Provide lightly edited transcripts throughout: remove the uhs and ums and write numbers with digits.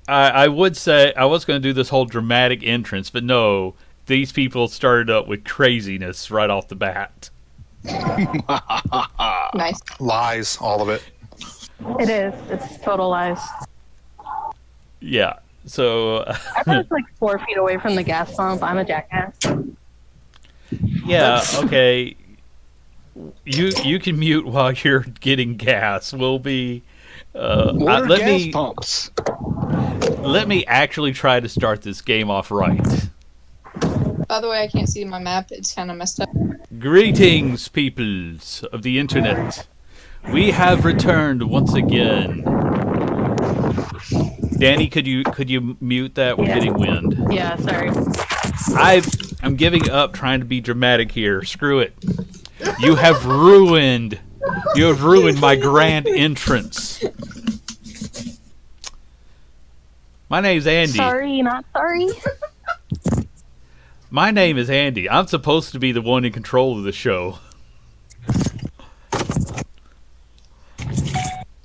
I would say I was going to do this whole dramatic entrance, but no, these people started up with craziness right off the bat. Nice. Lies, all of it. It is. It's total lies. Yeah. So I was like 4 feet away from the gas pump. I'm a jackass. yeah, okay. You can mute while you're getting gas. We'll be. What are let gas me pumps? let me actually try to start this game off right. By the way, I can't see my map. It's kind of messed up. Greetings, peoples of the internet. We have returned once again. Danny, could you mute that? We're getting wind. Yeah, sorry. I'm giving up trying to be dramatic here. Screw it. You have ruined my grand entrance. My name's Andy. Sorry, not sorry. My name is Andy. I'm supposed to be the one in control of the show.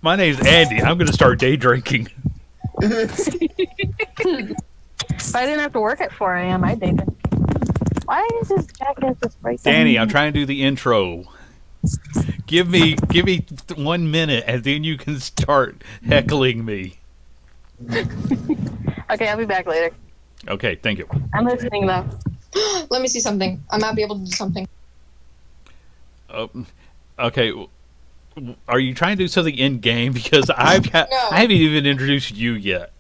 My name's Andy. I'm going to start day drinking. If I didn't have to work at 4 a.m., I'd day drink. Why is this jackass just right there? Danny, I'm trying to do the intro. Give me 1 minute, and then you can start heckling me. Okay, I'll be back later. Okay, thank you. I'm listening though. Let me see something. I might be able to do something. Okay. Are you trying to do something in game? Because I haven't even introduced you yet.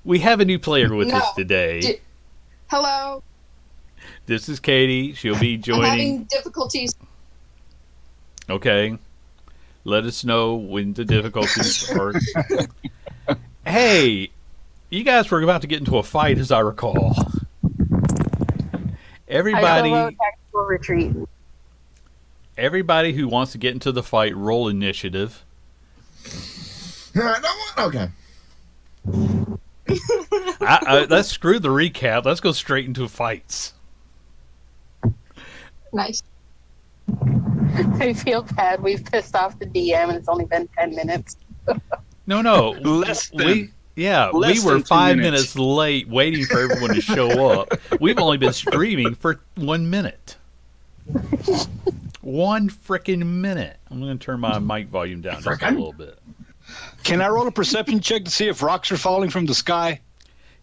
We have a new player with us today. Hello. This is Katie. She'll be joining. I'm having difficulties. Okay. Let us know when the difficulties are. Hey, you guys were about to get into a fight, as I recall. Everybody. Tactical retreat. Everybody who wants to get into the fight, roll initiative. Okay. Let's screw the recap. Let's go straight into fights. Nice. I feel bad. We've pissed off the DM and it's only been 10 minutes. No. Less than. We were 5 minutes late waiting for everyone to show up. We've only been streaming for 1 minute. 1 freaking minute. I'm going to turn my mic volume down just a little bit. Can I roll a perception check to see if rocks are falling from the sky?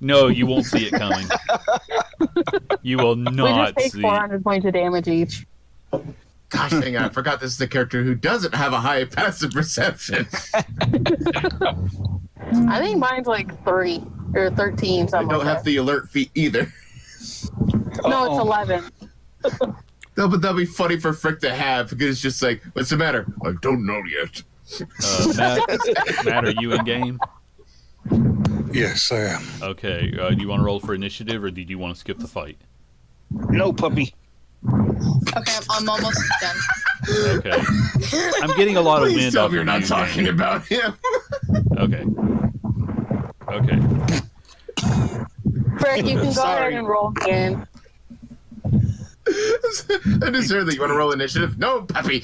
No, you won't see it coming. You will We not just take see 400 points of damage each. Gosh dang, I forgot this is the character who doesn't have a high passive perception. I think mine's like 3 or 13, I something don't like have that. the alert feat either. No, it's 11. No, but that'll be funny for Frick to have because it's just like, what's the matter? I don't know yet. Matt, are you in game? Yes, I am. Okay. Do you want to roll for initiative, or did you want to skip the fight? No, puppy. Okay, I'm almost done. Okay. I'm getting a lot of Please wind tell off me you're of not you, talking Danny. about him. Okay. Fred, you can go Sorry. ahead and roll again. I just heard that. You want to roll initiative? No, puppy.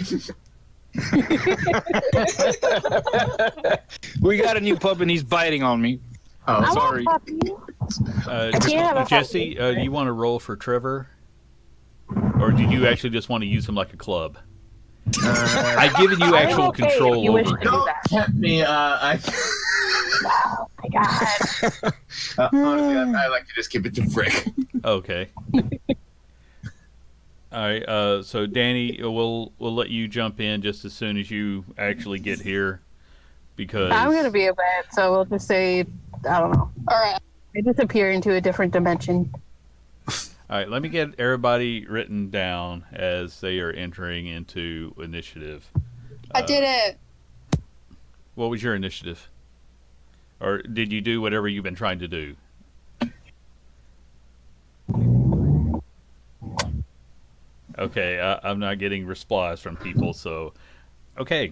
We got a new pup and he's biting on me. Oh, I sorry. want puppy. can't have a Jesse, do you want to roll for Trevor? Or did you actually just want to use him like a club? I've given you actual I'm okay if control you wish over to do him. don't that. tempt me. Oh my god. Honestly, I like to just keep it to Frick. Okay. All right. So Danny, we'll let you jump in just as soon as you actually get here, because I'm going to be a vet, so we'll just say, I don't know. All right. I disappear into a different dimension. All right. Let me get everybody written down as they are entering into initiative. I did it. What was your initiative? Or did you do whatever you've been trying to do? Okay, I'm not getting replies from people, so okay.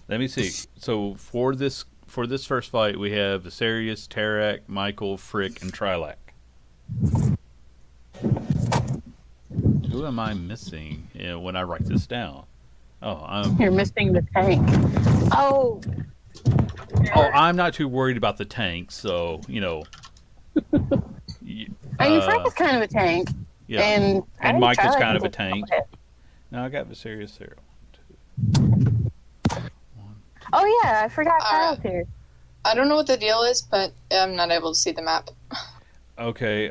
Let me see. So for this first fight, we have Viserius, Tarak, Michael, Frick, and Trilak. Who am I missing when I write this down? Oh, You're missing the tank. Oh, Oh, I'm not too worried about the tank, so y- I mean, Frank is kind of a tank. yeah. And And Mike is Charlie kind of a can tank. hit. Now I got Viserius there. Oh yeah, I forgot Alright. Kyle's here. I don't know what the deal is, but I'm not able to see the map. Okay,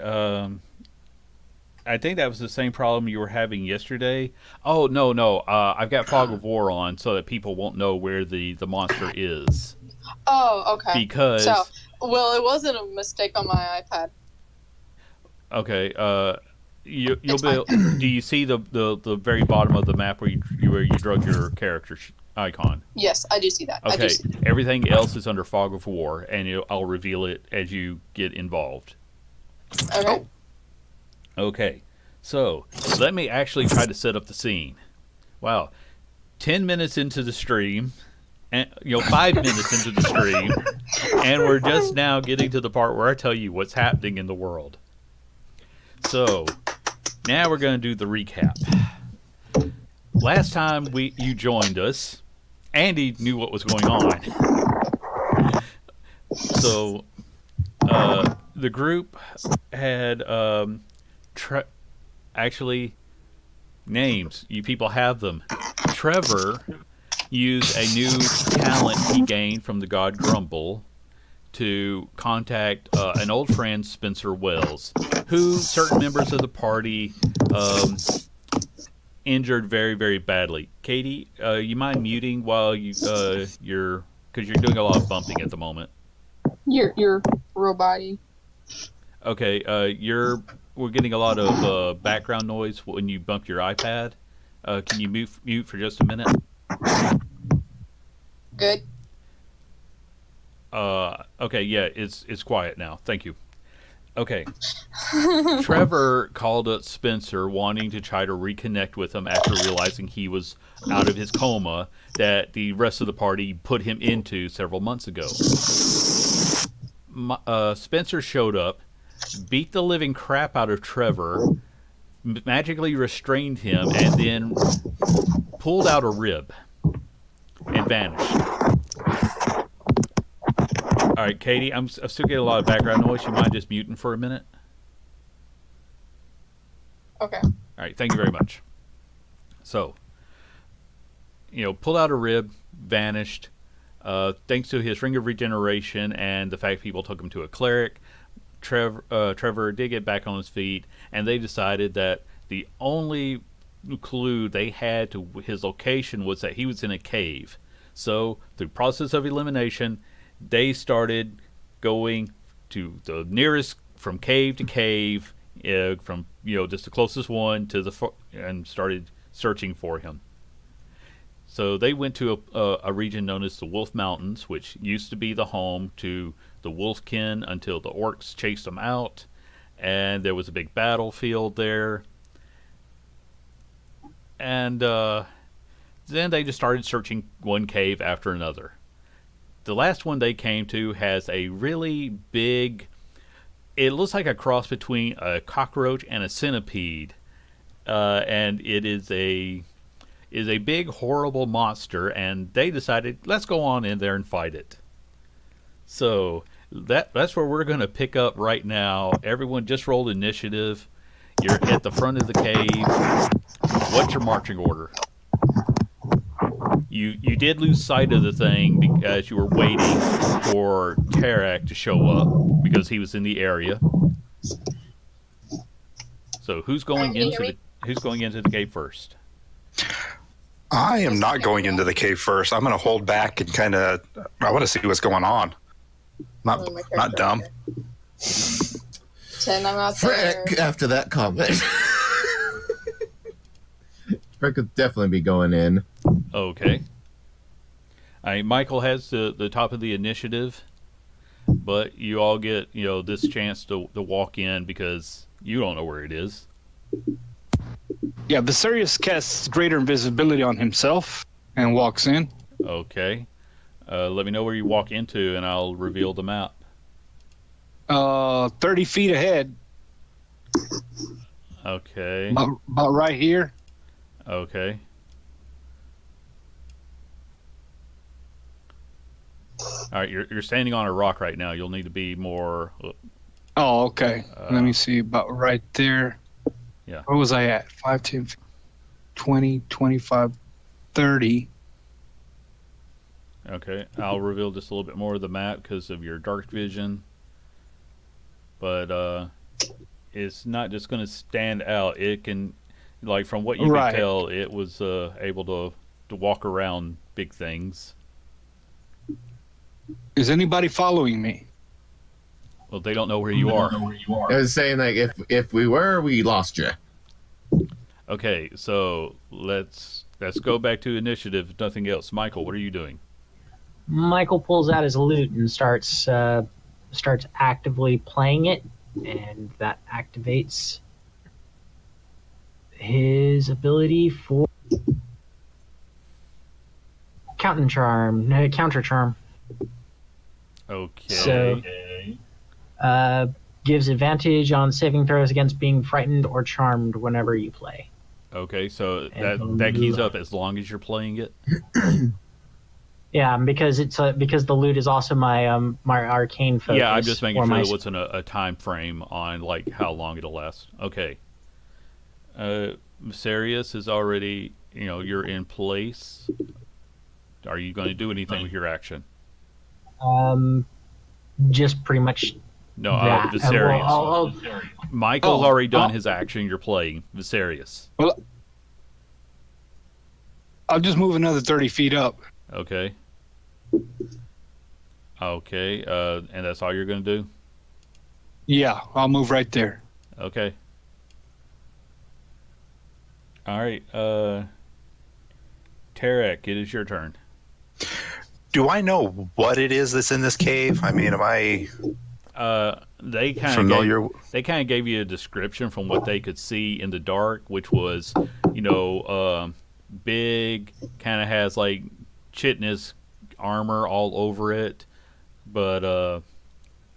I think that was the same problem you were having yesterday. Oh, no. I've got Fog of War on so that people won't know where the monster is. Oh, okay. Because, So, well, it wasn't a mistake on my iPad. okay, you'll It's be. Do you see the very bottom of the map where you drug your character icon? Yes, I do see that. I do Okay, see that. everything else is under Fog of War, and I'll reveal it as you get involved. Okay. Okay, so let me actually try to set up the scene. Wow, 10 minutes into the stream, and 5 minutes into the stream, and we're just now getting to the part where I tell you what's happening in the world. So now we're going to do the recap. Last time you joined us, Andy knew what was going on. So the group had actually names. You people have them. Trevor used a new talent he gained from the god Grumble to contact an old friend, Spencer Wells, who certain members of the party injured very, very badly. Katie, you mind muting while because you're doing a lot of bumping at the moment. You're robot-y. Okay, we're getting a lot of background noise when you bump your iPad. Can you mute for just a minute? Good. Okay, yeah, it's quiet now. Thank you. Okay. Trevor called up Spencer wanting to try to reconnect with him after realizing he was out of his coma that the rest of the party put him into several months ago. Spencer showed up, beat the living crap out of Trevor, magically restrained him, and then pulled out a rib and vanished. All right, Katie, I'm still getting a lot of background noise. You mind just muting for a minute? Okay. All right, thank you very much. So, pulled out a rib, vanished. Thanks to his Ring of Regeneration and the fact people took him to a cleric, Trevor did get back on his feet, and they decided that the only clue they had to his location was that he was in a cave. So, through process of elimination, they started going to the nearest, from cave to cave, from just the closest one to and started searching for him. So they went to a region known as the Wolf Mountains, which used to be the home to the Wolfkin until the orcs chased them out, and there was a big battlefield there. And then they just started searching one cave after another. The last one they came to has a really big, it looks like a cross between a cockroach and a centipede, and it is a big horrible monster, and they decided, let's go on in there and fight it. So that's where we're going to pick up right now. Everyone just rolled initiative. You're at the front of the cave. What's your marching order? You did lose sight of the thing because you were waiting for Tarak to show up because he was in the area. So who's going into the cave first? I am not going into the cave first. I'm going to hold back and I want to see what's going on. Not dumb. 10, I'm out there. Frick, after that comment. Frick could definitely be going in. Okay. Michael has the top of the initiative, but you all get this chance to walk in because you don't know where it is. Yeah, Viserius casts greater invisibility on himself and walks in. Okay. Let me know where you walk into, and I'll reveal the map. 30 feet ahead. Okay. About right here. Okay. All right, you're standing on a rock right now. You'll need to be more. Oh, okay. Let me see. About right there. Yeah. Where was I at? 5, 10, 20, 25, 30. Okay, I'll reveal just a little bit more of the map because of your dark vision. But it's not just going to stand out. It can, like from what you Right. could tell, it was able to walk around big things. Is anybody following me? Well, they don't know where you are. I was saying like if we were, we lost you. Okay, so let's go back to initiative. If nothing else, Michael, what are you doing? Michael pulls out his lute and starts actively playing it, and that activates his ability for counter charm. Okay. So, gives advantage on saving throws against being frightened or charmed whenever you play. Okay, so And that keys up as long as you're playing it. Yeah, because because the lute is also my my arcane focus. Yeah, I'm just making or sure my there wasn't a time frame on like how long it'll last. Okay. Sirius is already, you're in place. Are you going to do anything with your action? just pretty much No, that. Viserius. Michael's already done his action. You're playing Viserius. Well, I'll just move another 30 feet up. Okay. Okay, and that's all you're going to do? Yeah, I'll move right there. Okay. All right, Tarek, it is your turn. Do I know what it is that's in this cave? I mean, am I They kind familiar? of gave you a description from what they could see in the dark, which was, big, kind of has like chitinous armor all over it, but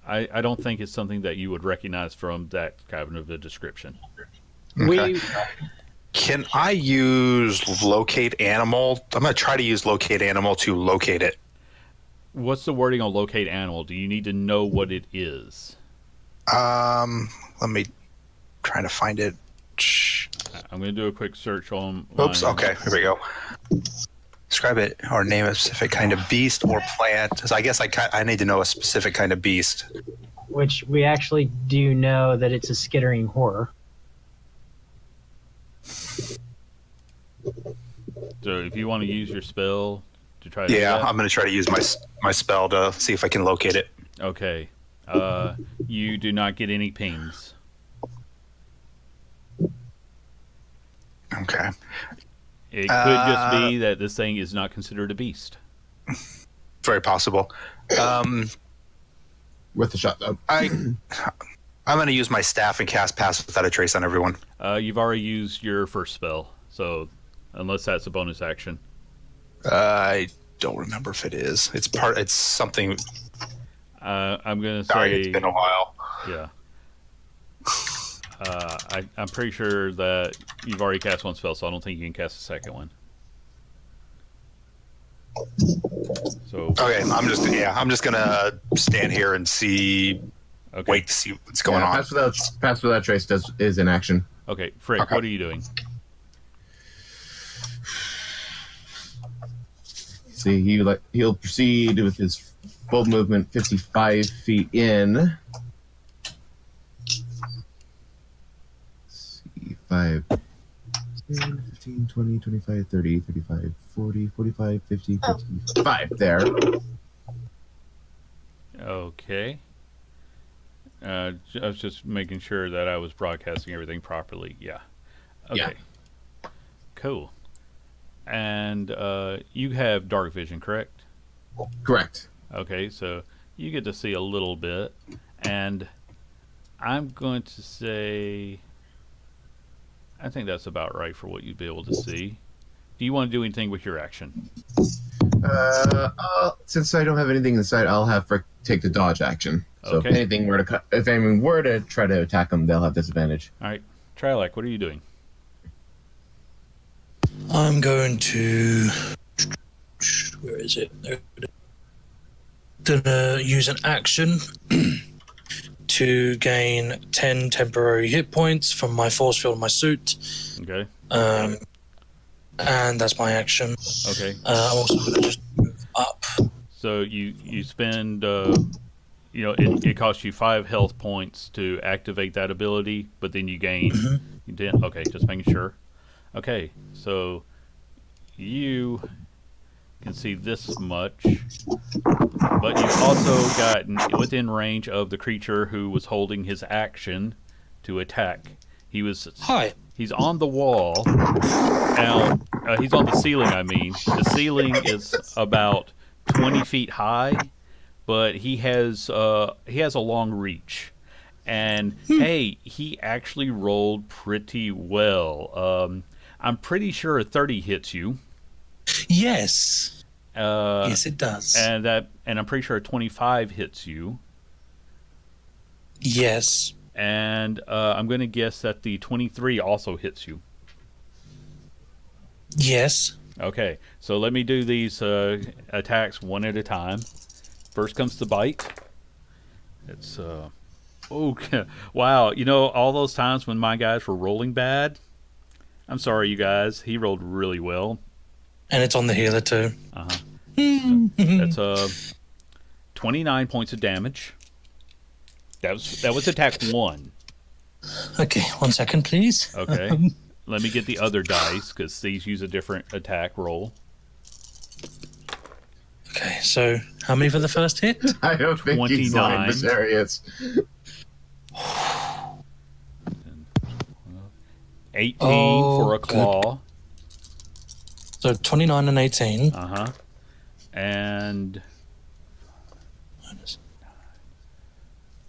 I don't think it's something that you would recognize from that kind of a description. Okay. we Can I use locate animal? I'm going to try to use locate animal to locate it. What's the wording on locate animal? Do you need to know what it is? Let me try to find it. I'm going to do a quick search on. Oops. Okay. Here we go. Describe it or name a specific kind of beast or plant. So I guess I need to know a specific kind of beast. which we actually do know that it's a skittering horror. So if you want to use your spell to try to Yeah, do that, I'm going to try to use my spell to see if I can locate it. okay. You do not get any pings. Okay. It could just be that this thing is not considered a beast. Very possible. Worth a shot though. I'm going to use my staff and cast Pass Without a Trace on everyone. You've already used your first spell, so unless that's a bonus action. I don't remember if it is. It's something. I'm gonna Sorry, say it's been a while. yeah. I'm pretty sure that you've already cast one spell, so I don't think you can cast a second one. So Okay, I'm just gonna stand here and see. okay, Wait to see what's going on. Pass without trace is in action. okay, Frick, Okay. what are you doing? See, he'll proceed with his full movement 55 feet in. Let's see, 5, 10, 15, 20, 25, 30, 35, 40, 45, 50, 55. There. Okay. I was just making sure that I was broadcasting everything properly. Yeah. Okay. Yeah. Cool. And you have dark vision, correct? Correct. Okay, so you get to see a little bit, and I'm going to say I think that's about right for what you'd be able to see. Do you want to do anything with your action? Since I don't have anything inside, I'll have Frick take the dodge action. So Okay. if anyone were to try to attack them, they'll have disadvantage. All right, Trilak, what are you doing? I'm going to. Where is it? There it is. gonna use an action to gain 10 temporary hit points from my force field of my suit. Okay. And that's my action. Okay. I'm also gonna just move up. So you spend it costs you 5 health points to activate that ability, but then you gain. You did okay. Just making sure. Okay, so you can see this much, but you've also gotten within range of the creature who was holding his action to attack. Hi. He's on the wall. Now, he's on the ceiling, I mean. The ceiling is about 20 feet high, but he has a long reach. And, hey, he actually rolled pretty well. I'm pretty sure a 30 hits you. Yes. Yes, it does. And I'm pretty sure a 25 hits you. Yes. And I'm going to guess that the 23 also hits you. Yes. Okay, so let me do these attacks one at a time. First comes the bite. It's wow. You know, all those times when my guys were rolling bad. I'm sorry, you guys. He rolled really well. And it's on the healer too. That's 29 points of damage. That was attack 1. Okay, 1 second, please. Okay. Let me get the other dice, because these use a different attack roll. Okay, so how many for the first hit? I don't think he's lying, 29. Viserius. 18 Oh, for a claw. So 29 and 18. And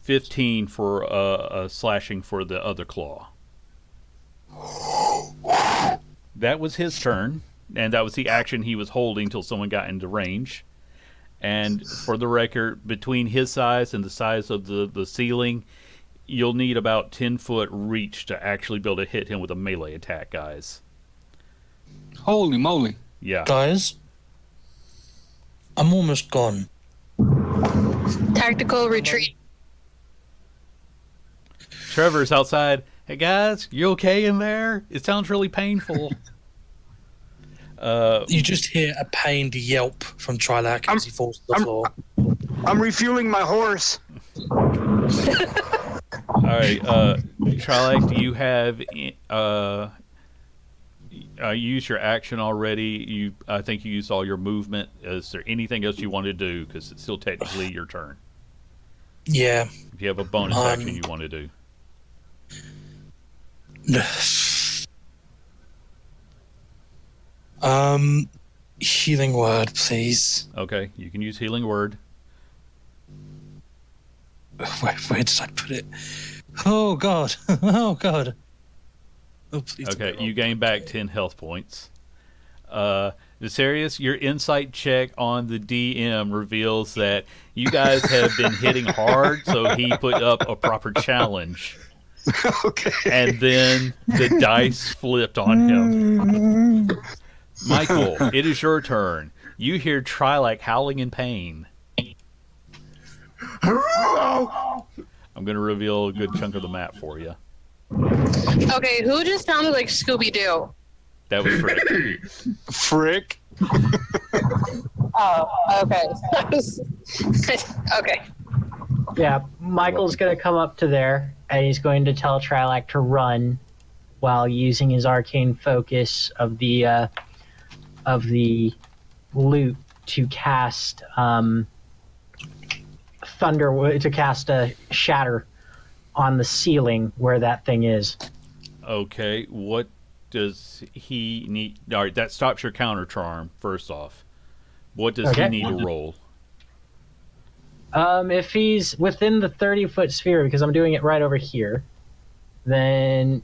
15 for a slashing for the other claw. That was his turn, and that was the action he was holding till someone got into range. And for the record, between his size and the size of the ceiling, you'll need about 10-foot reach to actually be able to hit him with a melee attack, guys. Holy moly. Yeah. Guys, I'm almost gone. Tactical retreat. Trevor's outside. Hey, guys, you okay in there? It sounds really painful. You just hear a pained yelp from Trilak as he falls to the floor. I'm refueling my horse. All right, Trilak, do you have used your action already? I think you used all your movement. Is there anything else you want to do? Because it's still technically your turn. Yeah. If you have a bonus action you want to do. Healing word, please. Okay, you can use healing word. Where did I put it? Oh god. Oh god. Oh please. Okay, you gain back 10 health points. Viserius, your insight check on the DM reveals that you guys have been hitting hard, so he put up a proper challenge. Okay. And then the dice flipped on him. Michael, it is your turn. You hear Trilak howling in pain. I'm going to reveal a good chunk of the map for you. Okay, who just sounded like Scooby-Doo? That was Frick. Frick. Oh, okay. Okay. Yeah, Michael's going to come up to there, and he's going to tell Trilak to run while using his arcane focus of the loot to cast a shatter on the ceiling where that thing is. Okay, what does he need? All right, that stops your counter charm, first off. What does he need to roll? If he's within the 30-foot sphere, because I'm doing it right over here, then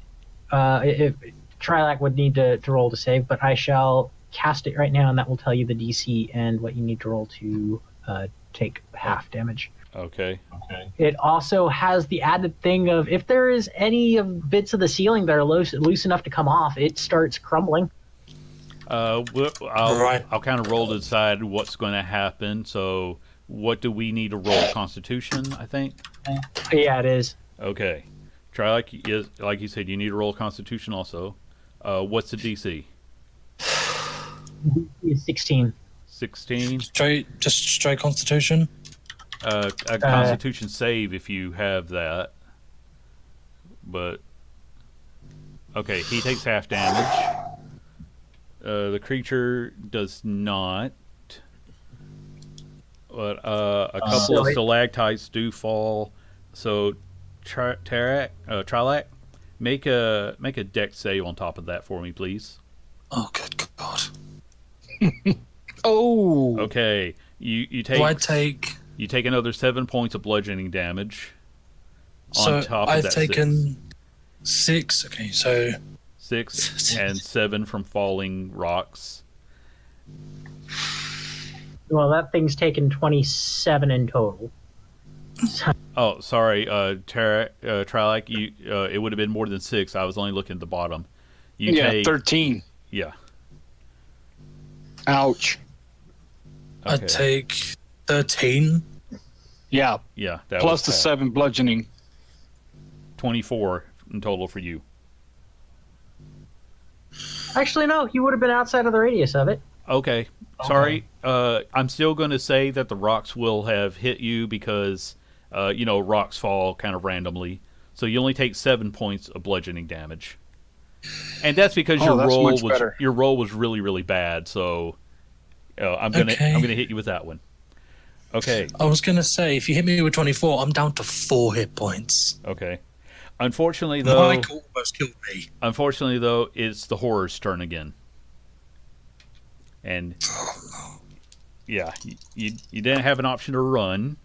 if Trilak would need to roll to save, but I shall cast it right now, and that will tell you the DC and what you need to roll to take half damage. Okay. It also has the added thing of if there is any of bits of the ceiling that are loose enough to come off, it starts crumbling. I'll kind of roll to decide what's going to happen. So What do we need to roll? Constitution, I think. Yeah, it is. Okay. Try like you said. You need to roll Constitution also. What's the DC? It's 16. 16. Just straight Constitution. A Constitution save if you have that. But okay, he takes half damage. The creature does not. But a couple of stalactites do fall. So, Trilak, make a dex save on top of that for me, please. Oh, good God. Oh. Okay, you take. Do I take? You take another 7 points of bludgeoning damage. So on top of I've that taken 6. Okay, so 6 and 7 from falling rocks. Well, that thing's taken 27 in total. Oh, sorry, Trilak, you it would have been more than 6. I was only looking at the bottom. You take 13. Yeah. Ouch. Okay. I take 13. Yeah. Yeah. That Plus was the bad. 7 bludgeoning. 24 in total for you. Actually, no, you would have been outside of the radius of it. Okay. Sorry. I'm still going to say that the rocks will have hit you because, rocks fall kind of randomly. So you only take 7 points of bludgeoning damage, and that's because that's your roll was really really bad. So I'm gonna hit you with that one. Okay. I was gonna say, if you hit me with 24, I'm down to 4 hit points. Okay. Unfortunately, though, Mike almost killed me. It's the horror's turn again. And yeah, you didn't have an option to run.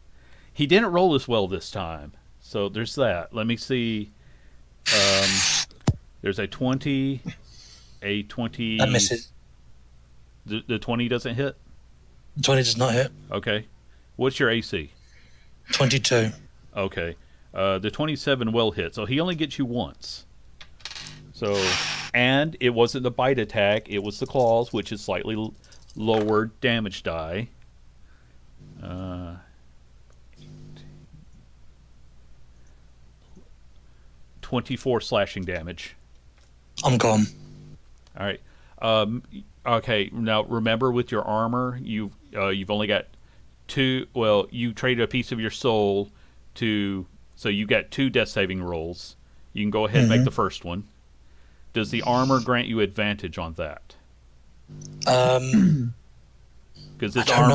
He didn't roll as well this time, so there's that. Let me see. There's a 20, a 20. That misses. The 20 doesn't hit. 20 does not hit. Okay, what's your AC? 22. Okay, the 27 will hit, so he only gets you once. So, and it wasn't the bite attack; it was the claws, which is slightly lower damage die. 24 slashing damage. I'm gone. All right. Okay. Now remember, with your armor, you've only got 2. Well, you traded a piece of your soul so you got 2 death saving rolls. You can go ahead and make the first one. Does the armor grant you advantage on that? Because this I don't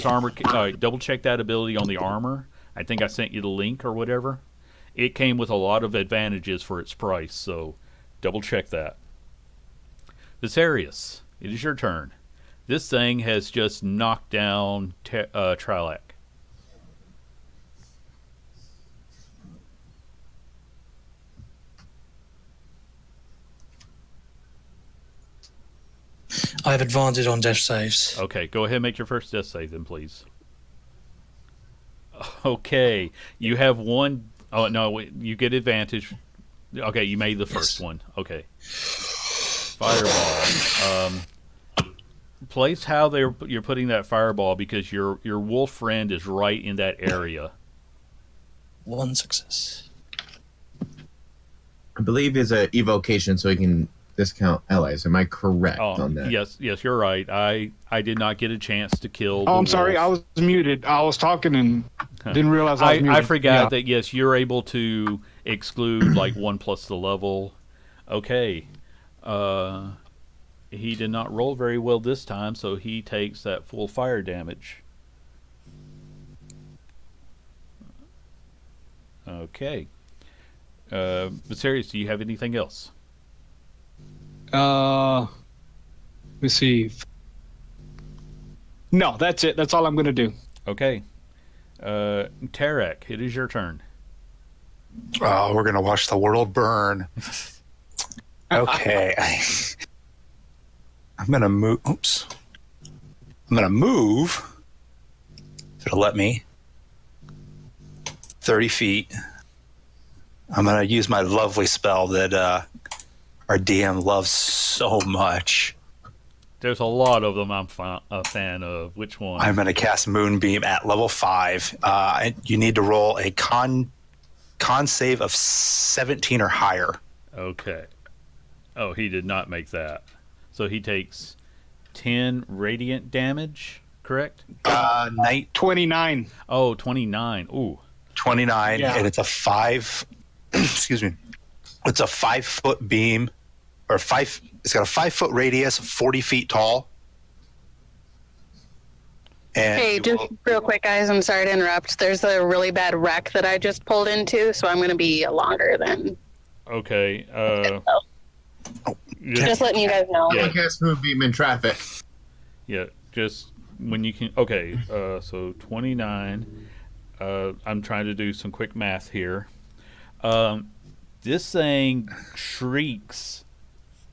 armor, know. double check that ability on the armor. I think I sent you the link or whatever. It came with a lot of advantages for its price, so double check that. Viserius, it is your turn. This thing has just knocked down Trilak. I have advantage on death saves. Okay, go ahead and make your first death save then, please. Okay, you have one. Oh, no, you get advantage. Okay, you made the first one. Okay. Fireball. Place how you're putting that fireball because your wolf friend is right in that area. 1 success. I believe is a evocation, so he can discount allies. Am I correct on that? Yes, you're right. I did not get a chance to kill. Oh, the I'm sorry. wolf. I was muted. I was talking and didn't realize I was muted. I forgot Yeah. that, yes, you're able to exclude like 1 plus the level. Okay. He did not roll very well this time, so he takes that full fire damage. Okay. Viserius, do you have anything else? Let me see. No, that's it. That's all I'm going to do. Okay. Tarek, it is your turn. Oh, we're gonna watch the world burn. Okay. I'm gonna move. Oops. I'm gonna move. It'll let me. 30 feet. I'm gonna use my lovely spell that our DM loves so much. There's a lot of them I'm a fan of. Which one? I'm going to cast Moonbeam at level 5. And you need to roll a con save of 17 or higher. Okay. Oh, he did not make that. So he takes 10 radiant damage, correct? Night 29. Oh, 29. Ooh. 29, Yeah. and it's a 5. Excuse me. It's a 5-foot beam, or 5. It's got a 5-foot radius, 40 feet tall. And Hey, you just will- real quick, guys. I'm sorry to interrupt. There's a really bad wreck that I just pulled into, so I'm going to be longer than. Okay. Just letting you guys know. Yeah. I cast Moonbeam in traffic. Yeah, just when you can. Okay, so 29. I'm trying to do some quick math here. This thing shrieks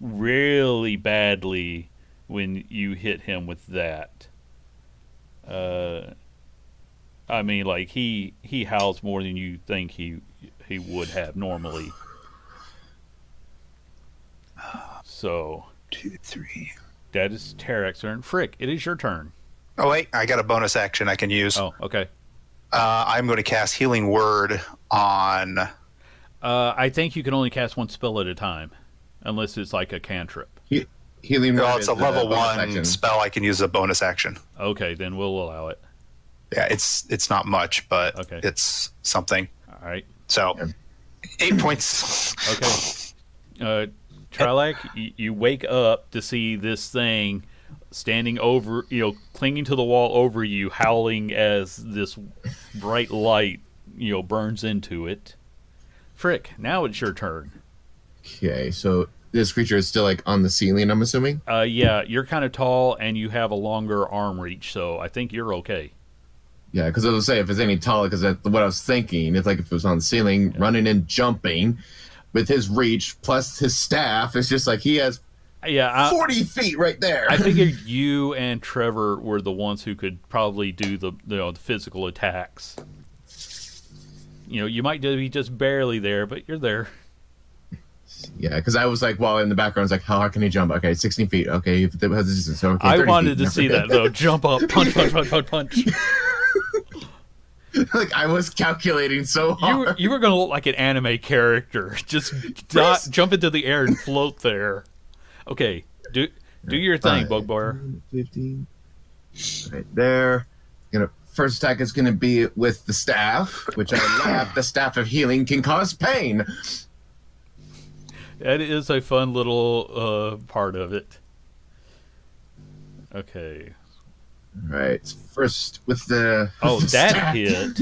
really badly when you hit him with that. I mean, like he howls more than you think he would have normally. So 2, 3. that is Tarek's turn. Frick, it is your turn. Oh wait, I got a bonus action I can use. Oh, okay. I'm going to cast Healing Word on. I think you can only cast one spell at a time, unless it's like a cantrip. Healing Well, Word it's is a level bonus 1 action. spell I can use as a bonus action. Okay, then we'll allow it. Yeah, it's not much, but Okay. it's something. All right. So, Yeah. 8 points. Okay. Trilak, you wake up to see this thing standing over, clinging to the wall over you, howling as this bright light, burns into it. Frick, now it's your turn. Okay, so this creature is still like on the ceiling, I'm assuming? Yeah, you're kind of tall and you have a longer arm reach, so I think you're okay. Yeah, because I was say if it's any taller, because what I was thinking, it's like if it was on the ceiling, running and jumping with his reach plus his staff, it's just like he has Yeah, 40 feet right there. I figured you and Trevor were the ones who could probably do the physical attacks. You might be just barely there, but you're there. Yeah, because I was like, while in the background, I was like, how hard can he jump? Okay, 16 feet. Okay, if it has a distance, so okay, I 30 wanted feet. to see that though. Jump up, punch, punch, punch, punch, punch. Like I was calculating so hard. You were gonna look like an anime character. Just jump into the air and float there. Okay, do your thing, Bugbear. 15. Right there. First attack is gonna be with the staff, which I laugh. The staff of healing can cause pain. That is a fun little part of it. Okay. Right. First with the Oh, the that staff. hit.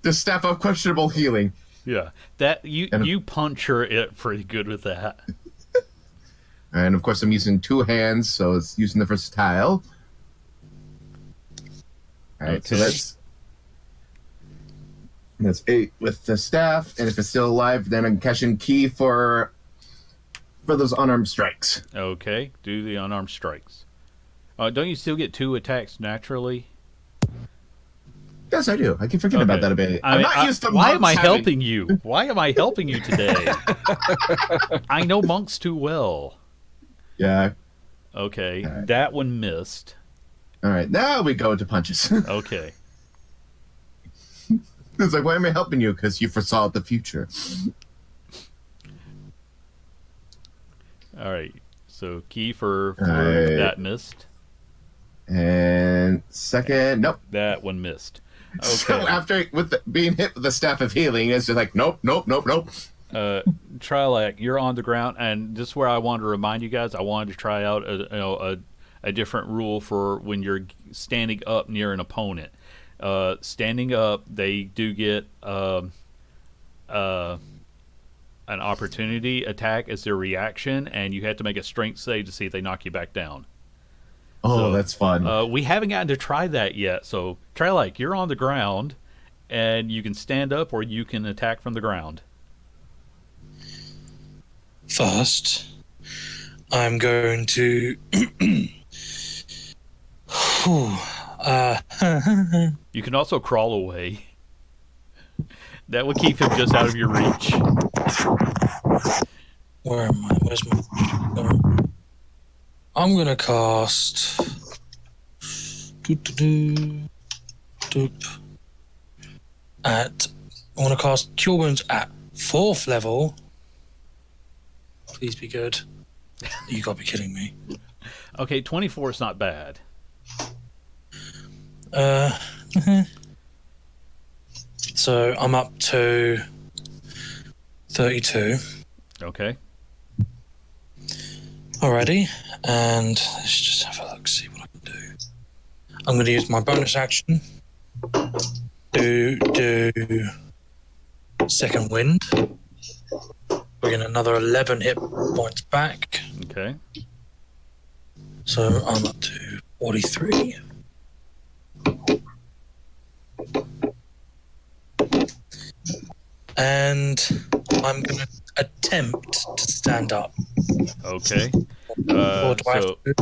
The staff of questionable healing. Yeah, that you And- you puncture it pretty good with that. And of course, I'm using 2 hands, so it's using the versatile. All right, so Okay. that's 8 with the staff, and if it's still alive, then I'm catching key for those unarmed strikes. Okay, do the unarmed strikes. Don't you still get 2 attacks naturally? Yes, I do. I keep forgetting about Okay. that a bit. I I'm mean, not used to why am I monks having- helping you? Why am I helping you today? I know monks too well. Yeah. Okay, All right. that one missed. All right, now we go to punches. Okay, It's like, why am I helping you? Because you foresaw the future. all right. So key for Alright. that missed. And second, nope. That one missed. So Okay. after being hit with the staff of healing, it's just like, nope, nope, nope, nope. Trilak, you're on the ground, and this is where I wanted to remind you guys. I wanted to try out a different rule for when you're standing up near an opponent. Standing up, they do get an opportunity attack as their reaction, and you have to make a strength save to see if they knock you back down. Oh, So, that's fun. We haven't gotten to try that yet, so Trilak, you're on the ground, and you can stand up or you can attack from the ground. First, I'm going to. You can also crawl away. That would keep him just out of your reach. Where am I? Where's my? I'm gonna cast. Doop. I'm gonna cast Cure Wounds at 4th level. Please be good. You gotta be kidding me. Okay, 24 is not bad. So I'm up to 32. Okay. Alrighty, and let's just have a look, see what I can do. I'm going to use my bonus action to do Second Wind. Bringing another 11 hit points back. Okay. So I'm up to 43. And I'm going to attempt to stand up. Okay. Or do I have So to?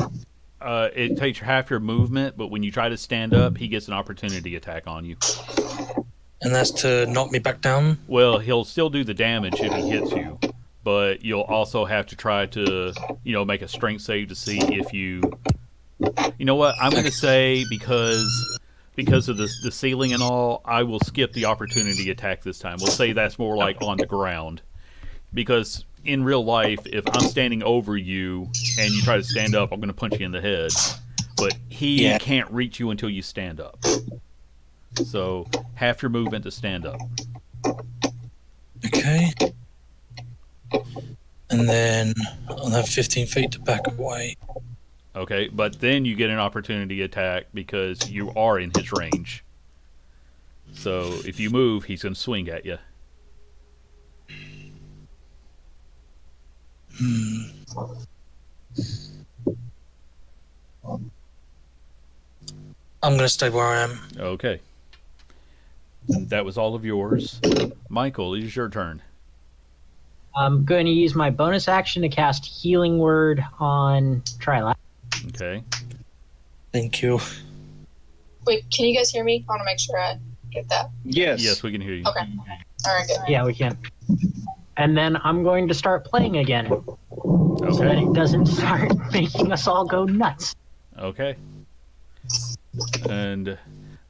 it takes half your movement, but when you try to stand up, he gets an opportunity attack on you. And that's to knock me back down? Well, he'll still do the damage if he hits you, but you'll also have to try to, make a strength save to see if you. You know what? I'm going to say because of the ceiling and all, I will skip the opportunity attack this time. We'll say that's more like on the ground, because in real life, if I'm standing over you and you try to stand up, I'm going to punch you in the head. But he can't reach you until you stand up. So half your movement to stand up. Okay. And then I'll have 15 feet to back away. Okay, but then you get an opportunity attack because you are in his range. So if you move, he's going to swing at you. I'm going to stay where I am. Okay. That was all of yours. Michael, it is your turn. I'm going to use my bonus action to cast Healing Word on Trilak. Okay. Thank you. Wait, can you guys hear me? I want to make sure I get that. Yes. Yes, we can hear you. Okay. All right, good. Yeah, we can. And then I'm going to start playing again, so that Okay. it doesn't start making us all go nuts. Okay. And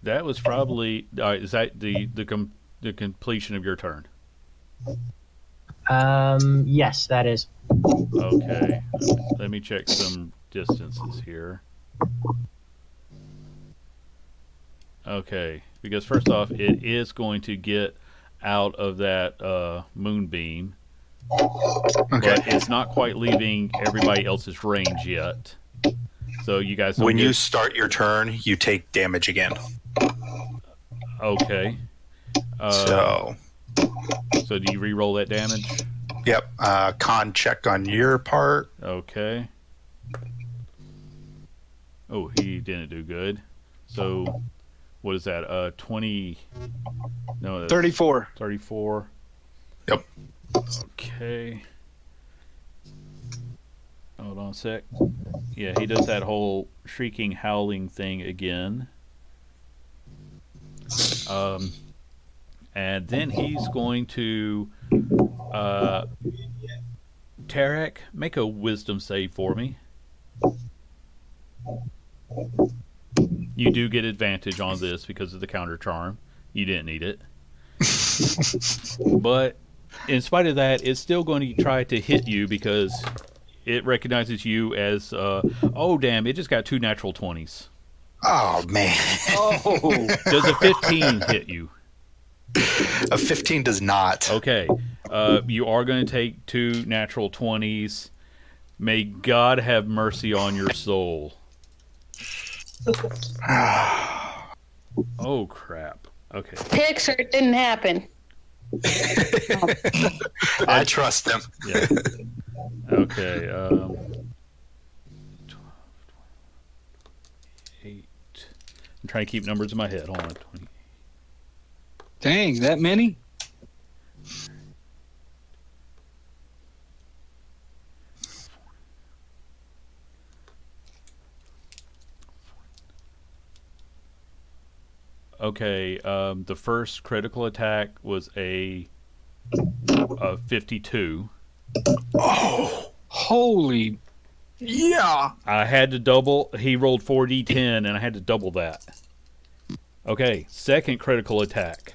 that was probably is that the completion of your turn? Yes, that is. Okay. Let me check some distances here. Okay, because first off, it is going to get out of that moonbeam, but it's not quite leaving everybody else's range yet. So you guys don't When get... you start your turn, you take damage again. Okay. So do you re-roll that damage? yep, con check on your part. Okay. Oh, he didn't do good. So, what is that? 20... No, that's 34. 34. Yep. Okay. Hold on a sec. Yeah, he does that whole shrieking, howling thing again. And then he's going to... Tarek, make a wisdom save for me. You do get advantage on this because of the counter charm. You didn't need it. But in spite of that, it's still going to try to hit you because it recognizes you as, oh, damn, it just got 2 natural 20s. Oh man, Oh. Does a 15 hit you? a 15 does not. Okay. You are going to take 2 natural 20s. May God have mercy on your soul. Oh, crap. Okay. Picture it didn't happen. I trust them. Yeah. Okay. 8. I'm trying to keep numbers in my head. Hold on. 20. Dang, that many? Okay. The first critical attack was a 52. Oh, Holy. Yeah. I had to double. He rolled 4d10, and I had to double that. Okay, second critical attack.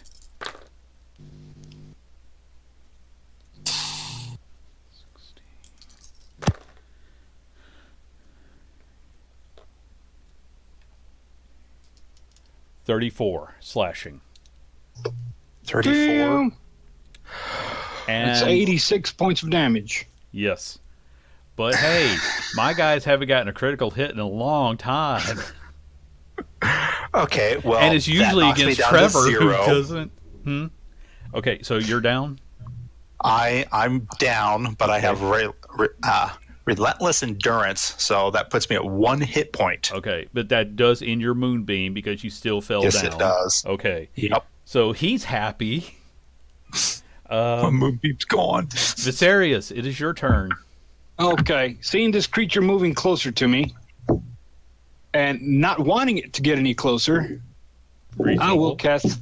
$34 slashing. 34. Damn. And That's 86 points of damage. yes. But hey, my guys haven't gotten a critical hit in a long time. Okay, well, And it's that usually knocks me against down to Trevor, who 0. doesn't. Okay, so you're down? I'm down, but I have relentless endurance, so that puts me at 1 hit point. Okay, but that does end your moonbeam because you still fell Yes, down. it does. Okay. Yep. So he's happy. My moonbeam's gone. Viserius, it is your turn. Okay, seeing this creature moving closer to me, and not wanting it to get any closer, I will cast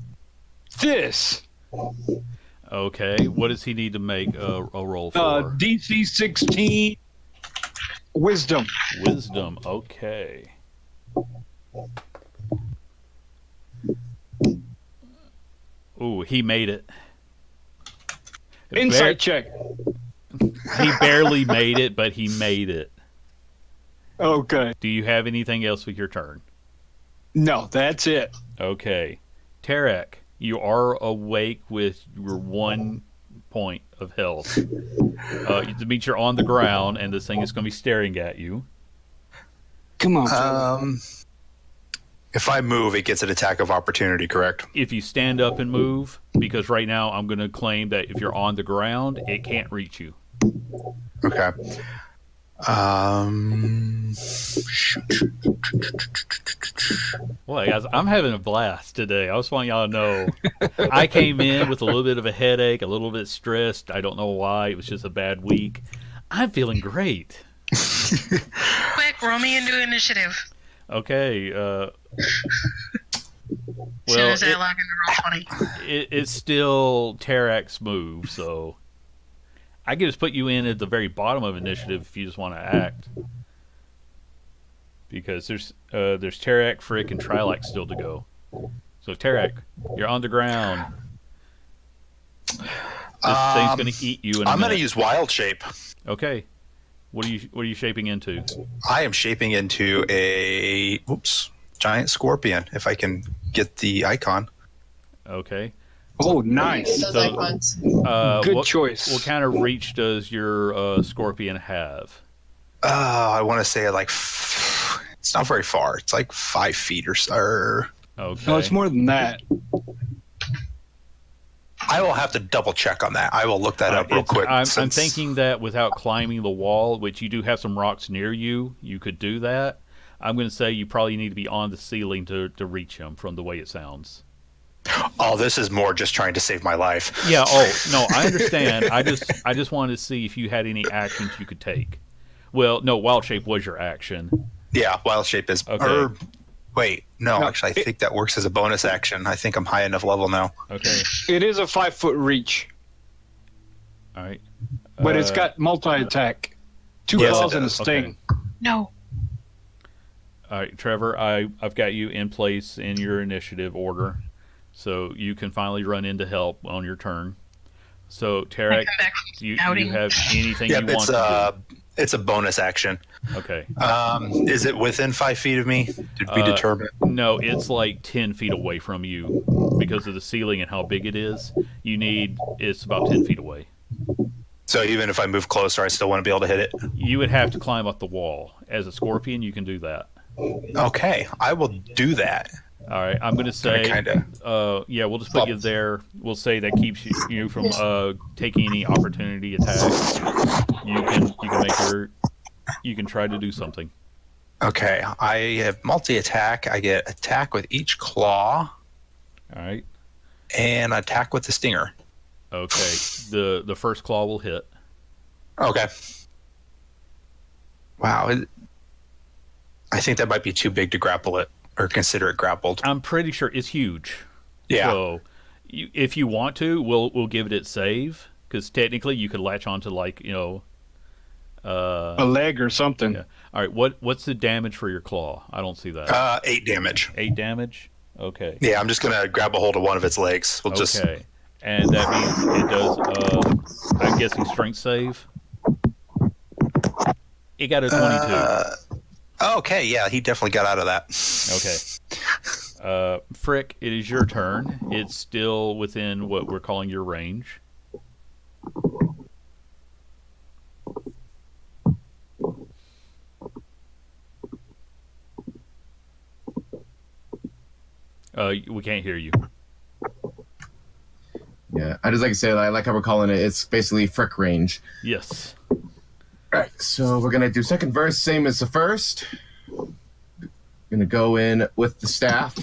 this. Okay, what does he need to make a roll for? DC 16 Wisdom. Wisdom, okay. Ooh, he made it. Insight check. He barely made it, but he made it. Okay. Do you have anything else with your turn? No, that's it. Okay. Tarek, you are awake with your 1 point of health. It means you're on the ground, and this thing is going to be staring at you. Come on. If I move, it gets an attack of opportunity, correct? If you stand up and move, because right now I'm going to claim that if you're on the ground, it can't reach you. Okay. Shoot. Well, guys, I'm having a blast today. I just want y'all to know. I came in with a little bit of a headache, a little bit stressed. I don't know why. It was just a bad week. I'm feeling great. Quick, roll me into initiative. Okay. As soon as I log into Roll20. It's still Tarek's move, so I can just put you in at the very bottom of initiative if you just want to act. Because there's Tarek, Frick, and Trilak still to go. So Tarek, you're on the ground. This thing's going to eat you in a I'm going minute. to use Wild Shape. Okay. What are you shaping into? I am shaping into a giant scorpion. If I can get the icon. Okay. Oh, Get nice. those So- icons. Good choice. What kind of reach does your scorpion have? I want to say it's not very far. It's like 5 feet or so. Okay. No, it's more than that. I will have to double check on that. I will look that up real quick. I'm since- thinking that without climbing the wall, which you do have some rocks near you, you could do that. I'm going to say you probably need to be on the ceiling to reach him from the way it sounds. Oh, this is more just trying to save my life. Yeah. Oh no, I understand. I just wanted to see if you had any actions you could take. Well, no, Wild Shape was your action. Yeah, Wild Shape is. Okay. Wait, no, actually, I think that works as a bonus action. I think I'm high enough level now. Okay. It is a 5-foot reach, All right. but it's got multi-attack. 2 Yes, it claws and a does. sting. No. All right, Trevor. I've got you in place in your initiative order, so you can finally run in to help on your turn. So Tarek, Come back do you outing. have anything Yep, you want to it's a bonus action. do? Okay. Is it within 5 feet of me? Did we determine? No, it's like 10 feet away from you because of the ceiling and how big it is. It's about 10 feet away. So even if I move closer, I still want to be able to hit it. You would have to climb up the wall. As a scorpion, you can do that. Okay, I will do that. All right, I'm going to say, Kinda. we'll just put you there. We'll say that keeps you from taking any opportunity attacks. You can try to do something. Okay, I have multi-attack. I get attack with each claw All right. and attack with the stinger. Okay. The first claw will hit. Okay. Wow. I think that might be too big to grapple it or consider it grappled. I'm pretty sure it's huge. Yeah. So, if you want to, we'll give it its save because technically you could latch onto A leg or something. Yeah. All right. What's the damage for your claw? I don't see that. 8 damage. 8 damage. Okay. Yeah, I'm just gonna grab a hold of one of its legs. We'll just. Okay. And that means it does. I'm guessing strength save. It got a 22. Okay, yeah, he definitely got out of that. Okay. Frick, it is your turn. It's still within what we're calling your range. We can't hear you. Yeah, I just like to say that I like how we're calling it. It's basically Frick range. Yes. Alright, so we're gonna do second verse, same as the first. Gonna go in with the staff.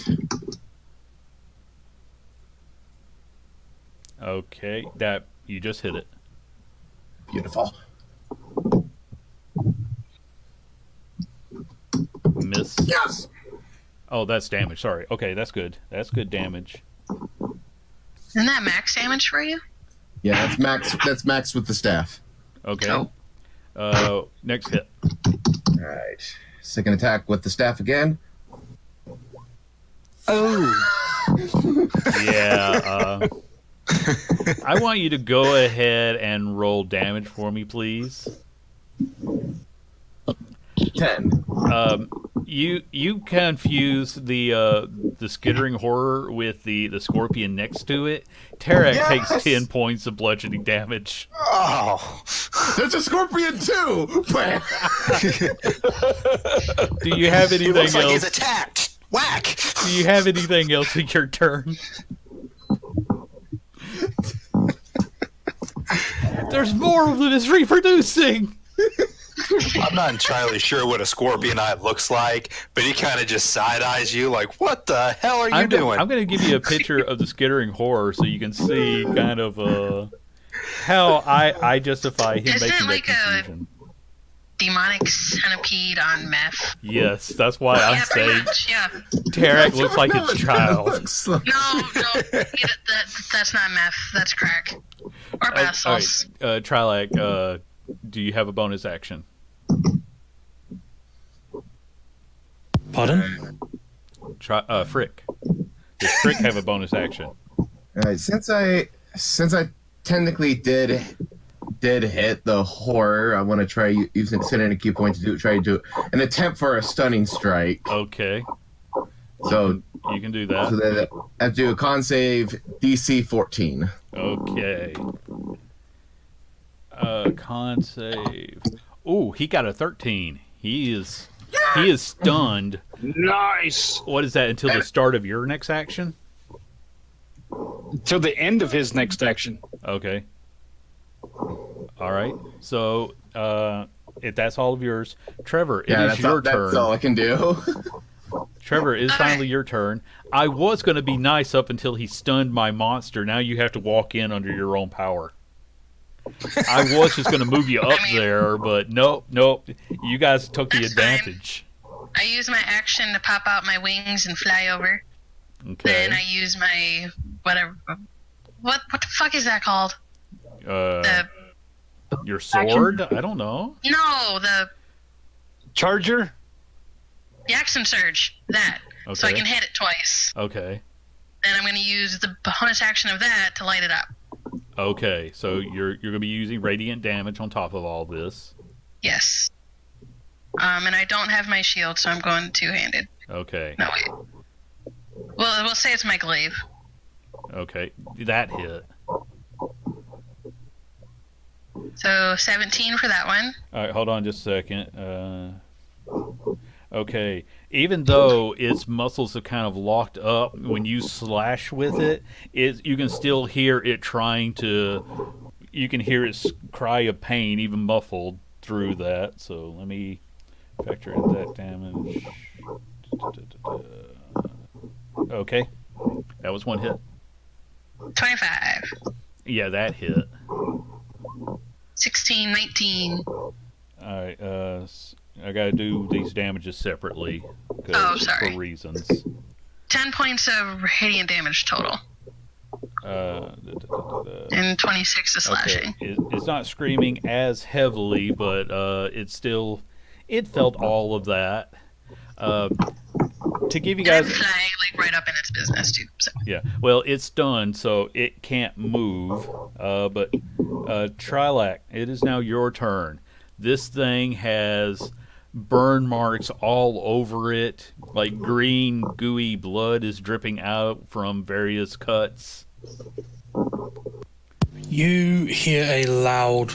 Okay, that you just hit it. Beautiful. Miss. Yes! Oh, that's damage. Sorry. Okay, that's good. That's good damage. Isn't that max damage for you? Yeah, that's max. That's max with the staff. Okay. Next hit. Alright. Second attack with the staff again. Oh. Yeah. I want you to go ahead and roll damage for me, please. 10. You confuse the skittering horror with the scorpion next to it. Tarek takes 10 points of bludgeoning damage. Oh, There's a scorpion too! Do you have it anything looks like he's else? attacked. Whack! Do you have anything else in your turn? There's more of them is reproducing. I'm not entirely sure what a scorpion eye looks like, but he kind of just side eyes you like, "What the hell are you doing?" I'm going to give you a picture of the skittering horror so you can see kind of how I justify him Isn't making it like that a confusion. demonic centipede on meth? Yes, that's why I'm Yeah, pretty saying much, yeah. Tarek looks like his child. No, that's not meth. That's crack. Or bath All right, salts. Trilak, do you have a bonus action? Pardon? Frick. Does Frick have a bonus action? Alright, since I technically did hit the horror, I want to try using spending a key point to try to do an attempt for a stunning strike. Okay. So You can do so that. that I have to do a con save DC 14. Okay. Con save. Ooh, he got a 13. He is stunned. Nice. What is that until the start of your next action? Till the end of his next action. Okay. All right. So, if that's all of yours, Trevor, it is your turn. That's all I can do. Trevor, it is finally your turn. I was going to be nice up until he stunned my monster. Now you have to walk in under your own power. I was just going to move you up there, but nope. You guys took the That's advantage. I use my action to pop out my wings and fly over. Okay. Then I use my whatever. What the fuck is that called? Your sword? I don't know. No, the Charger? action surge. That. So I Okay. can hit it twice. Okay. Then I'm going to use the bonus action of that to light it up. Okay. So you're going to be using radiant damage on top of all this. Yes. And I don't have my shield, so I'm going two-handed. Okay. No, wait. Well, we'll say it's my glaive. Okay. That hit. So 17 for that one. All right, hold on just a second. Okay, even though its muscles have kind of locked up, when you slash with it, you can still hear it trying to. You can hear its cry of pain, even muffled through that. So let me factor in that damage. Okay, that was one hit. 25. Yeah, that hit. 16, 19. All right, I gotta do these damages separately Oh, sorry. for reasons. 10 points of radiant damage total. And 26 is slashing. It's not screaming as heavily, but it felt all of that. To give you And I'm guys, flying like right up in its business too. So. yeah, well, it's stunned, so it can't move. But Trilak, it is now your turn. This thing has burn marks all over it, like green, gooey blood is dripping out from various cuts. You hear a loud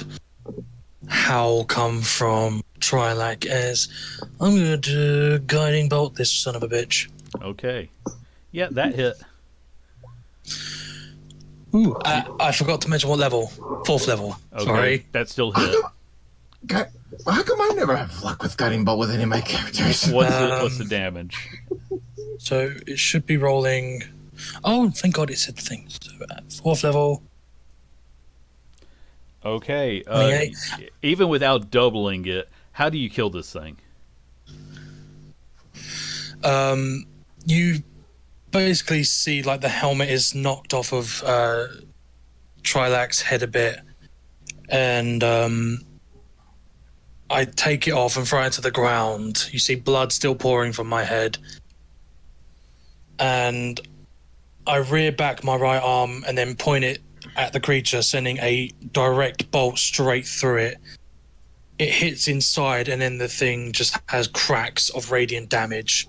howl come from Trilak as I'm going to guiding bolt this son of a bitch. Okay. Yeah, that hit. Ooh, I forgot to mention what level. 4th level. Okay. Sorry. That still hit. God, how come I never have luck with guiding bolt with any of my characters? What's the damage? So it should be rolling. Oh, thank God it said the thing. So at 4th level. Okay. 28. Even without doubling it, how do you kill this thing? You basically see like the helmet is knocked off of Trilak's head a bit, and I take it off and throw it to the ground. You see blood still pouring from my head, and I rear back my right arm and then point it at the creature, sending a direct bolt straight through it. It hits inside, and then the thing just has cracks of radiant damage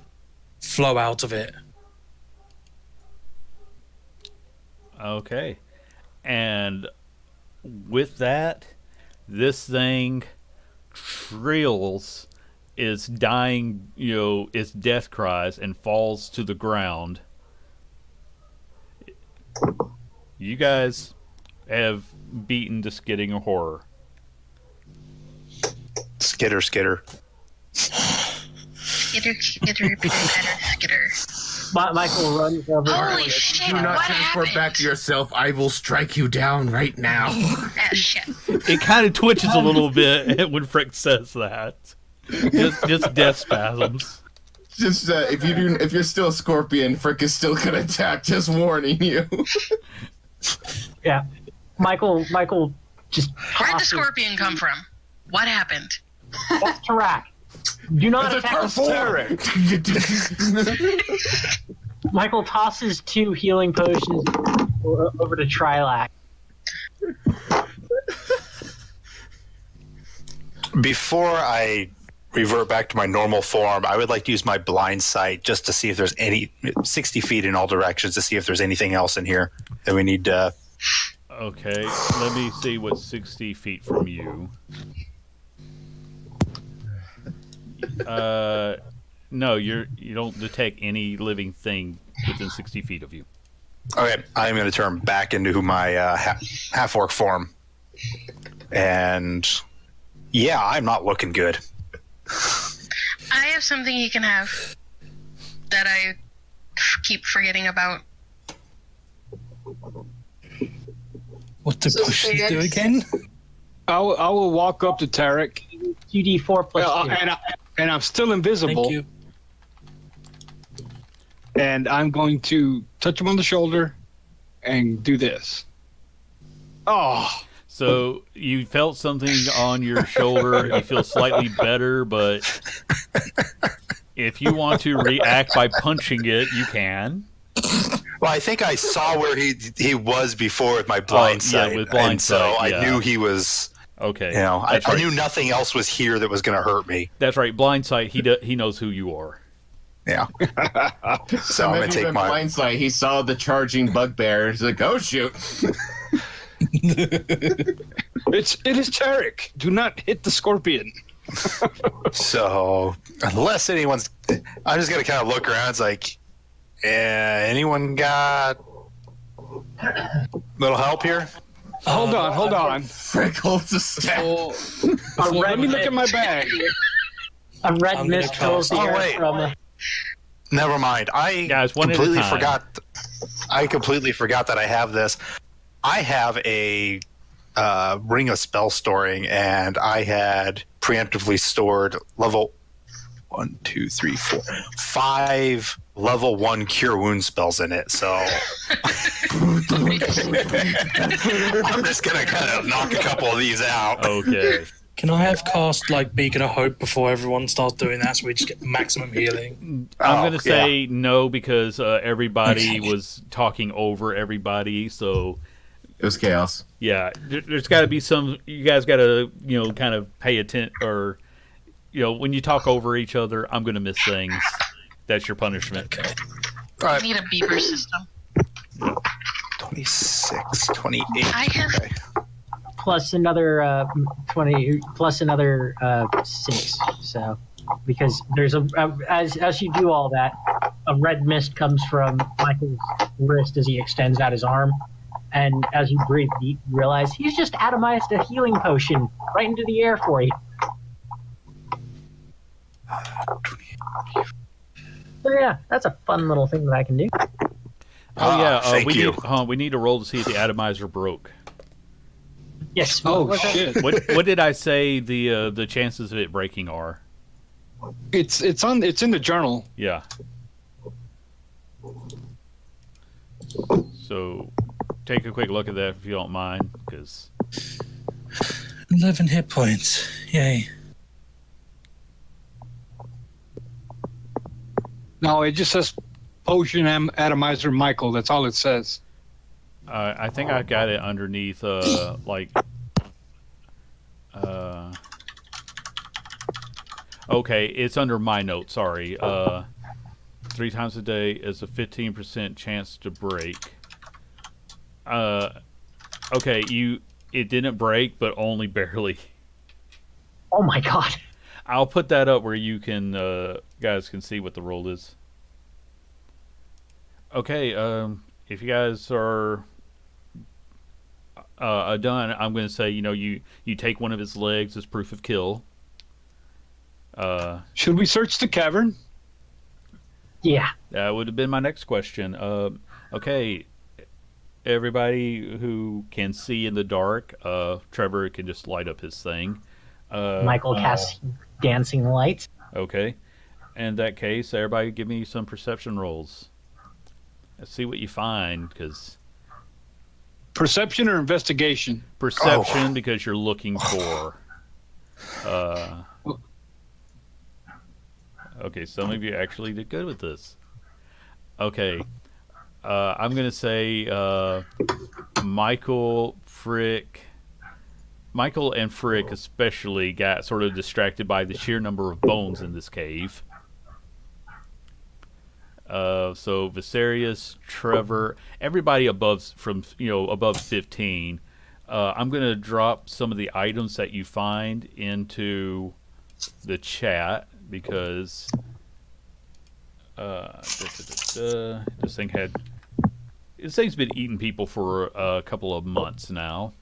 flow out of it. Okay. And with that, this thing trills its dying, its death cries and falls to the ground. You guys have beaten the skidding horror. Skitter, skitter. Skitter, skitter, pitter, patter, skitter. Michael runs over. Holy shit, Do not what transport happened? back to yourself. I will strike you down right now. Ah, shit. It kind of twitches a little bit when Frick says that. Just death spasms. Just if you're still a scorpion, Frick is still gonna attack. Just warning you. Yeah, Michael just Where'd the tosses. scorpion come from? What happened? That's Tarak. Do not It's a attack Tarek. Michael tosses 2 healing potions over to Trilak. Before I revert back to my normal form, I would like to use my blind sight just to see if there's 60 feet in all directions to see if there's anything else in here that we need to. Okay, let me see what's 60 feet from you. No, you don't detect any living thing within 60 feet of you. Okay, I'm going to turn back into my half-orc form. And yeah, I'm not looking good. I have something you can have that I keep forgetting about. What did So Bushy say do it. again? I will walk up to Tarek, 2d4 plus 2. and I'm still invisible. Thank you. And I'm going to touch him on the shoulder and do this. Oh, So you felt something on your shoulder. You feel slightly better, but if you want to react by punching it, you can. Well, I think I saw where he was before with my blind yeah, sight. with blind and so sight, yeah. I knew he was, Okay. I knew nothing else was here that was going to hurt me. That's right. Blind sight. He knows who you are. Yeah. So I'm going to take my... blindsight. He saw the charging bugbear. He's like, oh, shoot. it is Tarek. Do not hit the scorpion. So unless anyone's... I'm just going to kind of look around. It's like, anyone got a little help here? Hold on. Frick holds a staff. Let me look at my bag. A red I'm mist gonna fills the cast- air wait. from... Never mind. I Guys, one at a completely time. forgot. I completely forgot that I have this. I have a ring of spell storing, and I had preemptively stored level 5 level 1 cure wound spells in it, so I'm just gonna kind of knock a couple of these out. Okay. Can I have cast like Beacon of Hope before everyone starts doing that, so we just get maximum healing? I'm going to say no because everybody was talking over everybody. So It was chaos. yeah, there's got to be some. You guys got to kind of pay attention, or when you talk over each other, I'm going to miss things. That's your punishment. Okay. All I right, need a beeper system. 26, 28. I have. Okay. Plus another 20, plus another 6. So, because there's as you do all that, a red mist comes from Michael's wrist as he extends out his arm, and as you breathe deep, you realize he's just atomized a healing potion right into the air for you. So yeah, that's a fun little thing that I can do. Oh yeah, thank you. we need to roll to see if the atomizer broke. Yes. Oh what's that? shit! What did I say the chances of it breaking are? It's in the journal. Yeah. So take a quick look at that if you don't mind, because 11 hit points. Yay. No, it just says potion atomizer Michael. That's all it says. I think I got it underneath okay, it's under my note, sorry. 3 times a day is a 15% chance to break. Okay, it didn't break, but only barely. Oh my god. I'll put that up where you can guys can see what the roll is. Okay, if you guys are done, I'm going to say, you take one of his legs as proof of kill. Should we search the cavern? Yeah. That would have been my next question. Okay, everybody who can see in the dark, Trevor can just light up his thing. Michael casts dancing lights. Okay. In that case, everybody give me some perception rolls. Let's see what you find, because Perception or investigation? perception, because you're looking for. Okay, some of you actually did good with this. Okay. I'm going to say Michael and Frick especially got sort of distracted by the sheer number of bones in this cave. So Viserius, Trevor, everybody above 15. I'm going to drop some of the items that you find into the chat because this thing's been eating people for a couple of months now.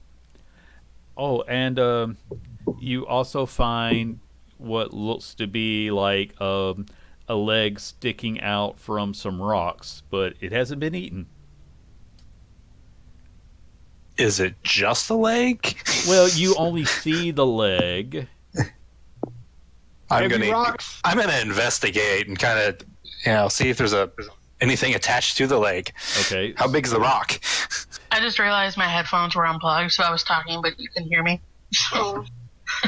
Oh, and you also find what looks to be like a leg sticking out from some rocks, but it hasn't been eaten. Is it just a leg? Well, you only see the leg. I'm Heavy gonna rocks? investigate and kind of see if there's anything attached to the leg. Okay. How big's the rock? I just realized my headphones were unplugged, so I was talking, but you can hear me. So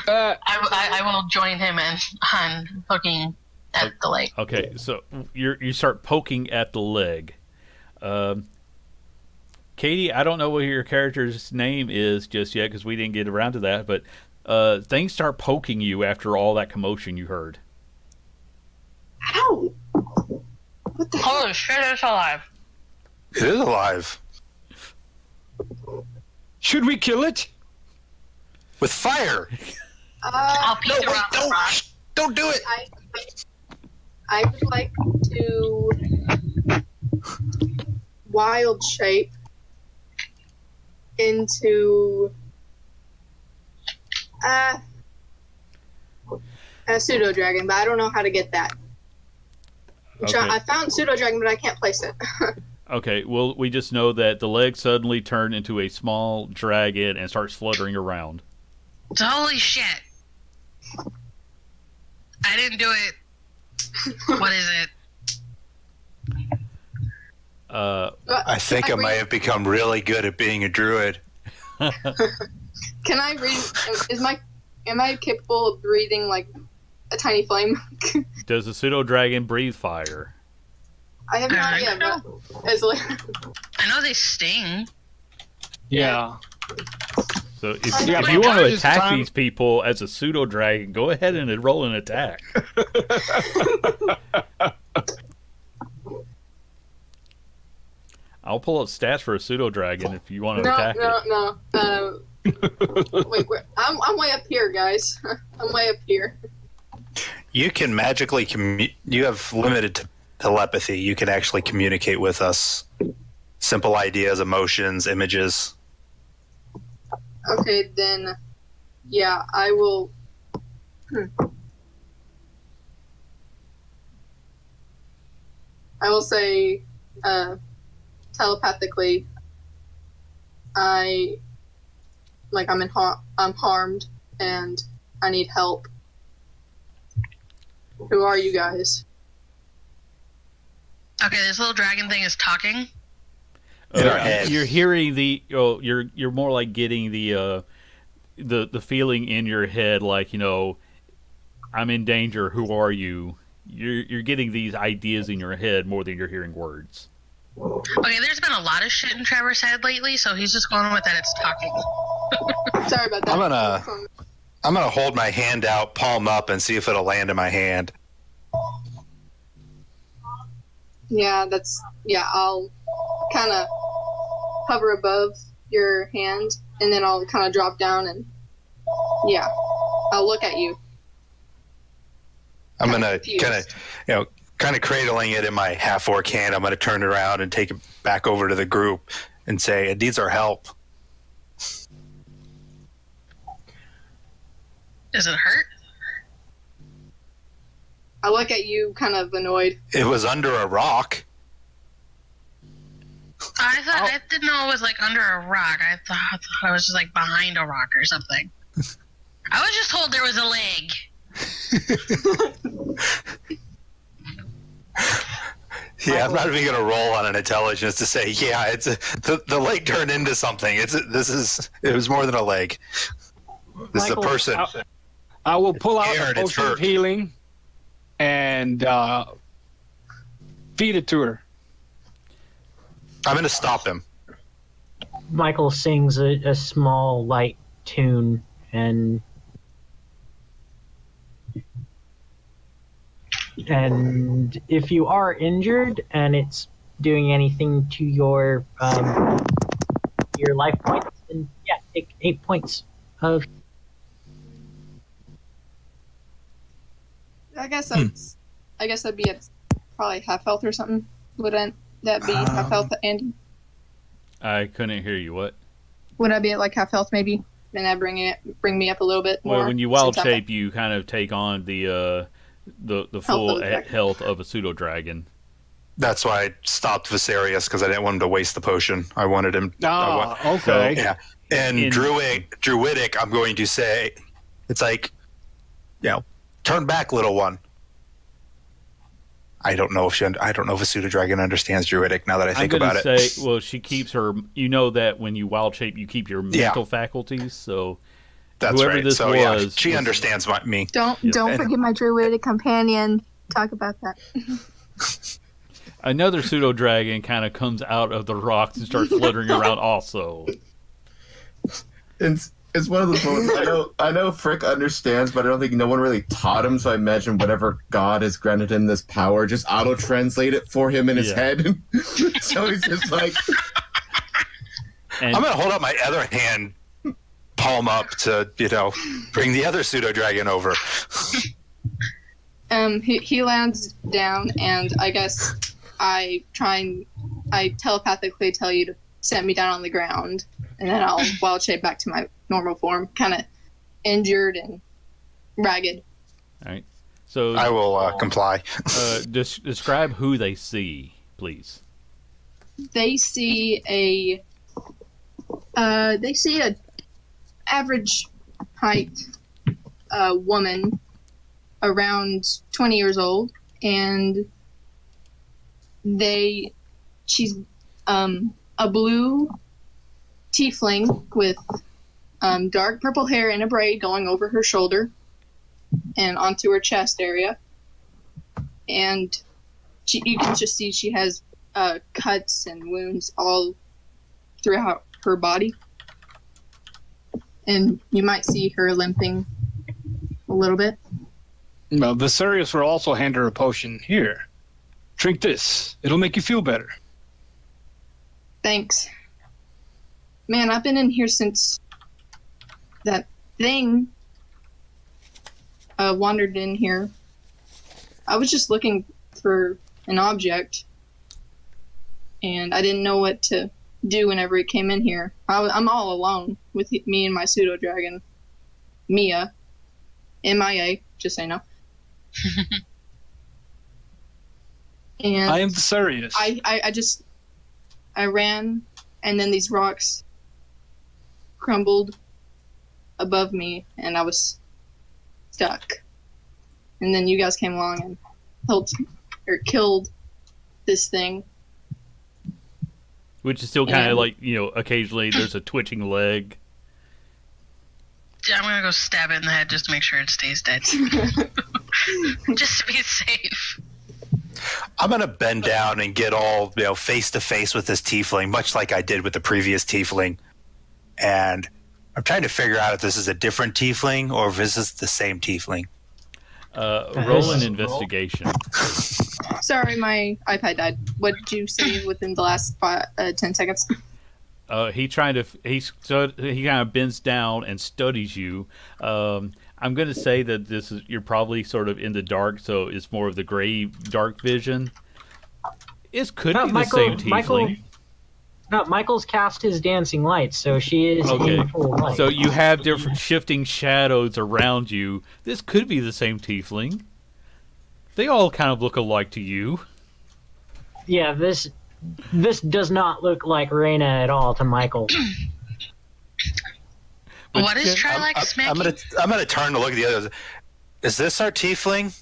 I will join him on poking at the leg. Okay, so you start poking at the leg. Katie, I don't know what your character's name is just yet because we didn't get around to that, but things start poking you after all that commotion you heard. Ow! What the Holy shit, it's alive. It is alive. Should we kill it? With fire. I'll peek around the rock. Don't do it. I would like to wild shape into a pseudo dragon, but I don't know how to get that. Okay. I found pseudo dragon, but I can't place it. Okay, well, we just know that the leg suddenly turned into a small dragon and starts fluttering around. Holy shit. I didn't do it. What is it? I think I might have become really good at being a druid. Can I read? Am I capable of breathing like a tiny flame? Does a pseudo dragon breathe fire? I have no idea, but it's like I know they sting. Yeah. So if Yeah, you want to but attack time- these people as a pseudo dragon, go ahead and roll an attack. I'll pull up stats for a pseudo dragon if you want to attack it. no. Wait, I'm way up here, guys. I'm way up here. You can magically you have limited telepathy. You can actually communicate with us. Simple ideas, emotions, images. Okay, then, yeah, I will. I will say, telepathically, I'm harmed and I need help. Who are you guys? Okay, this little dragon thing is talking. In our head. You're hearing you're more like getting the feeling in your head, like, I'm in danger. Who are you? You're getting these ideas in your head more than you're hearing words. Okay, there's been a lot of shit in Trevor's head lately, so he's just going with that it's talking. Sorry about that. I'm gonna hold my hand out, palm up, and see if it'll land in my hand. Yeah, I'll kind of hover above your hand, and then I'll kind of drop down, and yeah, I'll look at you. I'm gonna kind of cradling it in my half-orc hand. I'm gonna turn it around and take it back over to the group and say, "It needs our help." Does it hurt? I look at you, kind of annoyed. It was under a rock. I didn't know it was like under a rock. I thought it was just like behind a rock or something. I was just told there was a leg. Yeah, I'm not even gonna roll on an intelligence to say, yeah, the leg turned into something. It was more than a leg. This is a Michael, person. I will pull out Aaron, a it's potion of hurt. healing and feed it to her. I'm gonna stop him. Michael sings a small, light tune, and if you are injured and it's doing anything to your life points, then yeah, take 8 points of. I guess that'd be at probably half health or something. Wouldn't that be half health, Andy? I couldn't hear you. What? Would I be at like half health maybe? Then that bring me up a little bit more. Well, when you wild since I'm- shape, you kind of take on the full of the dragon. health of a pseudo dragon. That's why I stopped Viserys, because I didn't want him to waste the potion. I wanted him. Okay. Yeah. And In- druidic, I'm going to say, it's like, turn back, little one. I don't know if a pseudo dragon understands druidic. Now that I think I'm about gonna it, say, well, she keeps her. You know that when you wild shape, you keep your mental faculties. So that's whoever right. this So was, she was- understands me. Don't And- forget my druidic companion. Talk about that. Another pseudo dragon kind of comes out of the rocks and starts fluttering around. Also, It's one of those moments. I know Frick understands, but I don't think no one really taught him. So I imagine whatever God has granted him this power, just auto translate it for him in his head. So he's just like, and I'm going to hold up my other hand, palm up to bring the other pseudo dragon over. He lands down, and I guess I telepathically tell you to set me down on the ground, and then I'll wild shape back to my normal form, kind of injured and ragged. all right. So I will comply. describe who they see, please. They see a average height woman around 20 years old, and they she's a blue tiefling with dark purple hair in a braid going over her shoulder and onto her chest area. And you can just see she has cuts and wounds all throughout her body. And you might see her limping a little bit. Well, Viserius will also hand her a potion. Here, drink this. It'll make you feel better. Thanks. Man, I've been in here since that thing wandered in here. I was just looking for an object, and I didn't know what to do whenever it came in here. I'm all alone with me and my pseudo dragon, Mia, MIA. Just so you know. And I am Viserius. I ran, and then these rocks crumbled above me, and I was stuck. And then you guys came along and helped or killed this thing. Which is still kind of like, occasionally there's a twitching leg. I'm gonna go stab it in the head just to make sure it stays dead. Just to be safe. I'm gonna bend down and get all face to face with this tiefling, much like I did with the previous tiefling. And I'm trying to figure out if this is a different tiefling or if this is the same tiefling. Roll an investigation. Sorry, my iPad died. What did you say within the last 10 seconds? He kind of bends down and studies you. I'm going to say that you're probably sort of in the dark, so it's more of the gray dark vision. It could be the same tiefling. Michael's cast his dancing lights, so she is in full light. So you have different shifting shadows around you. This could be the same tiefling. They all kind of look alike to you. Yeah, this does not look like Reyna at all to Michael. What is Trilak smacking? I'm gonna turn to look at the others. Is this our tiefling?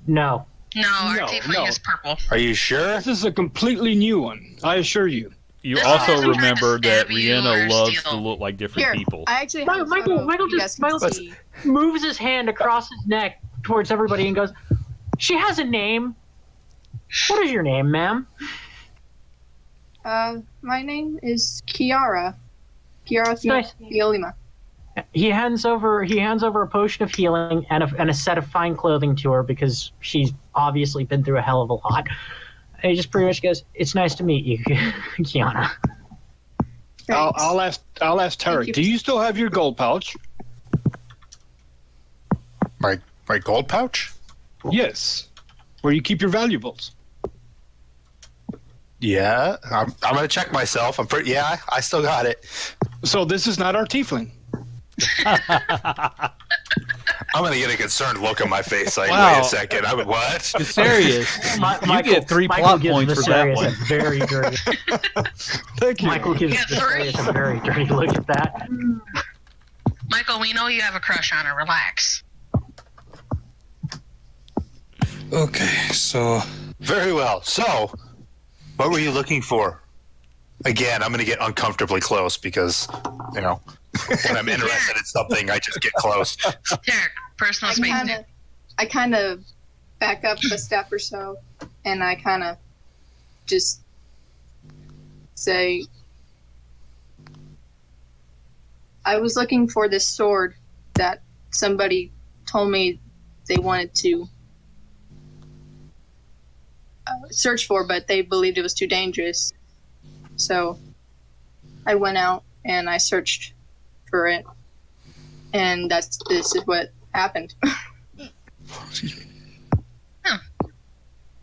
No. No, our tiefling is purple. Are you sure? This is a completely new one, I assure you. You This also isn't trying to remember that stab you Rihanna or loves steal. to look like different Here, people. I actually have Michael just moves his hand across his neck towards everybody and goes, "She has a name. What is your name, ma'am?" My name is Kiara. Nice. Yolima. He hands over a potion of healing and a set of fine clothing to her because she's obviously been through a hell of a lot. And he just pretty much goes, "It's nice to meet you, Kiana." I'll ask Tarek. Do you still have your gold pouch? My gold pouch? Yes, where you keep your valuables. Yeah, I'm gonna check myself. I still got it. So this is not our tiefling. I'm gonna get a concerned look on my face. Like, Wow. wait a second. What? Serious. You get 3 plot points for that one. Very dirty. Thank you. Michael gives Yeah, Viserius three. a very dirty look at that. Michael, we know you have a crush on her. Relax. Okay, so Very well. So, what were you looking for? Again, I'm gonna get uncomfortably close because, when I'm interested in something, I just get close. Derek, personal space. I kind of back up a step or so, and I kind of just say, I was looking for this sword that somebody told me they wanted to search for, but they believed it was too dangerous. So I went out and I searched for it, and this is what happened.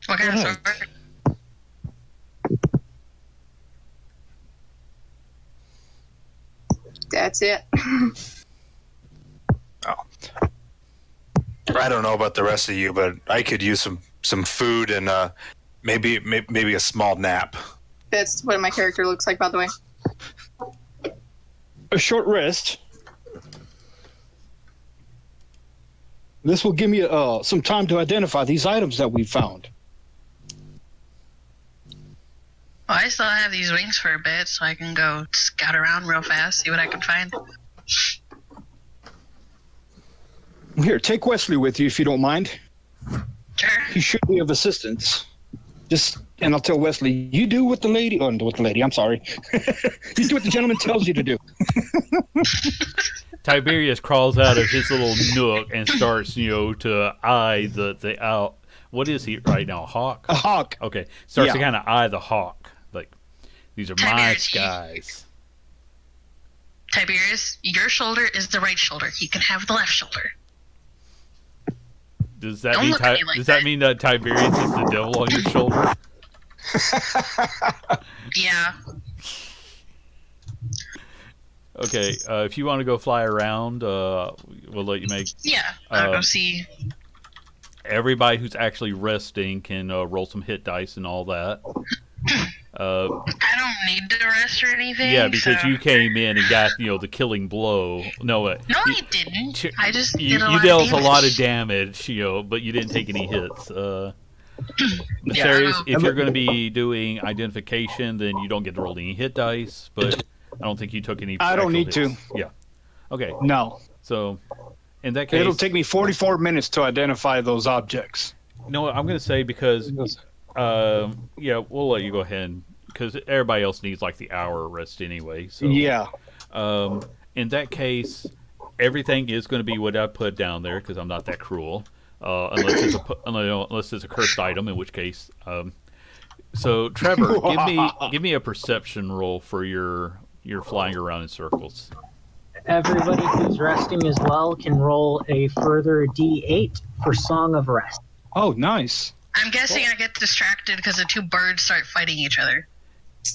What kind of sword? That's it. I don't know about the rest of you, but I could use some food and maybe a small nap. That's what my character looks like, by the way. A short rest. This will give me some time to identify these items that we found. Well, I still have these wings for a bit, so I can go scout around real fast, see what I can find. Here, take Wesley with you if you don't mind. Sure. He should be of assistance. And I'll tell Wesley, you do what the lady. Oh, what the lady? I'm sorry. You do what the gentleman tells you to do. Tiberius crawls out of his little nook and starts, to eye the out. What is he right now? A hawk? A hawk. Okay. Starts to Yeah. kind of eye the hawk. Like, these are my Tiberius, skies. Tiberius, your shoulder is the right shoulder. He can have the left shoulder. Does that Don't mean look at me like does that that. mean that Tiberius is the devil on your shoulder? Yeah. Okay. If you want to go fly around, we'll let you make. Yeah. I'll go Um, see. Everybody who's actually resting can roll some hit dice and all that. I don't need to rest or anything. Yeah, because so- you came in and got the killing blow. No, No, I didn't. I just you did a lot dealt of a damage. lot of damage, but you didn't take any hits. Mysterious, Yeah. if you're going to be doing identification, then you don't get to roll any hit dice. But I don't think you took any. I don't actual need hits. Yeah. Okay. No. So, in that case, It'll take me 44 minutes to identify those objects. No, I'm going to say because, yeah, we'll let you go ahead because everybody else needs like the hour rest anyway. So Yeah. in that case, everything is going to be what I put down there because I'm not that cruel. Unless it's a cursed item, in which case. So Trevor, give me a perception roll for your flying around in circles. Everybody who's resting as well can roll a further D8 for Song of Rest. Oh, nice. I'm guessing I get distracted because the two birds start fighting each other.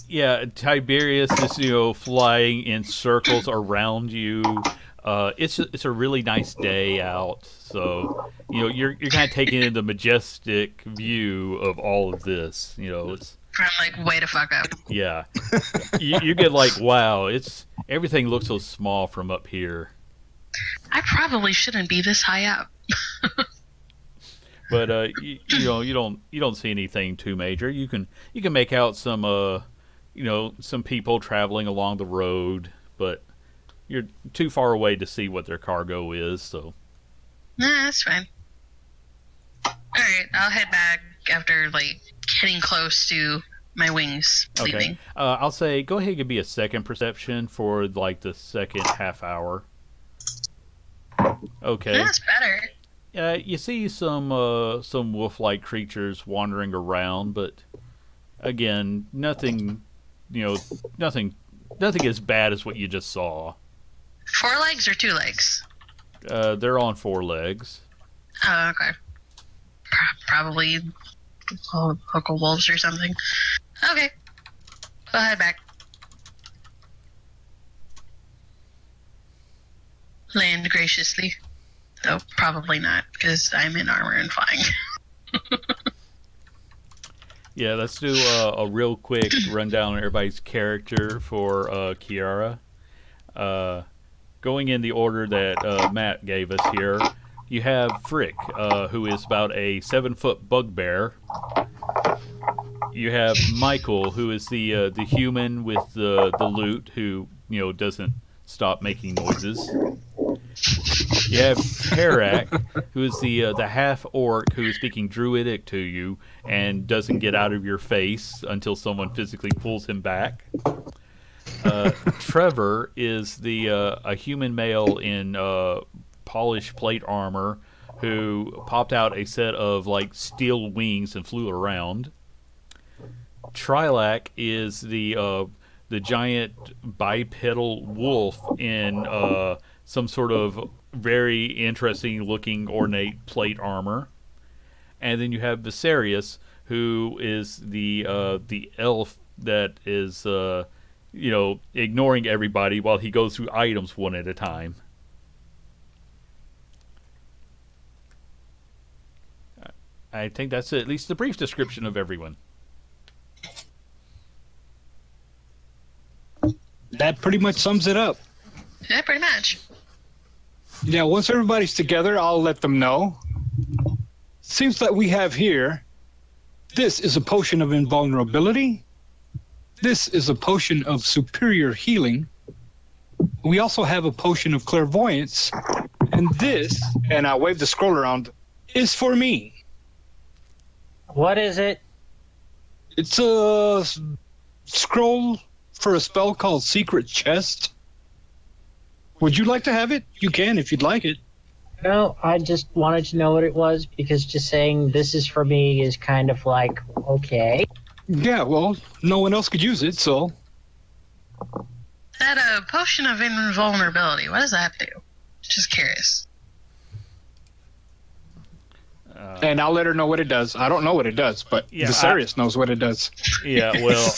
Yeah, Tiberius is flying in circles around you. It's a really nice day out, so you're kind of taking in the majestic view of all of this. It's I'm like, way to fuck up. yeah. You get like, wow, everything looks so small from up here. I probably shouldn't be this high up. But you don't see anything too major. You can make out some some people traveling along the road, but you're too far away to see what their cargo is. So Nah, that's fine. Alright, I'll head back after, getting close to my wings okay, leaving. I'll say go ahead and give me a second perception for the second half hour. Okay. That's better. You see some wolf-like creatures wandering around, but again, nothing as bad as what you just saw. 4 legs or 2 legs? They're on 4 legs. Oh, okay. Probably local wolves or something. Okay. I'll head back. Land graciously. Though probably not, because I'm in armor and flying. Yeah, let's do a real quick rundown on everybody's character for Kiara. Going in the order that Matt gave us here, you have Frick, who is about a 7-foot bugbear. You have Michael, who is the human with the lute, who doesn't stop making noises. You have Perak, who is the half orc who is speaking Druidic to you and doesn't get out of your face until someone physically pulls him back. Trevor is a human male in polished plate armor who popped out a set of steel wings and flew around. Trilak is the giant bipedal wolf in some sort of very interesting looking ornate plate armor. And then you have Viserius, who is the elf that is ignoring everybody while he goes through items one at a time. I think that's at least a brief description of everyone. That pretty much sums it up. Yeah, pretty much. Yeah, once everybody's together, I'll let them know. Seems that we have here, this is a potion of invulnerability. this is a potion of superior healing. We also have a potion of clairvoyance. And this, and I wave the scroll around, is for me. What is it? It's a scroll for a spell called Secret Chest. Would you like to have it? You can if you'd like it. No, I just wanted to know what it was because just saying this is for me is kind of like, okay. Yeah, well, no one else could use it, so. That a potion of invulnerability. What does that do? Just curious. And I'll let her know what it does. I don't know what it does, but Yeah, Viserys knows what it does. Yeah, well,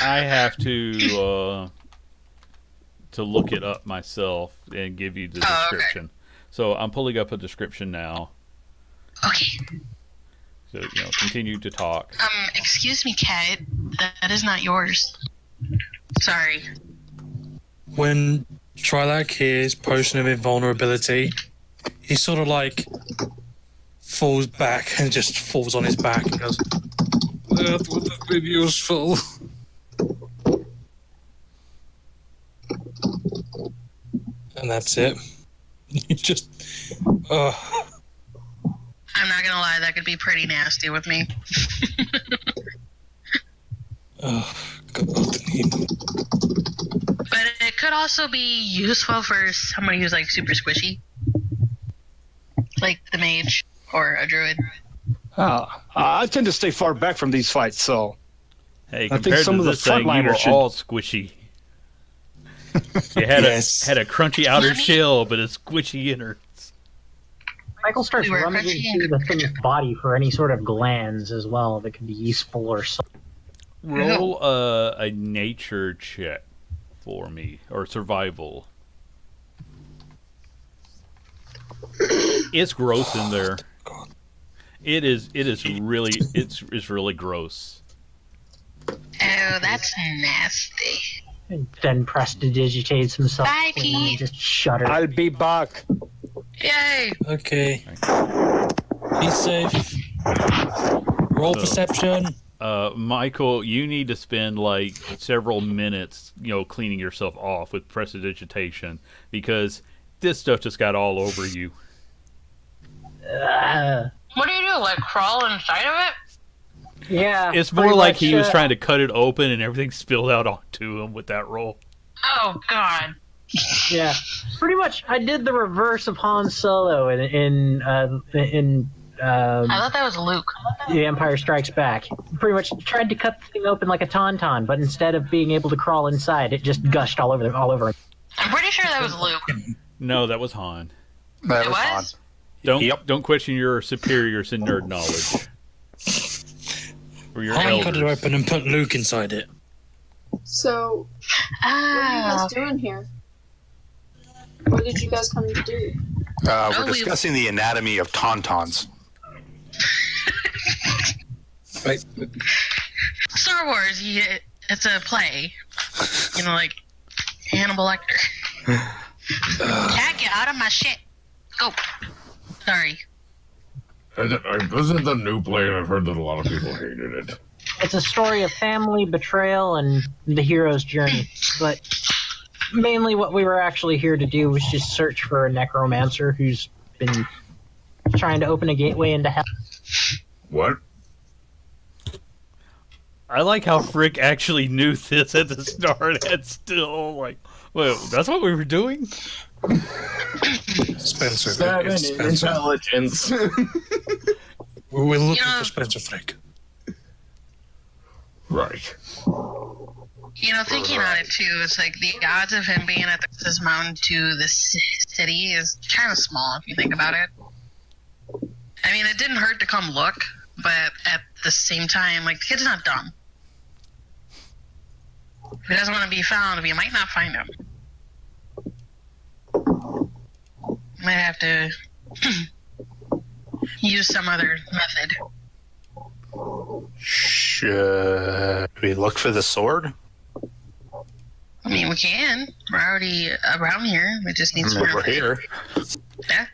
I have to look it up myself and give you the description. Okay. So I'm pulling up a description now. Okay. So, continue to talk. Excuse me, Kat. That is not yours. Sorry. When Trilak hears Potion of Invulnerability, he sort of like falls back and just falls on his back and goes, that would have been useful. And that's it. You just, I'm not gonna lie, that could be pretty nasty with me. oh, God. But it could also be useful for somebody who's like super squishy. Like the mage or a druid. I tend to stay far back from these fights, so. Hey, I think compared some to of the this thing, you were frontliners should- all squishy. You had Yes. had a crunchy outer Let me- shell, but a squishy inner. Michael starts We were rummaging crushing- through the thing's body for any sort of glands as well that could be useful or something. Roll a nature check for me, or survival. It's gross in there. It is really it's really gross. Oh, that's nasty. And then prestidigitates himself Bye, and Pete. just shudders. I'll be back. Yay! Okay. Be safe. Roll So- perception. Michael, you need to spend like several minutes, cleaning yourself off with prestidigitation because this stuff just got all over you. What do you do? Like crawl inside of it? Yeah. It's more pretty like much, he was trying to cut it open and everything spilled out onto him with that roll. Oh God. Yeah, pretty much. I did the reverse of Han Solo in I thought that was Luke. The Empire Strikes Back. Pretty much tried to cut the thing open like a tauntaun, but instead of being able to crawl inside, it just gushed all over him. I'm pretty sure that was Luke. No, that was Han. That It was was? fun. Don't question your superiors in nerd knowledge. Or your Han cut it elders. open and put Luke inside it. So, what are you Ah. guys doing here? What did you guys come to do? We're discussing the anatomy of tauntauns. Right. Star Wars, it's a play. Like Hannibal Lecter. Cat, get out of my shit. Go. Sorry. This is the new play, and I've heard that a lot of people hated it. It's a story of family, betrayal, and the hero's journey. But mainly what we were actually here to do was just search for a necromancer who's been trying to open a gateway into hell. What? I like how Frick actually knew this at the start and still like, well, that's what we were doing? Spencer. 7 It's in Spencer. intelligence. We're looking Yeah. for Spencer Frick. Right. Thinking on it too, it's like the odds of him being at this mountain to the city is kind of small if you think about it. I mean, it didn't hurt to come look, but at the same time, like, the kid's not dumb. If he doesn't want to be found, we might not find him. Might have to use some other method. Should we look for the sword? I mean, we can. We're already around here. We just need some more. We're here. Yeah.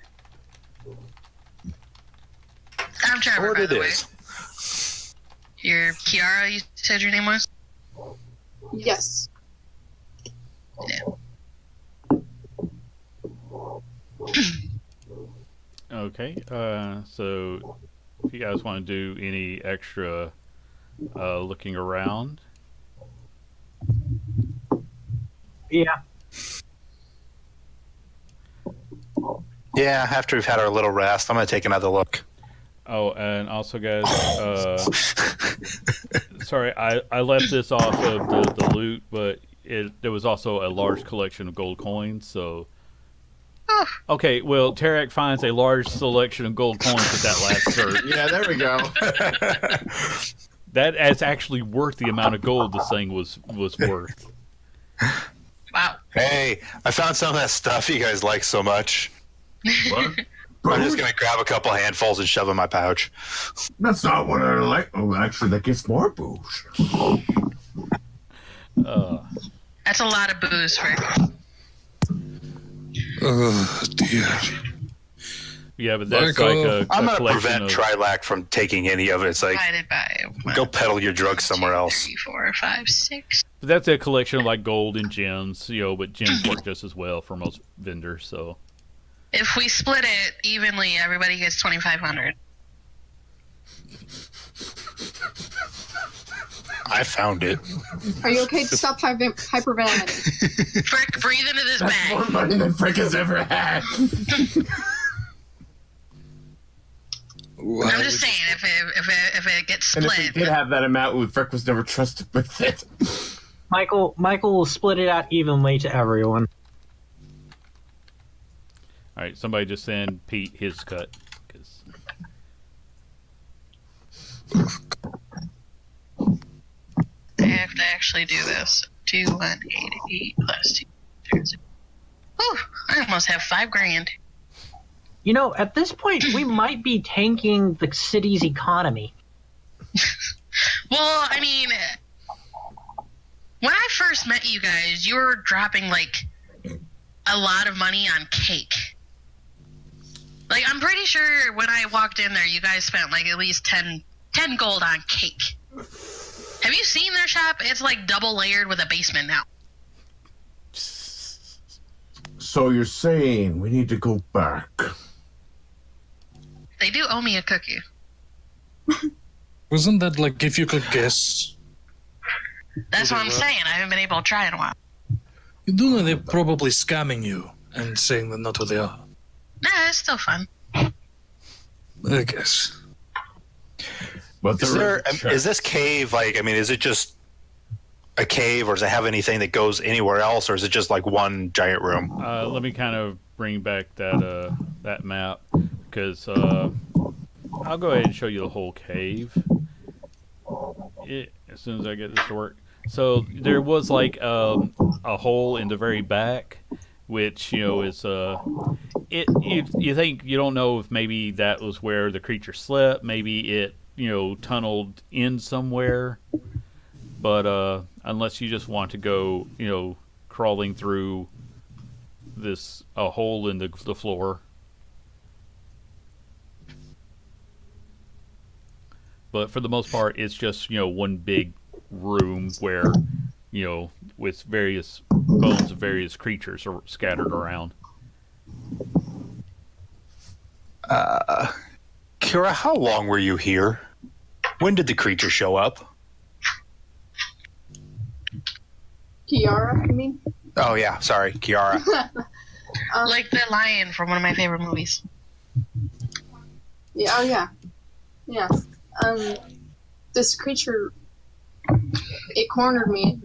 I'm Trevor, Sword by it the way. is. You're Kiara, you said your name was? Yes. Okay. So if you guys want to do any extra looking around, Yeah. Yeah, after we've had our little rest, I'm going to take another look. oh, and also, guys, sorry, I left this off of the loot, but there was also a large collection of gold coins. So, okay, well, Tarek finds a large selection of gold coins with that last search. Yeah, there we go. That is actually worth the amount of gold this thing was worth. Wow. Hey, I found some of that stuff you guys like so much. What? I'm just going to grab a couple handfuls and shove in my pouch. That's not what I like. Oh, actually, that gets more booze. That's a lot of booze for. Oh dear. Yeah, but that's Michael, like I'm a going to collection prevent of. Trilak from taking any of it. It's like, Divided by go peddle your drugs somewhere else. 3, 4, 5, 6. But that's a collection of like gold and gems, but gems work just as well for most vendors. So If we split it evenly, everybody gets 2,500. I found it. Are you okay to stop hyperventilating? Frick, breathe into this That's more bag. money than Frick has ever had. I'm just saying, if it gets And if split, we did have that amount, Frick was never trusted with it. Michael will split it out evenly to everyone. all right, somebody just send Pete his cut. 'Cause I have to actually do this. 2,188 plus 2. Oh, I almost have $5,000. At this point, we might be tanking the city's economy. Well, I mean, when I first met you guys, you were dropping like a lot of money on cake. Like, I'm pretty sure when I walked in there, you guys spent like at least 10 gold on cake. Have you seen their shop? It's like double layered with a basement now. So you're saying we need to go back? They do owe me a cookie. Wasn't that like if you could guess? That's what I'm saying. I haven't been able to try in a while. You do know they're probably scamming you and saying they're not who they are. Nah, it's still fun. I guess. But Is this cave like? I mean, is it just a cave, or does it have anything that goes anywhere else, or is it just like one giant room? let me kind of bring back that map because I'll go ahead and show you the whole cave. As soon as I get this to work. So there was like a hole in the very back, which is you think you don't know if maybe that was where the creature slept, maybe it tunneled in somewhere, but unless you just want to go crawling through this hole in the floor. But for the most part, it's just one big room where with various bones of various creatures are scattered around. Kira, how long were you here? When did the creature show up? Kiara, I mean? Oh yeah, sorry, Kiara. Like the lion from one of my favorite movies. Yeah, oh yeah. Yeah. This creature, it cornered me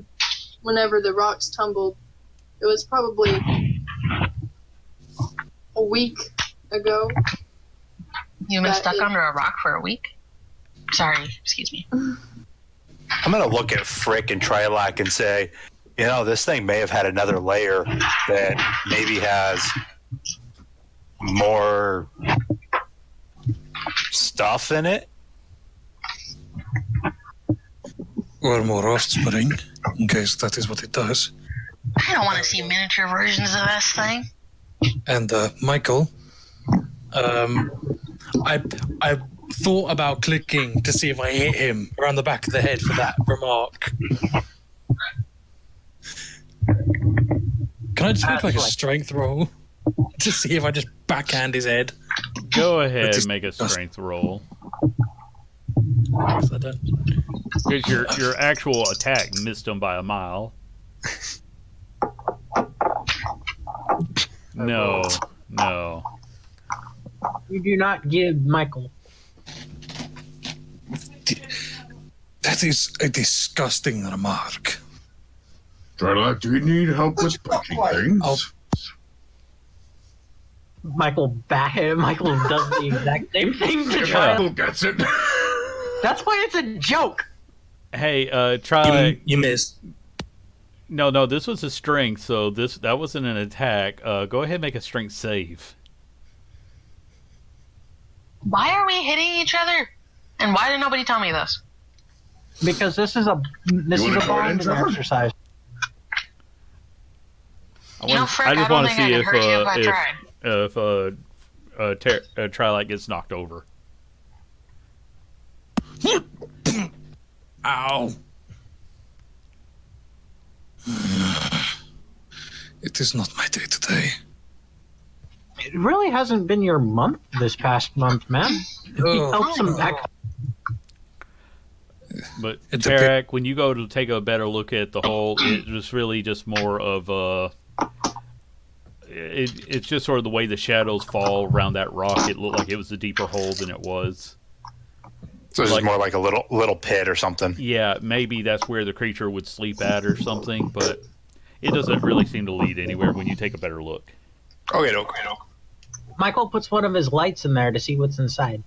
whenever the rocks tumbled. It was probably a week ago. You've been But stuck under a rock for a week? Sorry, excuse me. I'm gonna look at Frick and Trilak and say, this thing may have had another layer that maybe has more stuff in it. Or more offspring, in case that is what it does. I don't want to see miniature versions of this thing. And Michael, I thought about clicking to see if I hit him around the back of the head for that remark. Can I just make like a Like- strength roll to see if I just backhand his head? Go ahead That's and make a strength roll. Yes, I don't. Because your actual attack missed him by a mile. No. You do not give Michael. That is a disgusting remark. Charlotte, do you need help with punching things? Oh. Michael does the exact same thing to If try. Michael gets it. That's why it's a joke. Hey, try. You missed. No, this was a strength, so that wasn't an attack. Go ahead and make a strength save. Why are we hitting each other? And why did nobody tell me this? Because this is a wanna go in, bonding Trevor? exercise. You know, Frank, I just I want don't to think see I could hurt you if I tried. if Trilite gets knocked over. Ow. It is not my day today. It really hasn't been your month this past month, man. You Oh. helped some back. But It's a Tarek, when you go to take a better look at the hole, it was really just more of a. It's just sort of the way the shadows fall around that rock. It looked like it was a deeper hole than it was. So it's Like- more like a little pit or something. Yeah, maybe that's where the creature would sleep at or something, but it doesn't really seem to lead anywhere when you take a better look. Okay. Michael puts one of his lights in there to see what's inside.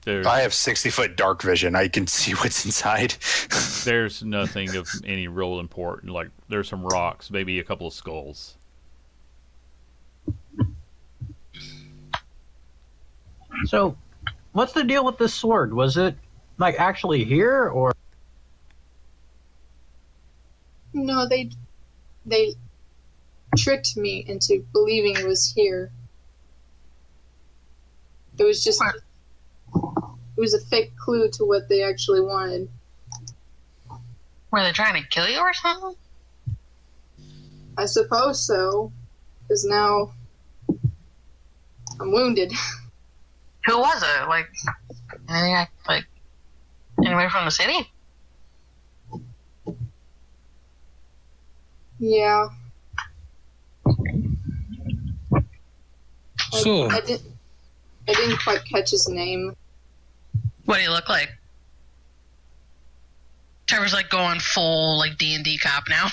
There's I have 60-foot dark vision. I can see what's inside. there's nothing of any real important. Like there's some rocks, maybe a couple of skulls. So, what's the deal with this sword? Was it like actually here, or No, they tricked me into believing it was here. It was just it was a fake clue to what they actually wanted. Were they trying to kill you or something? I suppose so, because now I'm wounded. Who was it? Anybody from the city? Yeah. So, I didn't quite catch his name. What do you look like? Trevor's like going full like D&D cop now.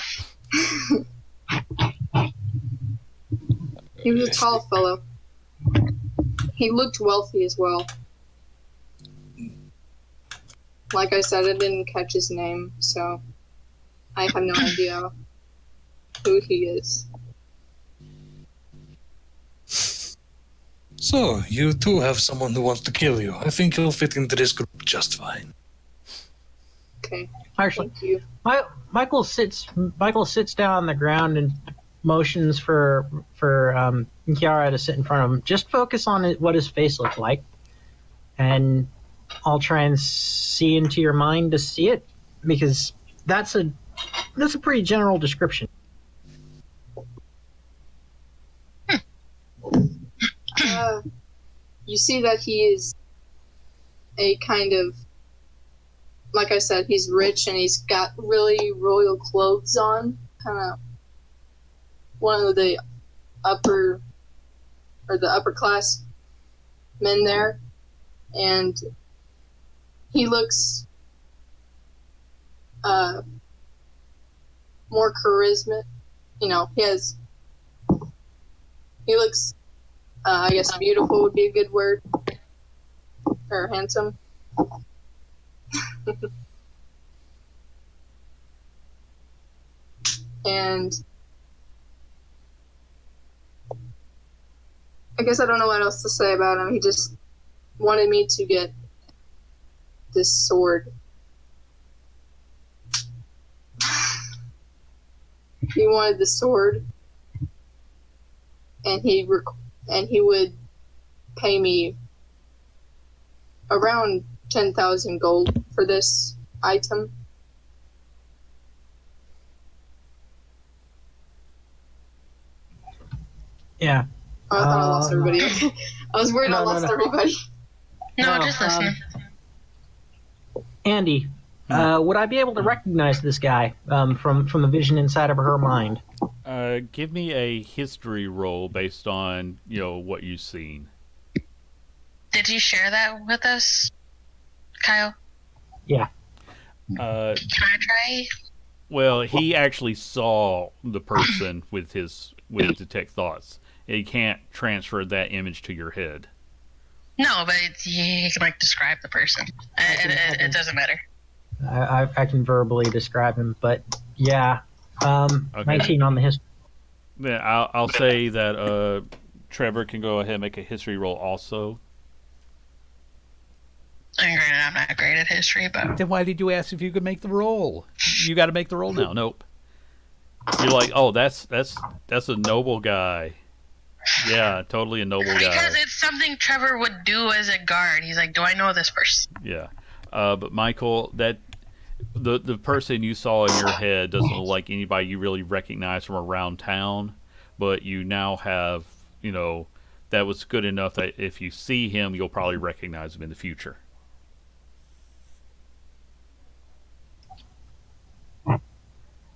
He was a tall fellow. He looked wealthy as well. Like I said, I didn't catch his name, so I have no idea who he is. so you too have someone who wants to kill you. I think you'll fit into this group just fine. Okay, actually, thank you. Michael sits down on the ground and motions for Kiara to sit in front of him. Just focus on what his face looked like, and I'll try and see into your mind to see it, because that's a pretty general description. You see that he is a kind of, like I said, he's rich and he's got really royal clothes on, kind of one of the upper class men there, and he looks more charisma. You know, he looks, I guess beautiful would be a good word, or handsome. And I guess I don't know what else to say about him. He just wanted me to get this sword. He wanted the sword, and he would pay me around 10,000 gold for this item. Yeah. Oh, I thought I lost everybody. I was worried I no, lost no. everybody. No, No, just listening. Andy, would I be able to recognize this guy from the vision inside of her mind? Give me a history roll based on what you've seen. Did you share that with us, Kyle? Yeah. Can I try? Well, he actually saw the person with detect thoughts. He can't transfer that image to your head. No, but he can describe the person. It doesn't matter. I can verbally describe him, but yeah. Okay. 19 on the history. Then I'll say that Trevor can go ahead and make a history roll also. And granted, I'm not great at history, but Then why did you ask if you could make the roll? You got to make the roll now. Nope. You're like, oh, that's a noble guy. Yeah, totally a noble guy. because it's something Trevor would do as a guard. He's like, do I know this person? Yeah, but Michael, that the person you saw in your head doesn't look like anybody you really recognize from around town. But you now have, that was good enough that if you see him, you'll probably recognize him in the future.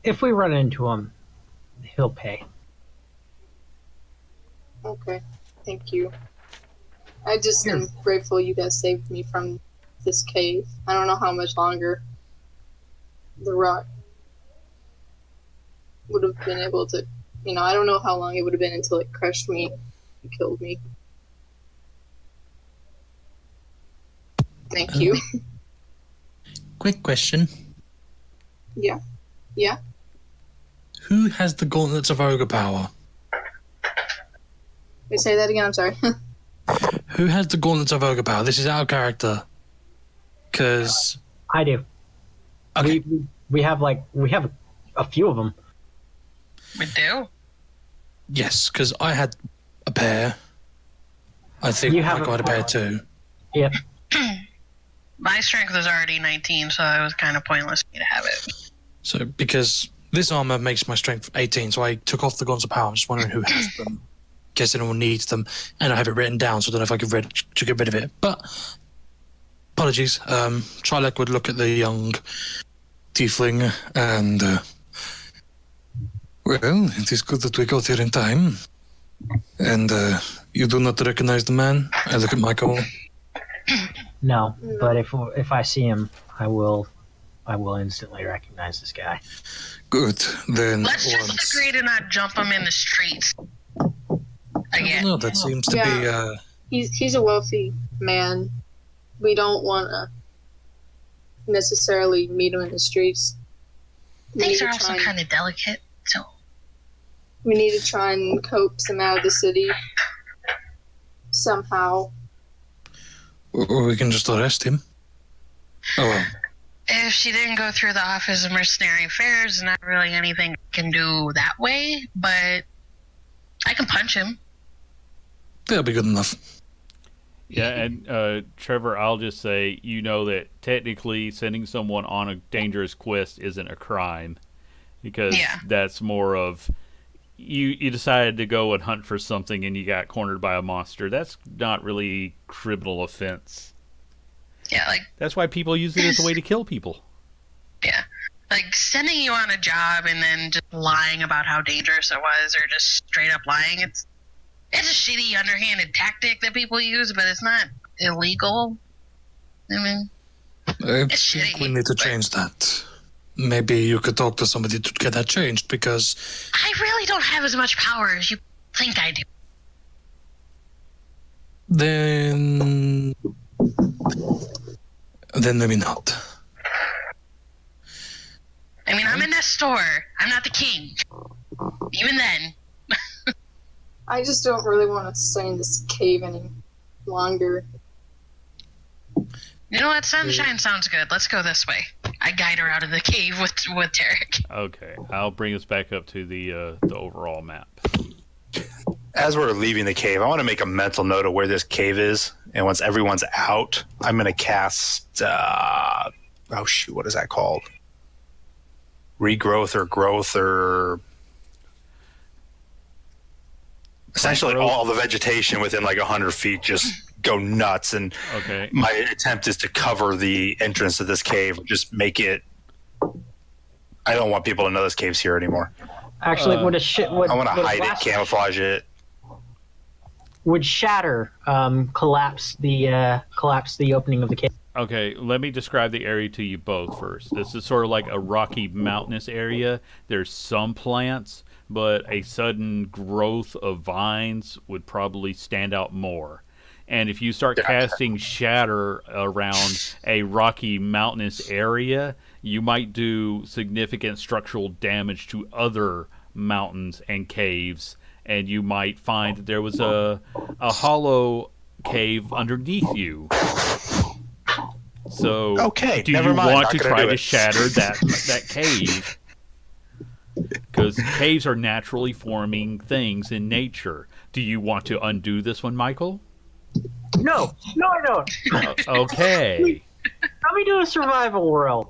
If we run into him, he'll pay. Okay, thank you. I just am grateful you guys saved me from this cave. I don't know how much longer the rock would have been able to, I don't know how long it would have been until it crushed me and killed me. Thank you. Quick question. Yeah. Yeah. Who has the gauntlets of ogre power? Wait, say that again, I'm sorry. Who has the gauntlets of ogre power? This is our character. Because... I do. Okay. We have a few of them. We do. Yes, because I had a pair. I think You have Michael had a pair too. Yep. My strength was already 19, so it was kind of pointless for me to have it. So, because this armor makes my strength 18, so I took off the gauntlets of power. I'm just wondering who has them. In case anyone needs them. And I have it written down, so I don't know if I could to get rid of it. But, apologies. Trilek would look at the young tiefling and... well, it is good that we got here in time. And you do not recognize the man? I look at Michael. No, but if I see him, I will instantly recognize this guy. Good, then Let's just agree to not jump him in the streets. Again. No, that seems to be... He's a wealthy man. We don't want to necessarily meet him in the streets. Things are also kind of delicate, so... We need to try and coax him out of the city somehow. Or we can just arrest him. Oh, well. If she didn't go through the Office of Mercenary Affairs, there's not really anything I can do that way, but I can punch him. That'll be good enough. Yeah, and Trevor, I'll just say, that technically sending someone on a dangerous quest isn't a crime. Because that's more of... You decided to go and hunt for something and you got cornered by a monster. That's not really criminal offense. Yeah, that's why people use it as a way to kill people. Yeah. Sending you on a job and then just lying about how dangerous it was or just straight up lying, it's a shitty underhanded tactic that people use, but it's not illegal. I mean, I think we need to change that. Maybe you could talk to somebody to get that changed, because... I really don't have as much power as you think I do. Then maybe not. I mean, I'm in that store. I'm not the king. Even then. I just don't really want to stay in this cave any longer. You know what? Sunshine sounds good. Let's go this way. I guide her out of the cave with Tarek. Okay, I'll bring us back up to the overall map. As we're leaving the cave, I want to make a mental note of where this cave is. And once everyone's out, I'm going to cast... what is that called? Regrowth or growth or... essentially all the vegetation within like 100 feet just go nuts. And Okay. my attempt is to cover the entrance to this cave, just make it. I don't want people to know this cave's here anymore. Actually, Uh, would a shit? I want to hide it, camouflage it. Would shatter collapse the opening of the cave? Okay, let me describe the area to you both first. This is sort of like a rocky, mountainous area. There's some plants, but a sudden growth of vines would probably stand out more. And if you start casting shatter around a rocky, mountainous area, you might do significant structural damage to other mountains and caves, and you might find that there was a hollow cave underneath you. So, Okay, do never you mind, want not to gonna try do to it. shatter that cave? Because caves are naturally forming things in nature. Do you want to undo this one, Michael? No, I don't. Okay. Let me do a survival world.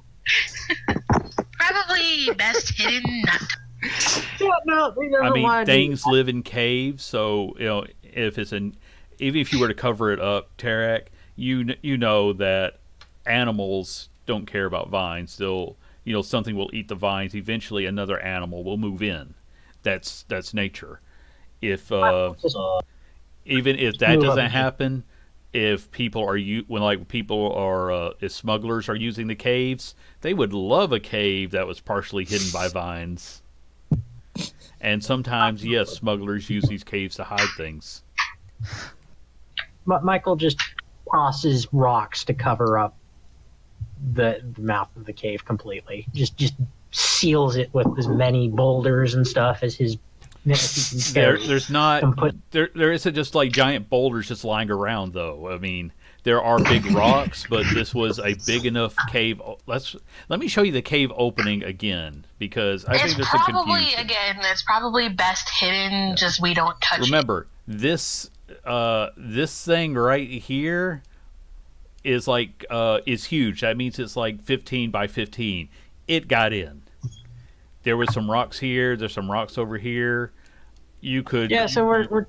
Probably best hidden not. Yeah, no, he doesn't I mean, want to things live in caves, so even if you were to cover it up, Tarek, you know that animals don't care about vines. They'll something will eat the vines. Eventually, another animal will move in. That's nature. If even if that Move up doesn't and- happen, if people are if smugglers are using the caves, they would love a cave that was partially hidden by vines. And sometimes, yes, smugglers use these caves to hide things. Michael just tosses rocks to cover up the mouth of the cave completely. Just seals it with as many boulders and stuff as he can carry. There's not and put there isn't just like giant boulders just lying around though. I mean, there are big rocks, but this was a big enough cave. Let me show you the cave opening again because I think there's some confusion. It's probably best hidden. Just we don't touch Remember, this thing right here is is huge. That means it's like 15 by 15. It got in. There was some rocks here. There's some rocks over here. You could. Yeah, so we're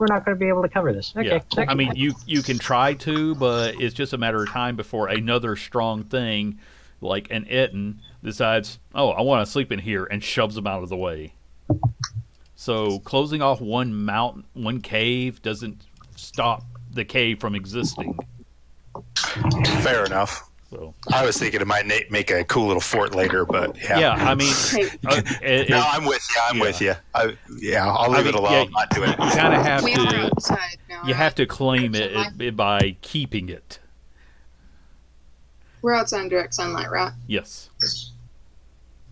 not going to be able to cover this. Okay. Yeah. I mean, you can try to, but it's just a matter of time before another strong thing, like an Etten, decides, oh, I want to sleep in here, and shoves them out of the way. So closing off one cave doesn't stop the cave from existing. Fair enough. So I was thinking it might make a cool little fort later, but yeah. yeah, I mean, No, I'm with you. I'm with you. I'll leave it alone. yeah, Not do it. You kind of have We are to. outside now. You right? have to claim it by keeping it. We're outside in direct sunlight, right? Yes.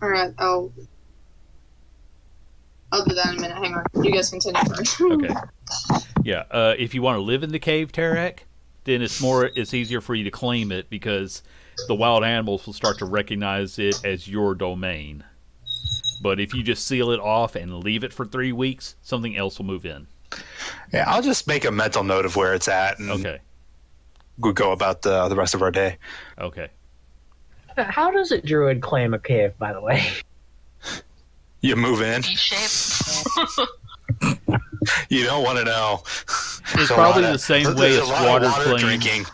All right. I'll do that in a minute. Hang on. You guys continue first. Okay. Yeah. If you want to live in the cave, Tarek, then it's easier for you to claim it because the wild animals will start to recognize it as your domain. But if you just seal it off and leave it for 3 weeks, something else will move in. Yeah, I'll just make a mental note of where it's at, and Okay. we'll go about the rest of our day. Okay. How does a druid claim a cave, by the way? You move in. each shape. You don't want to know. It's There's a probably lot of- the same there's way a a lot of squatter water claims. drinking.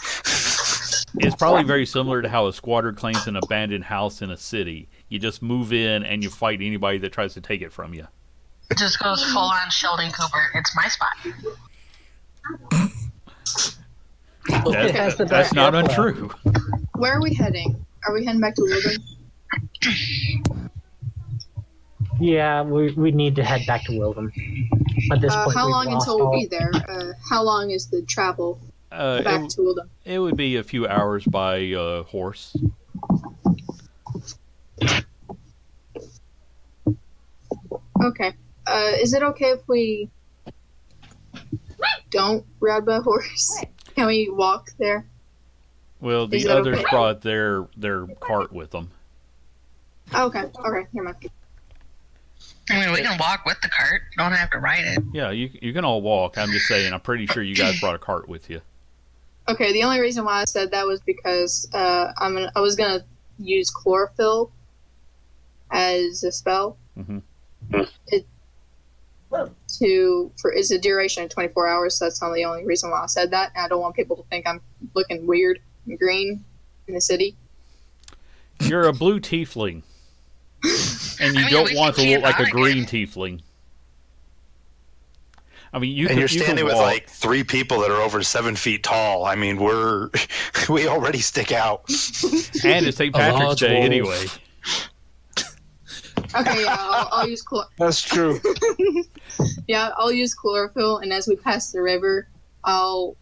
It's probably very similar to how a squatter claims an abandoned house in a city. You just move in and you fight anybody that tries to take it from you. It just goes full on Sheldon Cooper. It's my spot. That's not untrue. Where are we heading? Are we heading back to Wilden? Yeah, we need to head back to Wilden. At this point, How we've long lost until we'll all- be there? How long is the travel back to Wilden? It would be a few hours by horse. Okay. Is it okay if we don't ride by horse? Can we walk there? Well, Is the that others okay? brought their cart with them. Okay. Okay. Never mind. I mean, we can walk with the cart. Don't have to ride it. Yeah, you can all walk. I'm just saying. I'm pretty sure you guys brought a cart with you. Okay. The only reason why I said that was because I was gonna use chlorophyll as a spell. Mhm. for it's a duration of 24 hours. So that's the only reason why I said that. And I don't want people to think I'm looking weird and green in the city. You're a blue tiefling, and you I mean, don't we want to can look like a keep green on tiefling. I mean, you And can, you're you can standing with walk. like 3 people that are over 7 feet tall. I mean, we already stick out. And it's St. A Patrick's large Day wolf. anyway. Okay, yeah, I'll use That's true. yeah, I'll use chlorophyll, and as we pass the river, I'll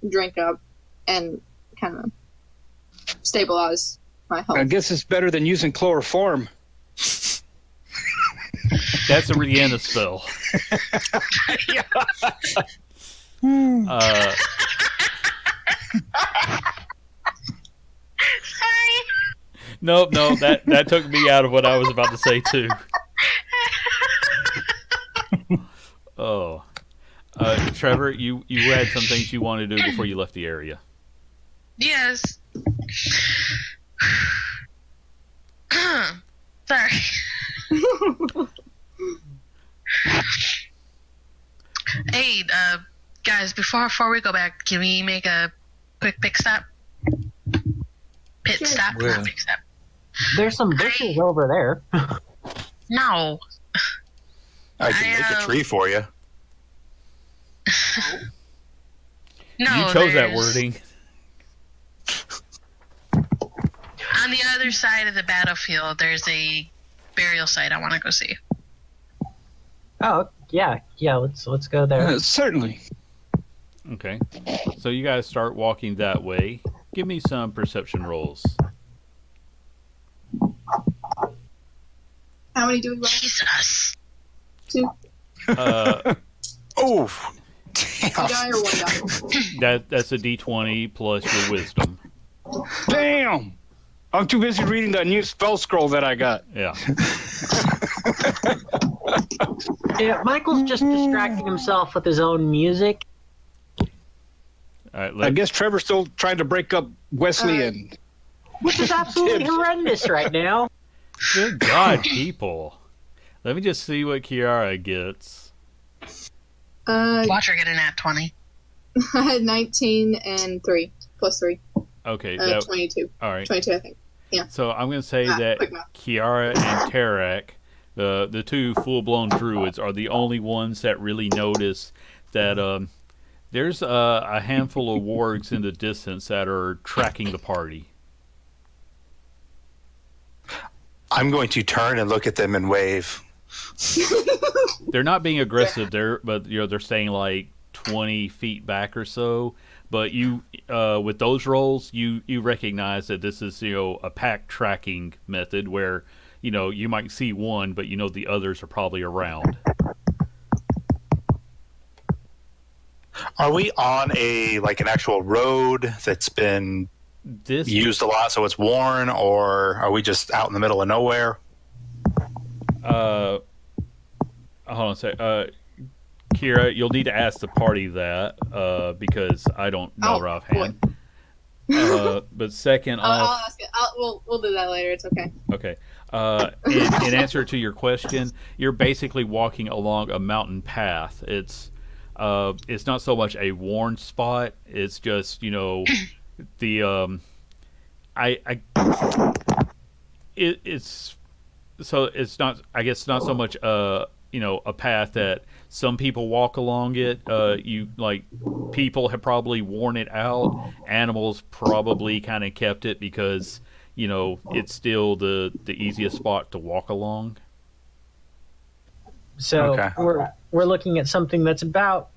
drink up and kind of stabilize my health. I guess it's better than using chloroform. That's a Rihanna spell. Uh, Sorry. no, that took me out of what I was about to say too. Oh, Trevor, you had some things you wanted to do before you left the area. Yes. Sorry. Hey, guys, before we go back, can we make a quick pit stop? Pit Sure. stop, Where? not pit stop. There's some bushes over there. No. I can make a tree for you. No, you chose that there's- wording. On the other side of the battlefield, there's a burial site I want to go see. Oh yeah. Let's go there. Certainly. Okay, so you guys start walking that way. Give me some perception rolls. How many do we roll? Jesus. 2? Oh, 2 damn. die or 1 die? That's a D20 plus your wisdom. Damn. I'm too busy reading that new spell scroll that I got. Yeah. Yeah, Michael's just distracting himself with his own music. All right. I guess Trevor's still trying to break up Wesley and Which is absolutely Tibbs. horrendous right now. Good God, people. Let me just see what Kiara gets. Watch her get a nat 20. I had 19 and 3 plus 3. Okay. 22. All right. 22, I think. So I'm going to say that quick math. Kiara and Tarak, the two full-blown druids, are the only ones that really notice that there's a handful of wargs in the distance that are tracking the party. I'm going to turn and look at them and wave. They're not being aggressive, but they're staying like 20 feet back or so. But you, with those rolls, you recognize that this is a pack tracking method where you might see one, but the others are probably around. Are we on an actual road that's been This used a lot, so it's worn, or are we just out in the middle of nowhere? hold on a sec. Kira, you'll need to ask the party that because I don't know her offhand. But second I'll off, ask it. We'll do that later. It's okay. okay. In answer to your question, you're basically walking along a mountain path. It's not so much a worn spot. It's just the it's not, I guess, not so much a path that some people walk along it. People have probably worn it out. Animals probably kind of kept it because it's still the easiest spot to walk along. So Okay. we're looking at something that's about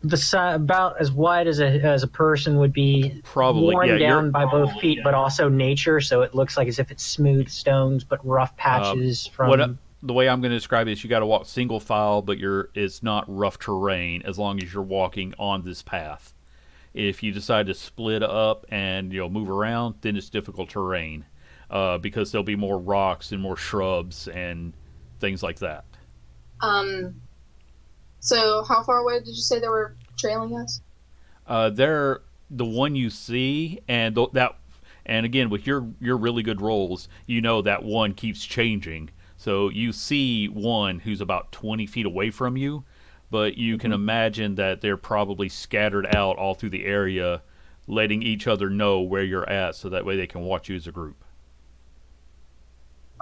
about as wide as a person would be, Probably, worn yeah, down you're- by both feet, but also nature. So it looks like as if it's smooth stones, but rough patches from. The way I'm going to describe it is you got to walk single file, but it's not rough terrain as long as you're walking on this path. If you decide to split up and move around, then it's difficult terrain because there'll be more rocks and more shrubs and things like that. So how far away did you say they were trailing us? They're the one you see, and and again with your really good rolls, that one keeps changing. So you see one who's about 20 feet away from you, but you can imagine that they're probably scattered out all through the area, letting each other know where you're at so that way they can watch you as a group.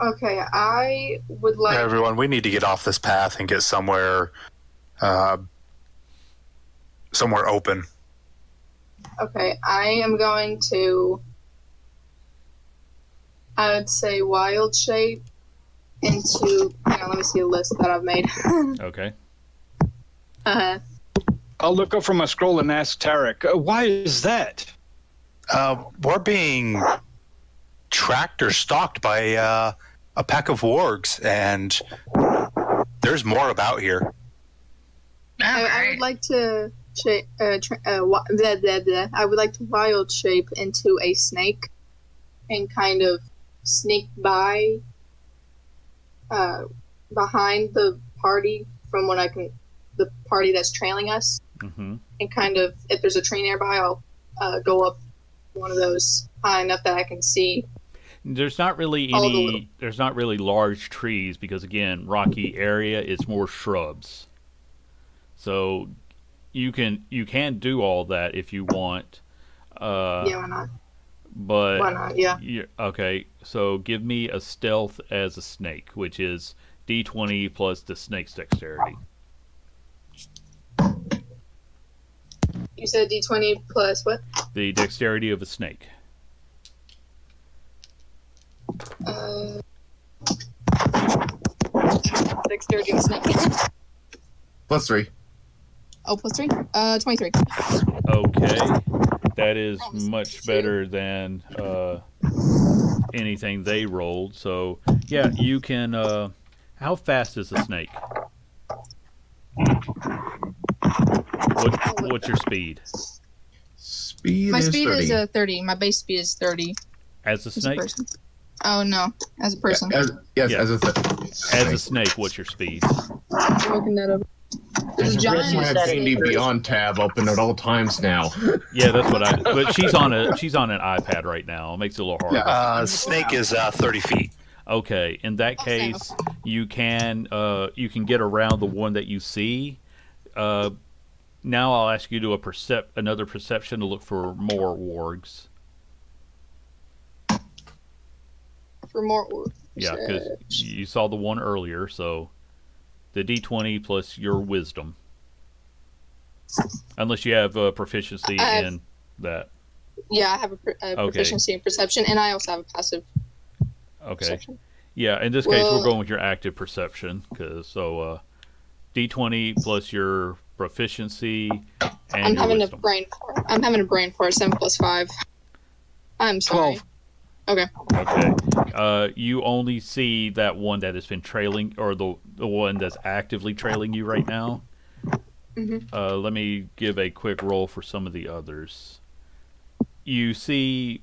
Okay, I would like. Everyone, we need to get off this path and get somewhere open. Okay, I am going to. I would say wild shape into. Hang on, let me see a list that I've made. Okay. I'll look up from my scroll and ask Tarek, why is that? We're being tracked or stalked by a pack of wargs, and there's more about here. I would like to. I would like to wild shape into a snake, and kind of sneak by, behind the party from what I can, the party that's trailing us, Mm-hmm. and kind of if there's a tree nearby, I'll go up one of those high enough that I can see. There's not really there's not really large trees because again, rocky area, it's more shrubs. So you can do all that if you want. Yeah, why not? But Why not? Yeah. Okay, so give me a stealth as a snake, which is D20 plus the snake's dexterity. You said D20 plus what? The dexterity of a snake. Dexterity of a snake. +3. Oh, plus 3? 23. Okay, that is much better than anything they rolled. So yeah, you can. How fast is the snake? What's your speed? Speed My is speed 30. is 30. My base speed is 30. As a As a snake? person. Oh, no. As a person. Yes, Yeah. as a As a snake, what's your speed? I'm looking that up. There's a Giant reason I have setting. D&D Beyond tab open at all times now. Yeah, that's what I. But she's on an iPad right now. It makes it a little harder. Snake is 30 feet. Okay, in that case, you can get around the one that you see. Now I'll ask you to do another perception to look for more wargs. For more. Yeah, because you saw the one earlier, so the D20 plus your wisdom. Unless you have proficiency in that. Yeah, I have a proficiency in perception, and I also have a passive Okay. perception. Yeah, in this case, Well- we're going with your active perception, D20 plus your proficiency and I'm your having wisdom. I'm having a brain fart. 7 plus 5. I'm sorry. 12. Okay. You only see that one that has been trailing, or the one that's actively trailing you right now. Mhm. Let me give a quick roll for some of the others. You see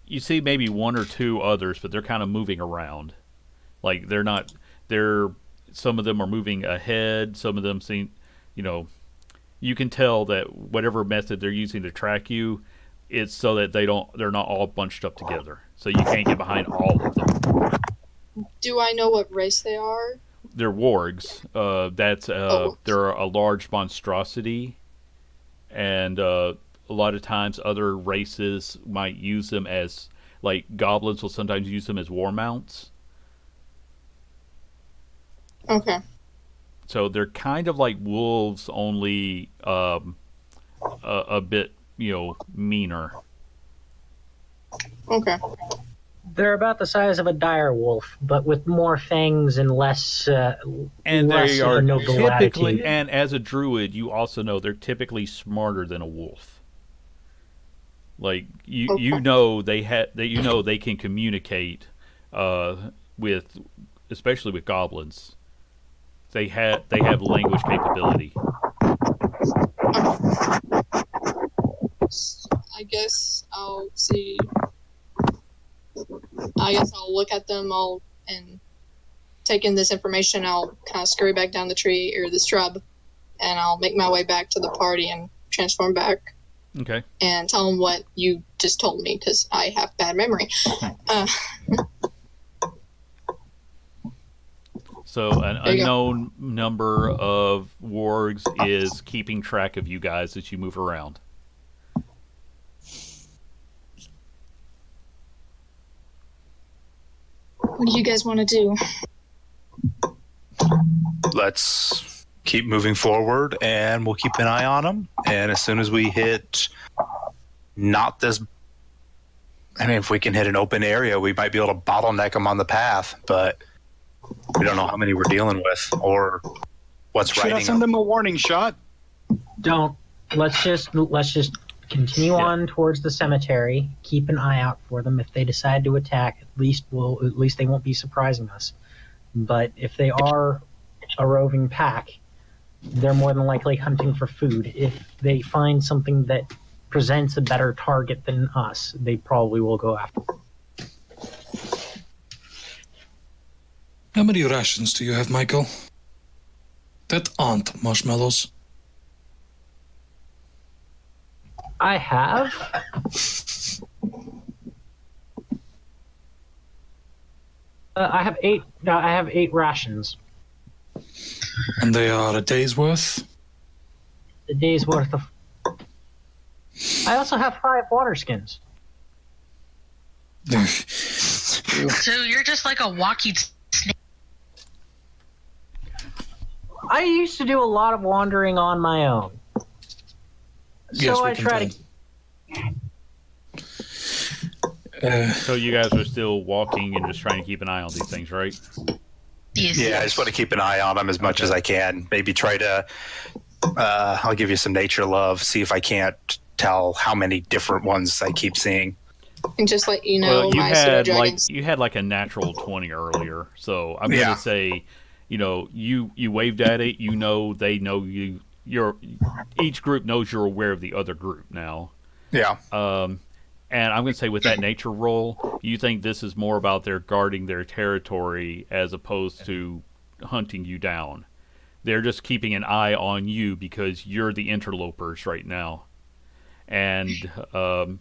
maybe one or two others, but they're kind of moving around. Like some of them are moving ahead. Some of them seem, you can tell that whatever method they're using to track you, it's so that they're not all bunched up together. So you can't get behind all of them. Do I know what race they are? They're wargs. They're a large monstrosity, and a lot of times other races might use them as, like, goblins will sometimes use them as war mounts. Okay. So they're kind of like wolves, only a bit, meaner. Okay. They're about the size of a dire wolf, but with more fangs and less. And less they of are a noble typically, attitude. and as a druid, you also know they're typically smarter than a wolf. Like you know they can communicate especially with goblins. They have language capability. I guess I'll see. I guess I'll look at them all and take in this information. I'll kind of scurry back down the tree or the shrub, and I'll make my way back to the party and transform back Okay. and tell them what you just told me because I have bad memory. So an There you go. unknown number of wargs is keeping track of you guys as you move around. What do you guys want to do? Let's keep moving forward, and we'll keep an eye on them. And as soon as we hit not this, I mean, if we can hit an open area, we might be able to bottleneck them on the path, but we don't know how many we're dealing with or what's Should I riding send them. them a warning shot? Don't. Let's just continue on towards the cemetery. Keep an eye out for them. If they decide to attack, at least they won't be surprising us. But if they are a roving pack, they're more than likely hunting for food. If they find something that presents a better target than us, they probably will go after. How many rations do you have, Michael? That aren't marshmallows. I have. I have eight. I have 8 rations. And they are a day's worth? A day's worth of. I also have 5 water skins. So you're just like a walkie snake. I used to do a lot of wandering on my own. Yes, So we I can try tell. So you guys are still walking and just trying to keep an eye on these things, right? Yes. Yeah, I just want to keep an eye on them as much as I can. Maybe try to, I'll give you some nature love, see if I can't tell how many different ones I keep seeing. And just let you know, Well, you my pseudo had dragons. like a natural 20 earlier, so I'm Yeah. gonna say, you waved at it. You know they know you. Each group knows you're aware of the other group now. Yeah. And I'm going to say with that nature roll, you think this is more about their guarding their territory as opposed to hunting you down. They're just keeping an eye on you because you're the interlopers right now. And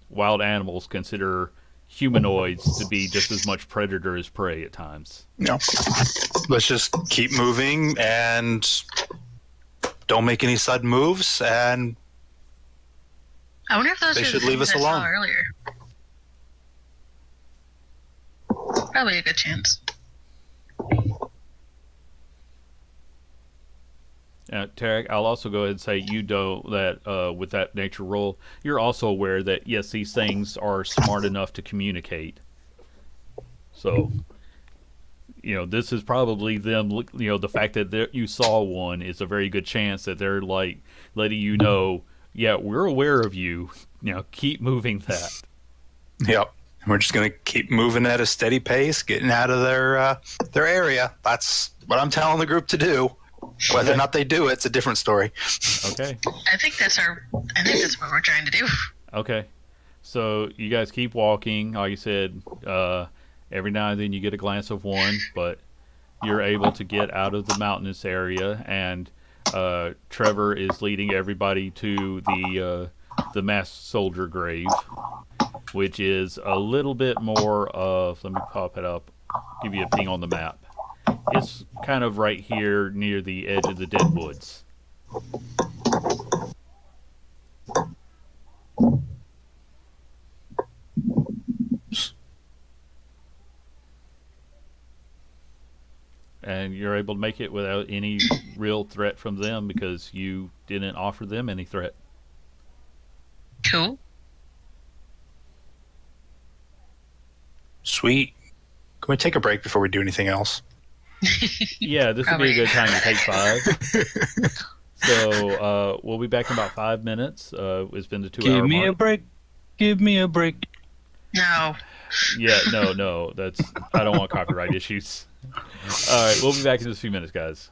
wild animals consider humanoids to be just as much predator as prey at times. No. Let's just keep moving and don't make any sudden moves, and I wonder if those They are should the leave things us I saw alone. earlier. Probably a good chance. Tarek, I'll also go ahead and say you know that with that nature roll, you're also aware that yes, these things are smart enough to communicate. So, this is probably them. The fact that you saw one is a very good chance that they're like letting you know, yeah, we're aware of you. Keep moving that. yep. We're just going to keep moving at a steady pace, getting out of their area. That's what I'm telling the group to do. Whether or not they do it's a different story. Okay. I think that's what we're trying to do. Okay. So you guys keep walking. Like you said, every now and then you get a glance of one, but you're able to get out of the mountainous area, and Trevor is leading everybody to the masked soldier grave, which is a little bit more of. Let me pop it up. Give you a ping on the map. It's kind of right here near the edge of the dead woods. And you're able to make it without any real threat from them because you didn't offer them any threat. Cool. Sweet. Can we take a break before we do anything else? Yeah, this would be a good time to take 5. So we'll be back in about 5 minutes. It's been the 2 hour Give me mark. a break. Give me a break. No. Yeah, no, I don't want copyright issues. All right, we'll be back in just a few minutes, guys.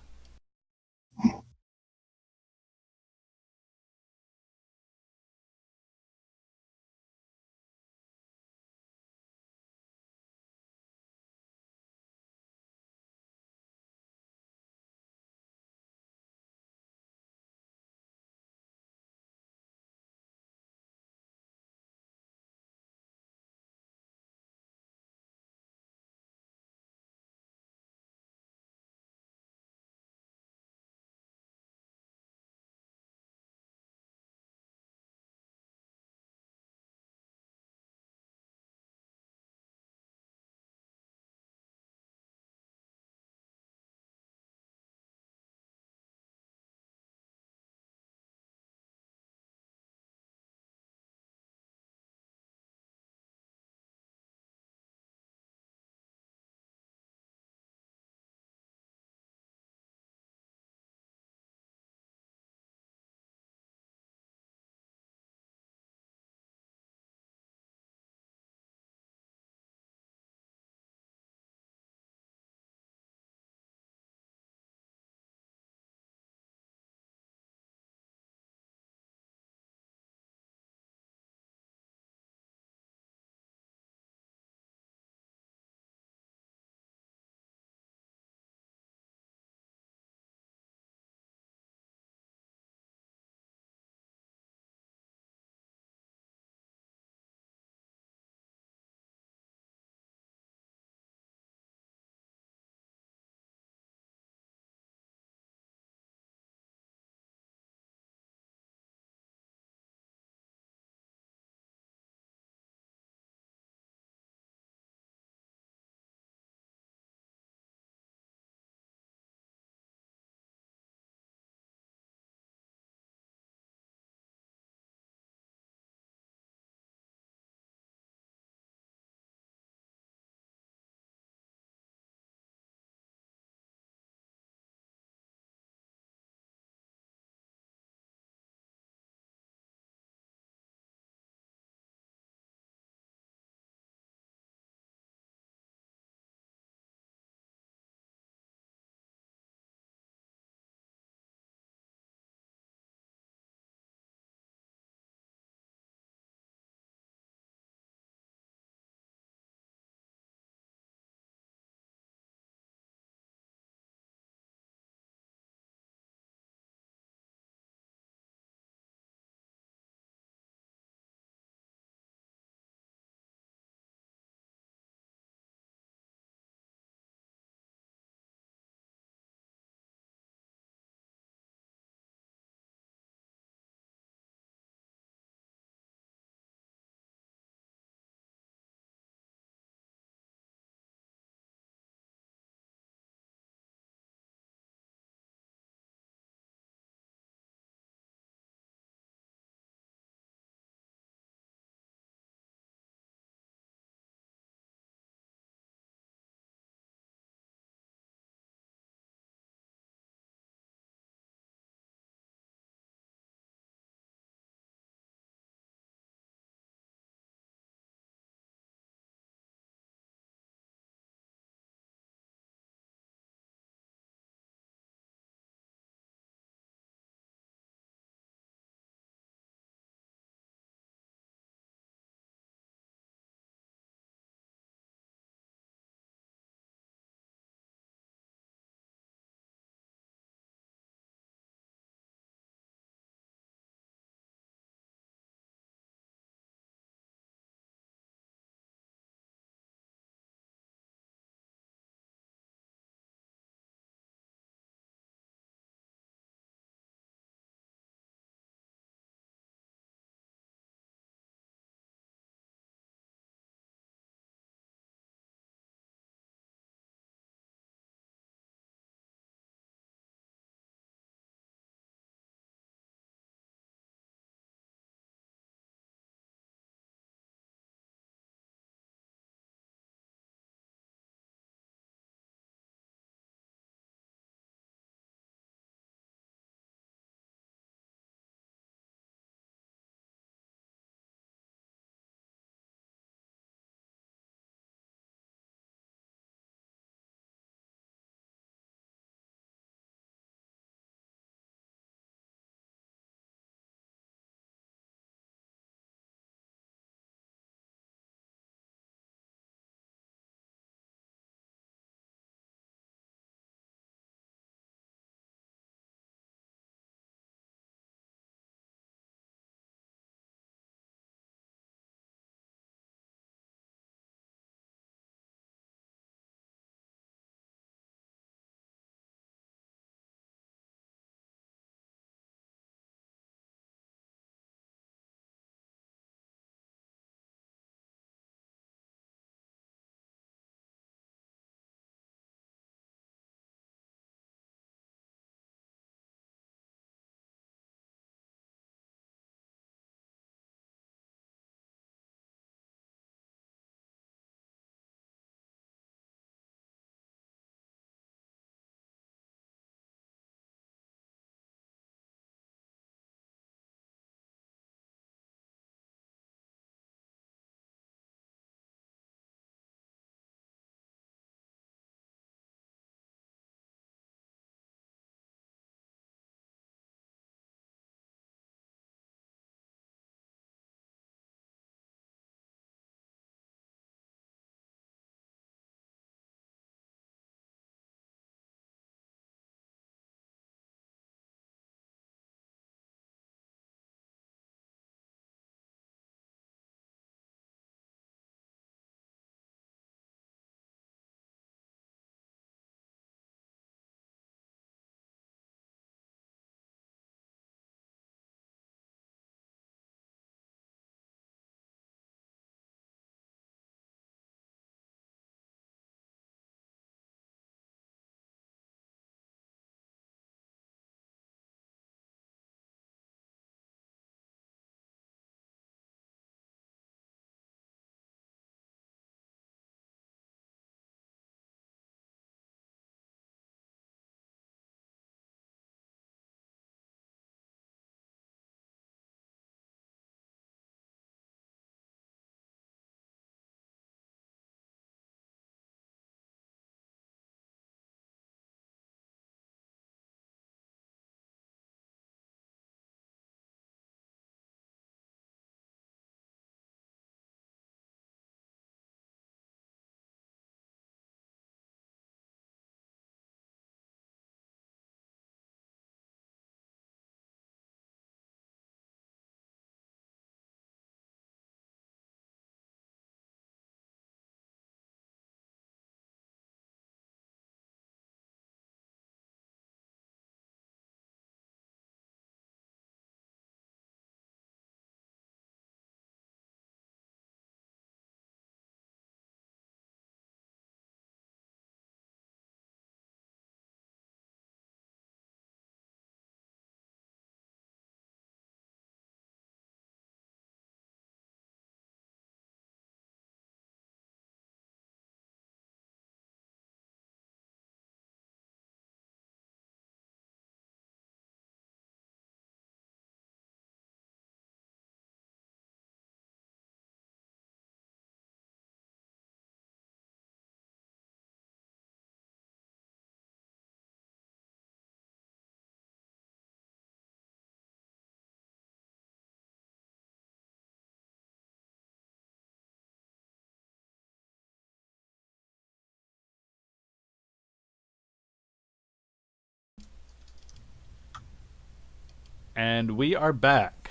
And we are back.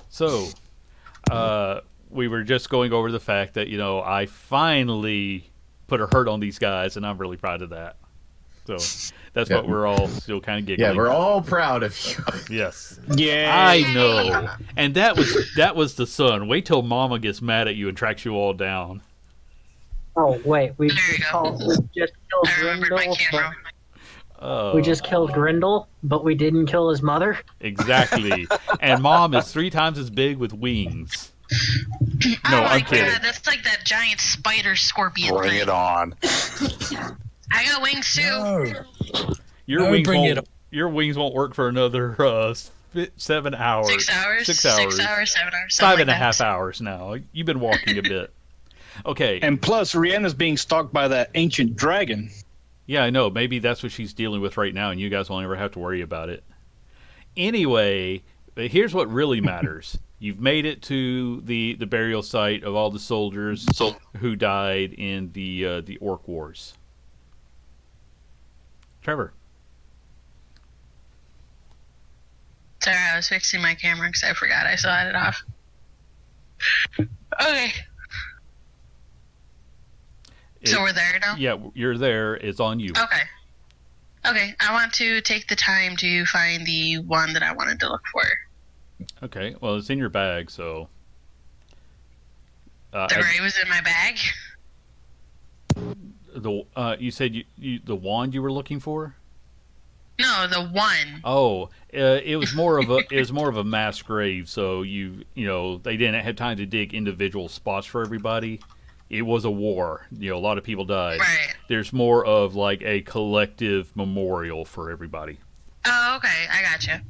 So, we were just going over the fact that, I finally put a hurt on these guys, and I'm really proud of that. So, that's what we're all still kind of giggling. Yeah, we're all proud of you. Yes. Yeah. I know. And that was the sun. Wait till Mama gets mad at you and tracks you all down. Oh wait, we There you go. just killed I remembered my Grindel. camera. We just killed Grindel, but we didn't kill his mother. Exactly. And Mom is 3 times as big with wings. No, Oh my I'm kidding. god, that's like that giant spider scorpion Bring thing. it on. I got wings too. No. Your No, wings bring won't. it Your wings won't work for another 7 hours. 6 hours? 6 hours. 6 hours, 7 hours. 5 and a half hours now. You've been walking a bit. Okay. And plus, Rihanna's being stalked by that ancient dragon. Yeah, I know. Maybe that's what she's dealing with right now, and you guys won't ever have to worry about it. Anyway, here's what really matters. You've made it to the burial site of all the soldiers who died in the Orc Wars. Trevor. Sorry, I was fixing my camera because I forgot I still had it off. Okay. So we're there now? Yeah, you're there. It's on you. Okay. Okay, I want to take the time to find the one that I wanted to look for. Okay, well, it's in your bag, so... The ray was in my bag? You said the wand you were looking for? No, the one. Oh, it was more of a mass grave, so they didn't have time to dig individual spots for everybody. It was a war. A lot of people died. Right. There's more of like a collective memorial for everybody. Oh, okay, I gotcha.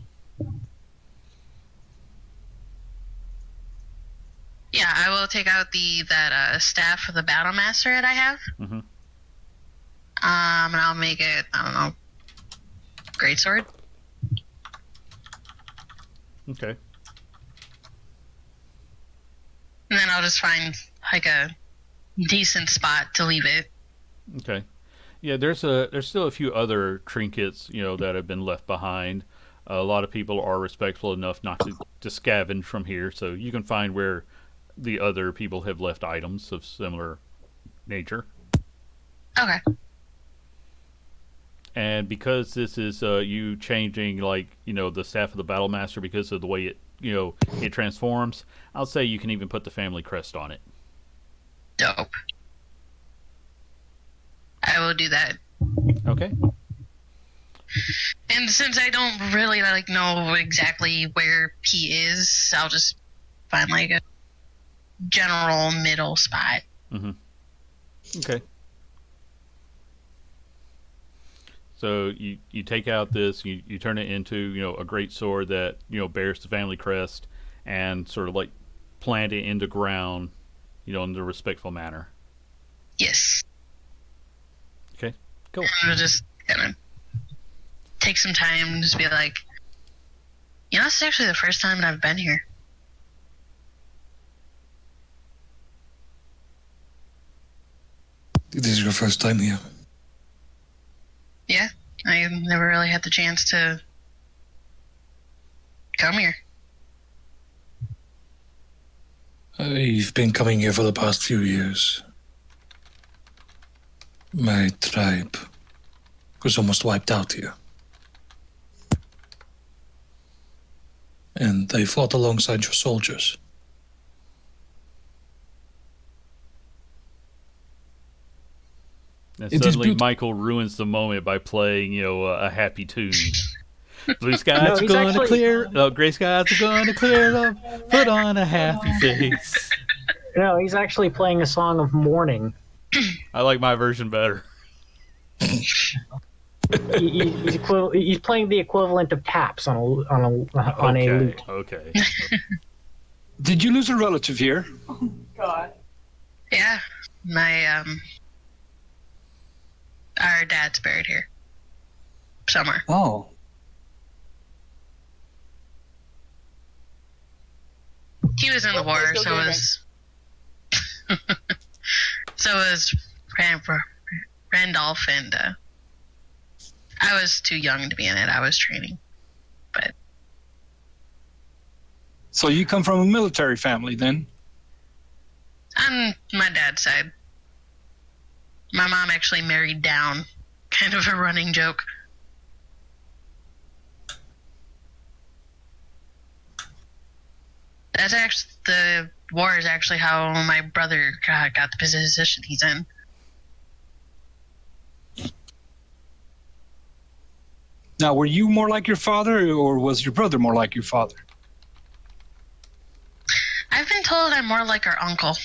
Yeah, I will take out that staff of the battle master that I have. Mhm. And I'll make it, I don't know, greatsword. Okay. And then I'll just find like a decent spot to leave it. Okay. Yeah, there's still a few other trinkets, that have been left behind. A lot of people are respectful enough not to scavenge from here, so you can find where the other people have left items of similar nature. Okay. And because this is you changing, the staff of the battle master because of the way it transforms, I'll say you can even put the family crest on it. Dope. I will do that. Okay. And since I don't really know exactly where he is, I'll just find like a general middle spot. Mm-hmm. Okay. So you take out this, you turn it into a great sword that bears the family crest, and sort of like plant it into ground, in a respectful manner. Yes. Okay. Cool. I'm just gonna take some time and just be like, this is actually the first time that I've been here. This is your first time here. Yeah, I never really had the chance to come here. I've been coming here for the past few years. My tribe was almost wiped out here. And they fought alongside your soldiers. And It is suddenly beautiful. Michael ruins the moment by playing, a happy tune. Blue skies No, are he's going to actually- clear. Gray skies are going to clear up. Put on a happy face. No, he's actually playing a song of mourning. I like my version better. He's playing the equivalent of taps on a lute. Okay. Did you lose a relative here? Yeah, my our dad's buried here somewhere. Oh. He was in the war, so was so was Randolph, and I was too young to be in it. I was training, but So you come from a military family then? On my dad's side. My mom actually married down. Kind of a running joke. That's actually the war is actually how my brother got the position he's in. Now, were you more like your father, or was your brother more like your father? I've been told I'm more like our uncle.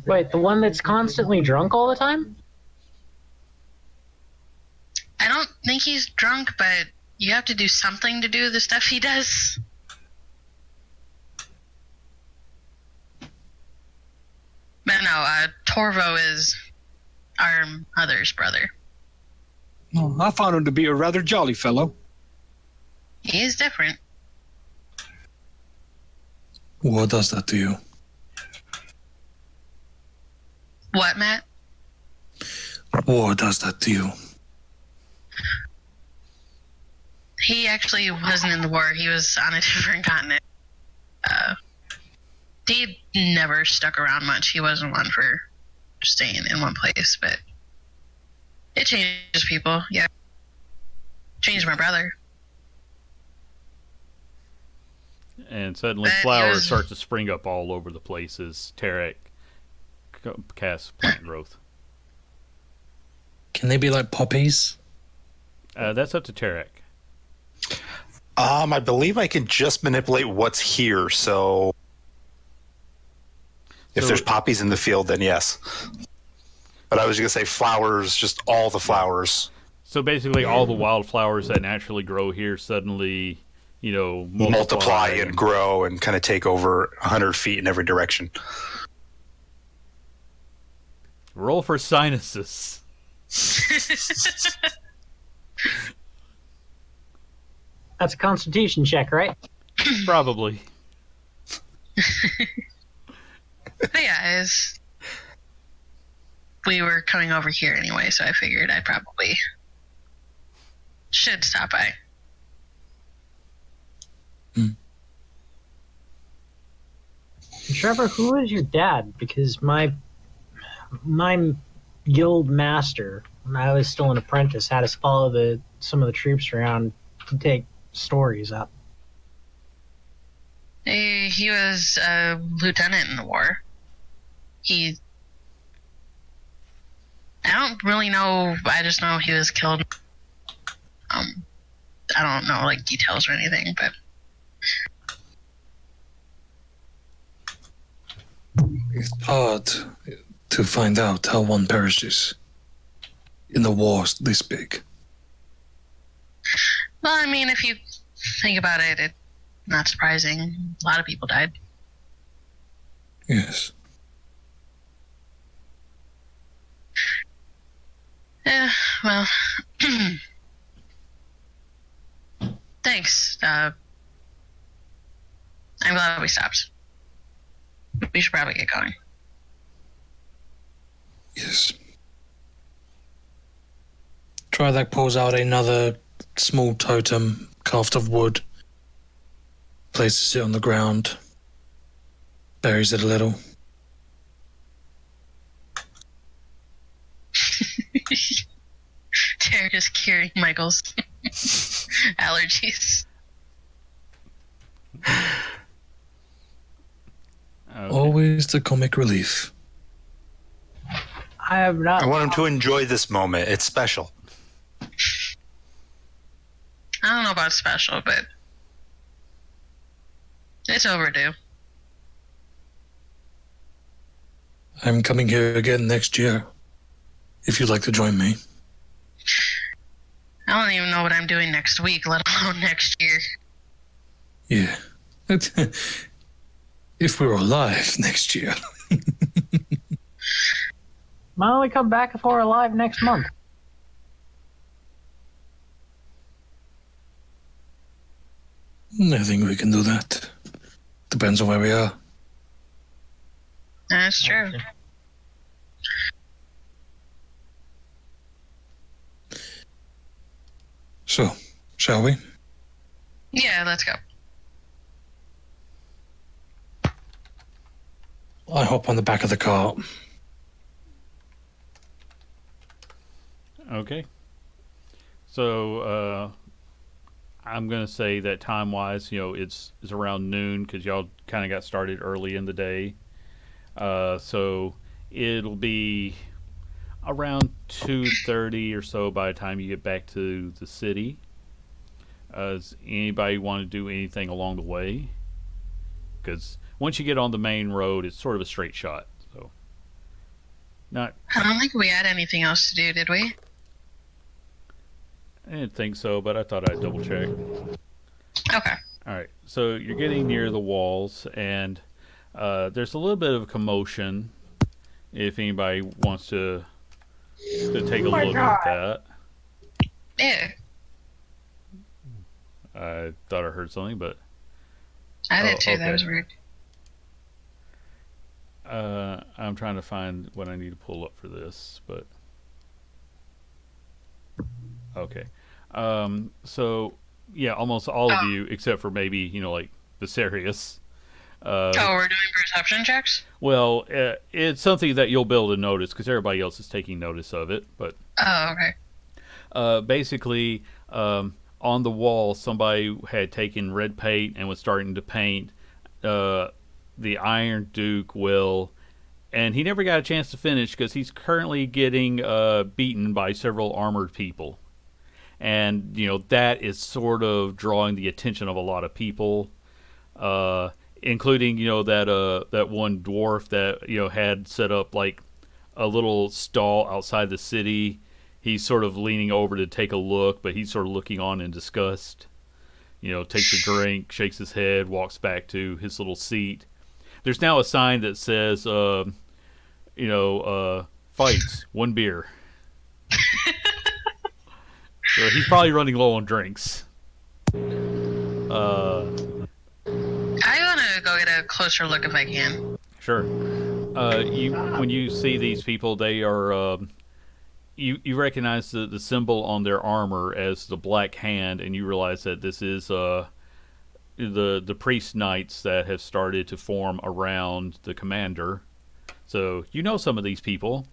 Wait, the one that's constantly drunk all the time? I don't think he's drunk, but you have to do something to do the stuff he does. But no, Torvo is our mother's brother. Well, I found him to be a rather jolly fellow. He is different. What does that to you? What, Matt? What does that to you? He actually wasn't in the war. He was on a different continent. He never stuck around much. He wasn't one for staying in one place, but it changes people. Yeah. Changed my brother. And suddenly But flowers start to spring up all over the place as Tarek casts plant growth. Can they be like poppies? That's up to Tarek. I believe I can just manipulate what's here. So if So- there's poppies in the field, then yes. But I was going to say flowers, just all the flowers. So basically, all the wildflowers that naturally grow here suddenly, Multiply and grow and kind of take over 100 feet in every direction. Roll for sinuses. That's a constitution check, right? Probably. But yeah, we were coming over here anyway, so I figured I probably should stop by. Trevor, who is your dad? Because my guild master, when I was still an apprentice, had us follow some of the troops around to take stories up. He was a lieutenant in the war. I don't really know. I just know he was killed. I don't know like details or anything, but It's hard to find out how one perishes in a war this big. well, I mean, if you think about it, it's not surprising. A lot of people died. Yes. Well, thanks. I'm glad we stopped. We should probably get going. Yes. Trilak pulls out another small totem carved of wood, places it on the ground, buries it a little. Derek is curing Michael's allergies. Okay. Always the comic relief. I have not. I want him to enjoy this moment. It's special. I don't know about special, but it's overdue. I'm coming here again next year, if you'd like to join me. I don't even know what I'm doing next week, let alone next year. Yeah. If we're alive next year. Why don't we come back if we're alive next month? I think we can do that. Depends on where we are. That's true. So, shall we? Yeah, let's go. I hop on the back of the cart. Okay. So I'm gonna say that time wise, it's around noon because y'all kind of got started early in the day. So it'll be around 2:30 or so by the time you get back to the city. Does anybody want to do anything along the way? Because once you get on the main road, it's sort of a straight shot. So not. I don't think we had anything else to do, did we? I didn't think so, but I thought I'd double check. Okay. All right, so you're getting near the walls, and there's a little bit of commotion. If anybody wants to take a look at that, Yeah, I thought I heard something, but I did too. okay. That was weird. I'm trying to find what I need to pull up for this, but okay. So yeah, almost all of you, except for maybe like Viserius. Oh, we're doing perception checks? Well, it's something that you'll be able to notice because everybody else is taking notice of it. But Oh, okay. basically, on the wall, somebody had taken red paint and was starting to paint the Iron Duke Will, and he never got a chance to finish because he's currently getting beaten by several armored people. And, that is sort of drawing the attention of a lot of people. Including that one dwarf that had set up like a little stall outside the city. He's sort of leaning over to take a look, but he's sort of looking on in disgust. Takes a drink, shakes his head, walks back to his little seat. There's now a sign that says fights, one beer. So he's probably running low on drinks. I want to go get a closer look if I can. Sure. When you see these people, they are you recognize the symbol on their armor as the Black Hand, and you realize that this is the priest knights that have started to form around the commander. So some of these people.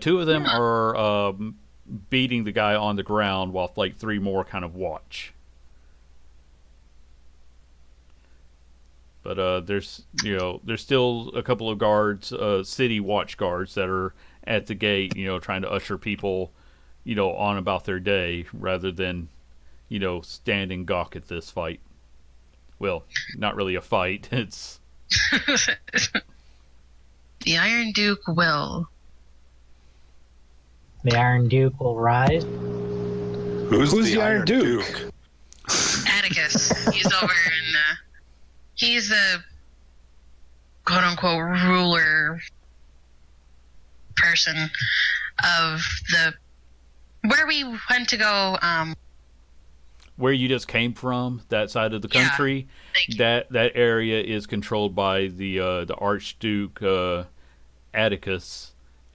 Two of them are beating the guy on the ground, while like three more kind of watch. But there's still a couple of guards, city watch guards that are at the gate, trying to usher people, on about their day rather than, stand and gawk at this fight. Well, not really a fight. It's The Iron Duke will. The Iron Duke will rise. Who's the Iron Duke? Atticus. He's over in. He's the quote unquote ruler person of where we went to go. where you just came from, that side of the Yeah, country. thank you. That area is controlled by the Archduke Atticus,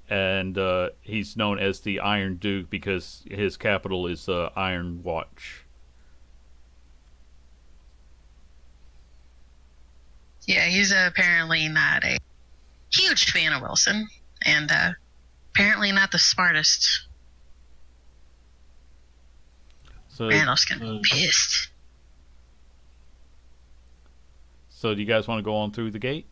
and he's known as the Iron Duke because his capital is Iron Watch. Yeah, he's apparently not a huge fan of Wilson, and apparently not the smartest. So, Randall's gonna be pissed. so do you guys want to go on through the gate?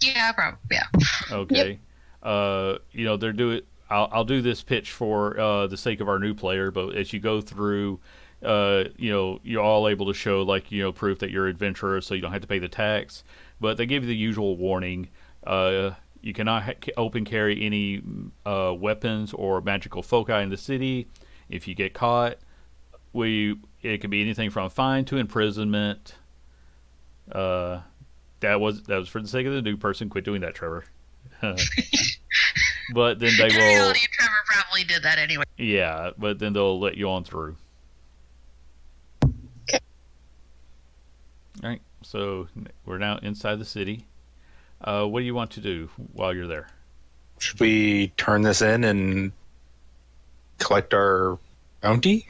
Yeah, probably. Yeah. Okay. They're doing. I'll do this pitch for the sake of our new player, but as you go through, you're all able to show proof that you're adventurers, so you don't have to pay the tax. But they give you the usual warning. You cannot open carry any weapons or magical foci in the city. If you get caught, it could be anything from a fine to imprisonment. That was for the sake of the new person. Quit doing that, Trevor. But then they In will. reality, Trevor probably did that anyway. Yeah, but then they'll let you on through. Okay. All right. So we're now inside the city. What do you want to do while you're there? Should we turn this in and collect our bounty?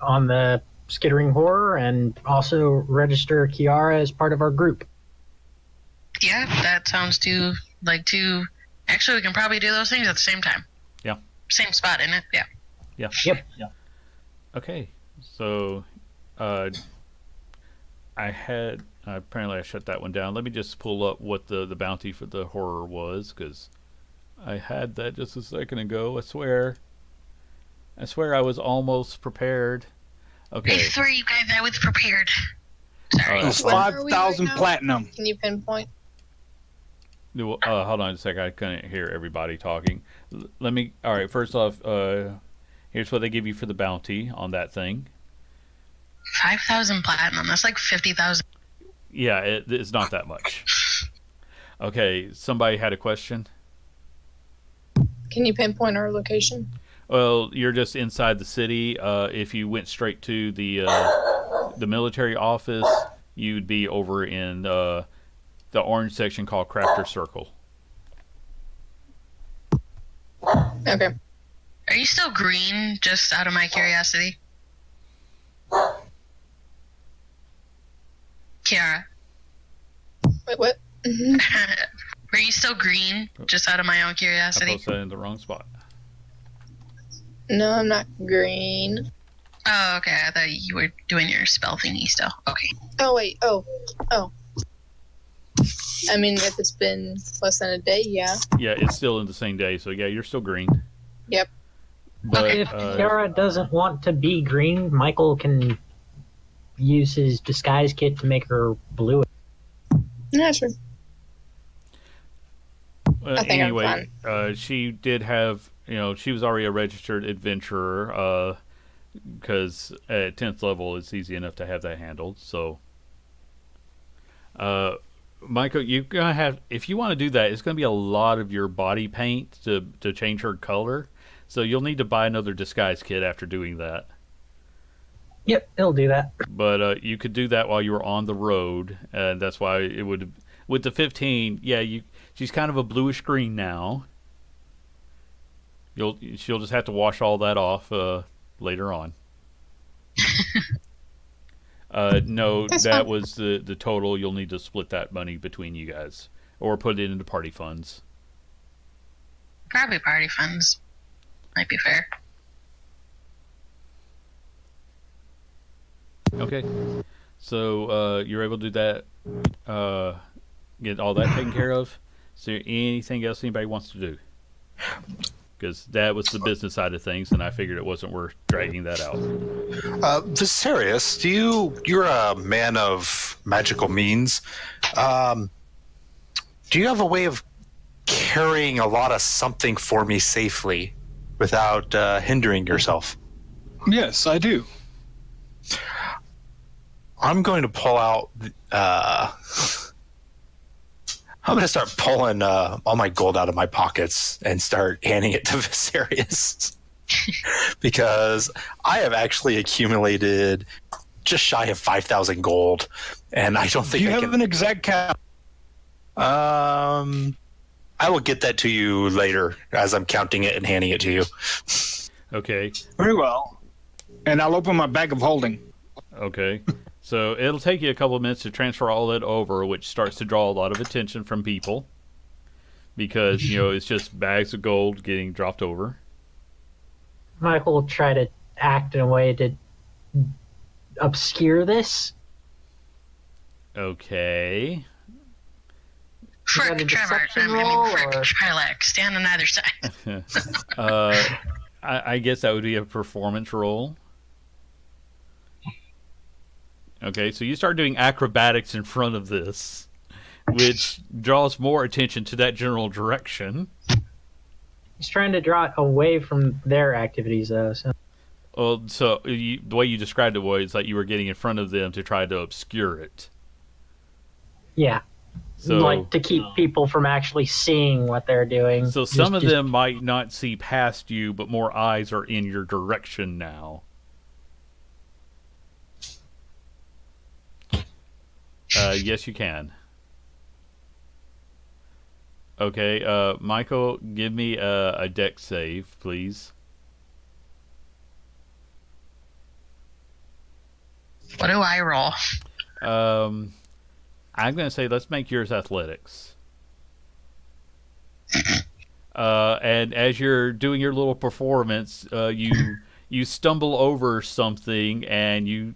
On the Skittering Horror, and also register Kiara as part of our group. Yeah, that sounds too like too. Actually, we can probably do those things at the same time. Yeah. Same spot, isn't it? Yeah. Yeah. Yep. Okay. So, I had apparently I shut that one down. Let me just pull up what the bounty for the horror was, because I had that just a second ago. I swear I was almost prepared. I Okay. swear, you guys, I was prepared. Sorry. All It was Where are we right 5,000 now? platinum. Can you pinpoint? Hold on a second. I couldn't hear everybody talking. Let me. All right. First off, here's what they give you for the bounty on that thing. 5,000 platinum. That's like 50,000. Yeah, it's not that much. Okay. Somebody had a question. Can you pinpoint our location? Well, you're just inside the city. If you went straight to the military office, you'd be over in the orange section called Crafter Circle. Okay. Are you still green? Just out of my curiosity. Kiara, Wait, what? were you still green? Just out of my own I curiosity. posted that in the wrong spot. No, I'm not green. Oh, okay. I thought you were doing your spell thingy still. Okay. Oh, wait. Oh. I mean, if it's been less than a day, yeah. Yeah, it's still in the same day, so yeah, you're still green. Yep. But If Kiara doesn't want to be green, Michael can use his disguise kit to make her blue. Yeah, sure. I think I'm anyway, she did have, she was already a registered adventurer, because at 10th level it's easy enough to have that handled. So, Michael, you're gonna have, if you want to do that, it's gonna be a lot of your body paint to change her color. So you'll need to buy another disguise kit after doing that. Yep, it'll do that. But you could do that while you were on the road, and that's why it would. With the 15, yeah, she's kind of a bluish green now. She'll just have to wash all that off later on. No, That's that fine. was the total. You'll need to split that money between you guys, or put it into party funds. Probably party funds. Might be fair. Okay, so you're able to do that. Get all that taken care of. Is there anything else anybody wants to do? Because that was the business side of things, and I figured it wasn't worth dragging that out. Viserius, you're a man of magical means. Do you have a way of carrying a lot of something for me safely without hindering yourself? Yes, I do. I'm going to pull out. I'm going to start pulling all my gold out of my pockets and start handing it to Viserius. Because I have actually accumulated just shy of 5,000 gold, and I don't Do think you I have can. an exact count? I will get that to you later as I'm counting it and handing it to you. Okay, Very well. And I'll open my bag of holding. okay. So it'll take you a couple of minutes to transfer all that over, which starts to draw a lot of attention from people. Because, it's just bags of gold getting dropped over. Michael will try to act in a way to obscure this. Okay. that a Frick, Trevor. deception roll, Frick, or- Trilek. Stand on either side. I guess that would be a performance roll. Okay, so you start doing acrobatics in front of this, which draws more attention to that general direction. He's trying to draw it away from their activities, though. So Well, so the way you described it was like you were getting in front of them to try to obscure it. yeah, So, like to keep people from actually seeing what they're doing. so some of them might not see past you, but more eyes are in your direction now. Yes, you can. Okay, Michael, give me a dex save, please. What do I roll? I'm going to say let's make yours athletics. And as you're doing your little performance, you stumble over something and you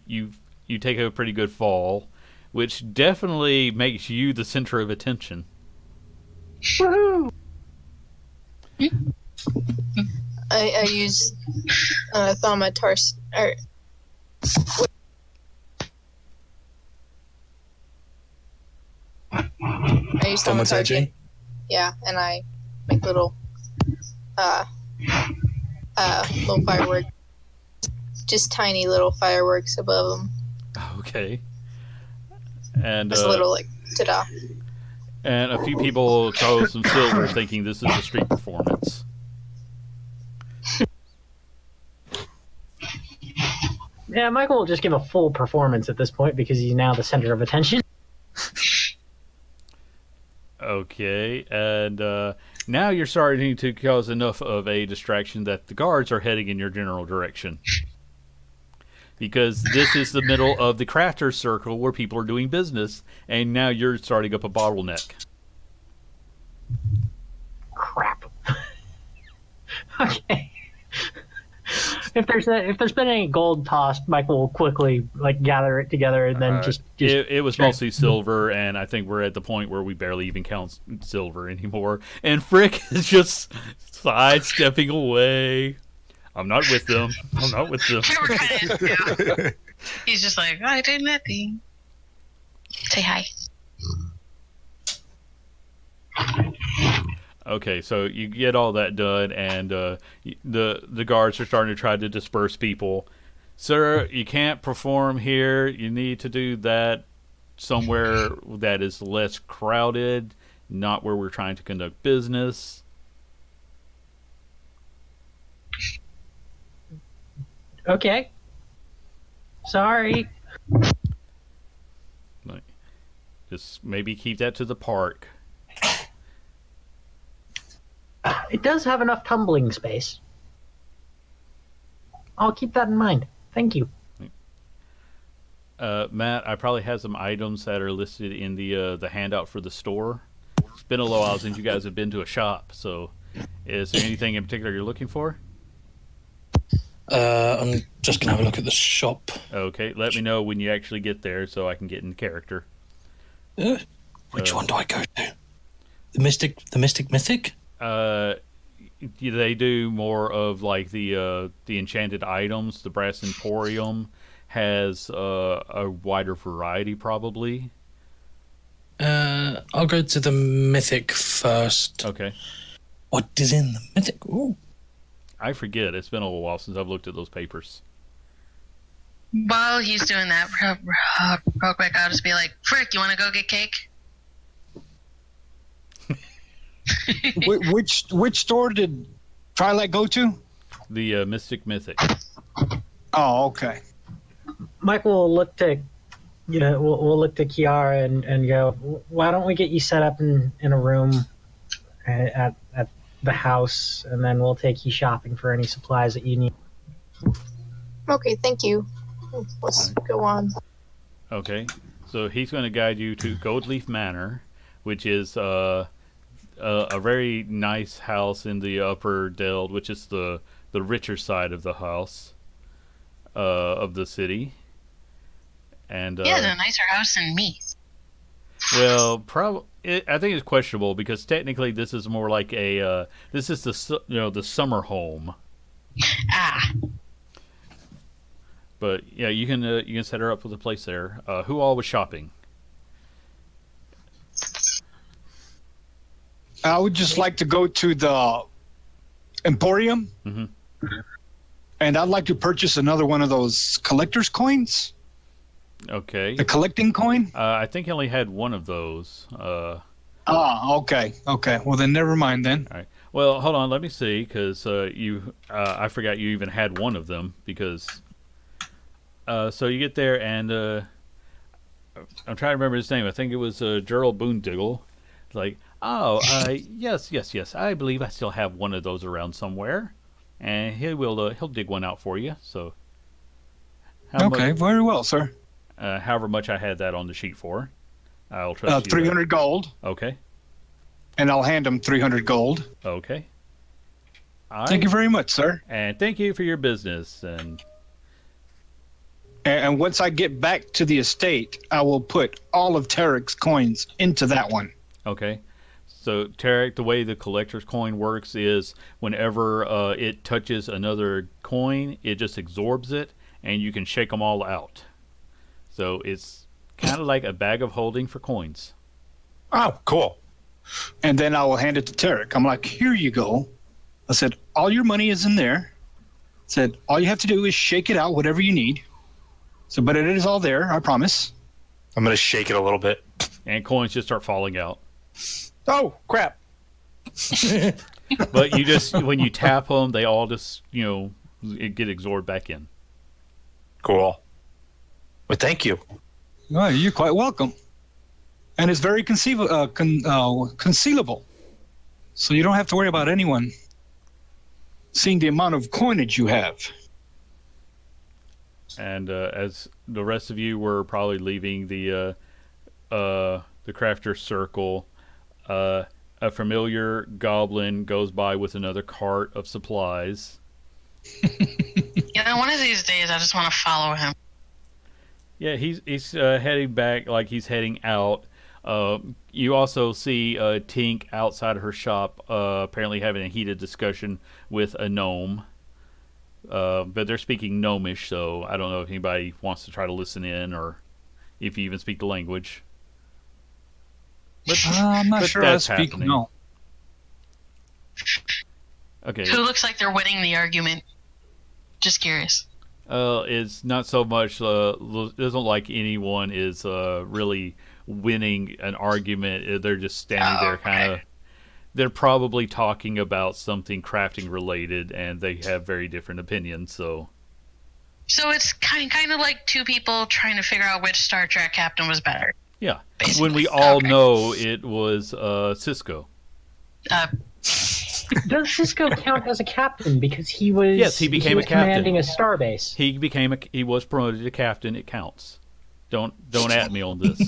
take a pretty good fall, which definitely makes you the center of attention. I use thaumaturge. I use Thaumaturgy? Yeah, and I make little little fireworks. Just tiny little fireworks above them. Okay. And Just a little, like, ta-da. and a few people throw some silver, thinking this is a street performance. Yeah, Michael will just give a full performance at this point because he's now the center of attention. Okay, and now you're starting to cause enough of a distraction that the guards are heading in your general direction. Because this is the middle of the crafters circle where people are doing business, and now you're starting up a bottleneck. Crap. Okay. If there's been any gold tossed, Michael will quickly gather it together and then just it was mostly silver, and I think we're at the point where we barely even count silver anymore. And Frick is just sidestepping away. I'm not with them. I'm not with them. We're kind of, yeah. He's just like, I did nothing. Say hi. Okay, so you get all that done, and the guards are starting to try to disperse people. Sir, you can't perform here. You need to do that somewhere that is less crowded, not where we're trying to conduct business. Okay. Sorry. Just maybe keep that to the park. It does have enough tumbling space. I'll keep that in mind. Thank you. Matt, I probably have some items that are listed in the handout for the store. It's been a little while since you guys have been to a shop, so is there anything in particular you're looking for? I'm just gonna have a look at the shop. Okay, let me know when you actually get there so I can get in character. Which one do I go to? The Mythic? They do more of like the enchanted items. The Brass Emporium has a wider variety, probably. I'll go to the Mythic first. Okay. What is in the Mythic? Ooh. I forget. It's been a little while since I've looked at those papers. While he's doing that, real quick, I'll just be like, Frick, you want to go get cake? Which store did Twilight go to? The Mythic. Oh, okay. Michael will look to, we'll look to Kiara and go, why don't we get you set up in a room at the house, and then we'll take you shopping for any supplies that you need. Okay, thank you. Let's go on. Okay, so he's going to guide you to Goldleaf Manor, which is a very nice house in the Upper Deld, which is the richer side of the house of the city. And he has a nicer house than me. Well, I think it's questionable because technically this is more like this is the summer home. Ah. But yeah, you can set her up with a place there. Who all was shopping? I would just like to go to the Emporium, and I'd like to purchase another one of those collector's coins. Okay. The collecting coin? I think he only had one of those. Okay. Well, then never mind then. All right. Well, hold on. Let me see, because I forgot you even had one of them. Because so you get there, and I'm trying to remember his name. I think it was Gerald Boondiggle. Like, yes. I believe I still have one of those around somewhere, and he'll dig one out for you. So. Okay, very well, sir. However much I had that on the sheet for. I'll trust you. 300 gold, Okay. and I'll hand him 300 gold. Okay. All Thank right. you very much, sir. And thank you for your business. And once I get back to the estate, I will put all of Tarek's coins into that one. Okay. So, Tarek, the way the collector's coin works is whenever it touches another coin, it just absorbs it, and you can shake them all out. So, it's kind of like a bag of holding for coins. Oh, cool. And then I will hand it to Tarek. I'm like, here you go. I said, all your money is in there. I said, all you have to do is shake it out, whatever you need. So, but it is all there, I promise. I'm going to shake it a little bit. And coins just start falling out. Oh, crap. But you just, when you tap them, they all just, get absorbed back in. Cool. Well, thank you. Oh, you're quite welcome. And it's very concealable. So you don't have to worry about anyone seeing the amount of coinage you have. And as the rest of you were probably leaving the crafter circle, a familiar goblin goes by with another cart of supplies. One of these days I just want to follow him. Yeah, he's heading back, like he's heading out. You also see Tink outside of her shop, apparently having a heated discussion with a gnome. But they're speaking gnomish, so I don't know if anybody wants to try to listen in or if you even speak the language. But, I'm not but sure I that's speak happening. no. Okay. Who looks like they're winning the argument? Just curious. It's not so much. It doesn't like anyone is really winning an argument. They're just standing there, kind of. They're probably talking about something crafting related, and they have very different opinions. So it's kind of like two people trying to figure out which Star Trek captain was better. yeah, Basically. when we all Okay. know it was Cisco. Does Cisco count as a captain because he was? Yes, he became a captain. Commanding a starbase. He was promoted to captain. It counts. Don't at me on this.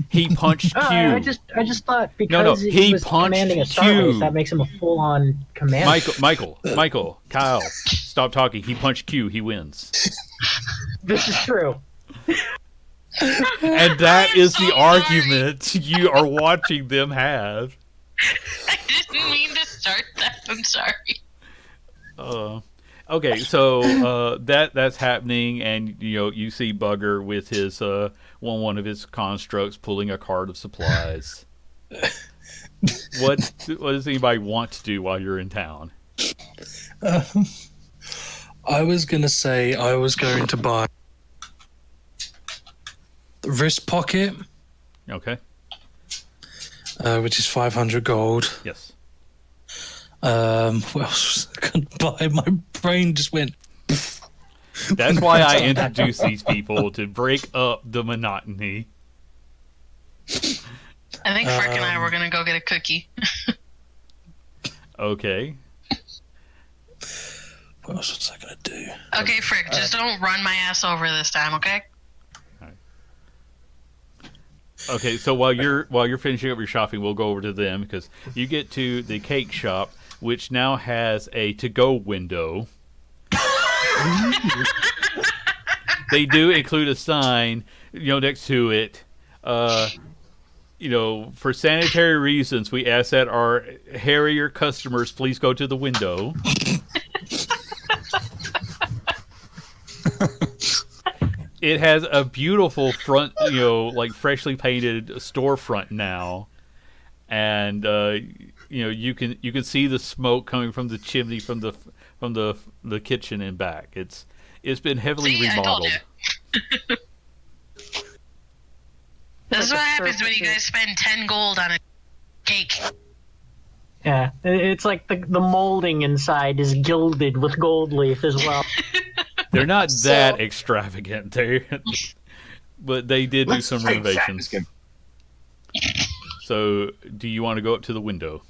He punched Q. I just thought because he he was punched commanding a Q. starbase, that makes him a full-on commander. Michael, Kyle, stop talking. He punched Q. He wins. This is true. And that is the argument you are watching them have. I didn't mean to start that. I'm sorry. Okay, so that's happening, and you see Bugger with his one of his constructs pulling a cart of supplies. What does anybody want to do while you're in town? I was going to say I was going to buy the wrist pocket, Okay. which is 500 gold. Yes. What else was I going to buy? My brain just went. That's why I introduce these people, to break up the monotony. I think Frick and I were gonna go get a cookie. Okay. What else was I going to do? Okay, Frick, just don't run my ass over this time, okay? Okay, so while you're finishing up your shopping, we'll go over to them, because you get to the cake shop, which now has a to-go window. They do include a sign, next to it. For sanitary reasons, we ask that our hairier customers please go to the window. It has a beautiful front, like freshly painted storefront now, and you can see the smoke coming from the chimney from the kitchen and back. It's been heavily See, remodeled. I told you. This is what happens when you guys spend 10 gold on a cake. Yeah, it's like the molding inside is gilded with gold leaf as well. They're not that extravagant, but they did do some renovations. So, do you want to go up to the window,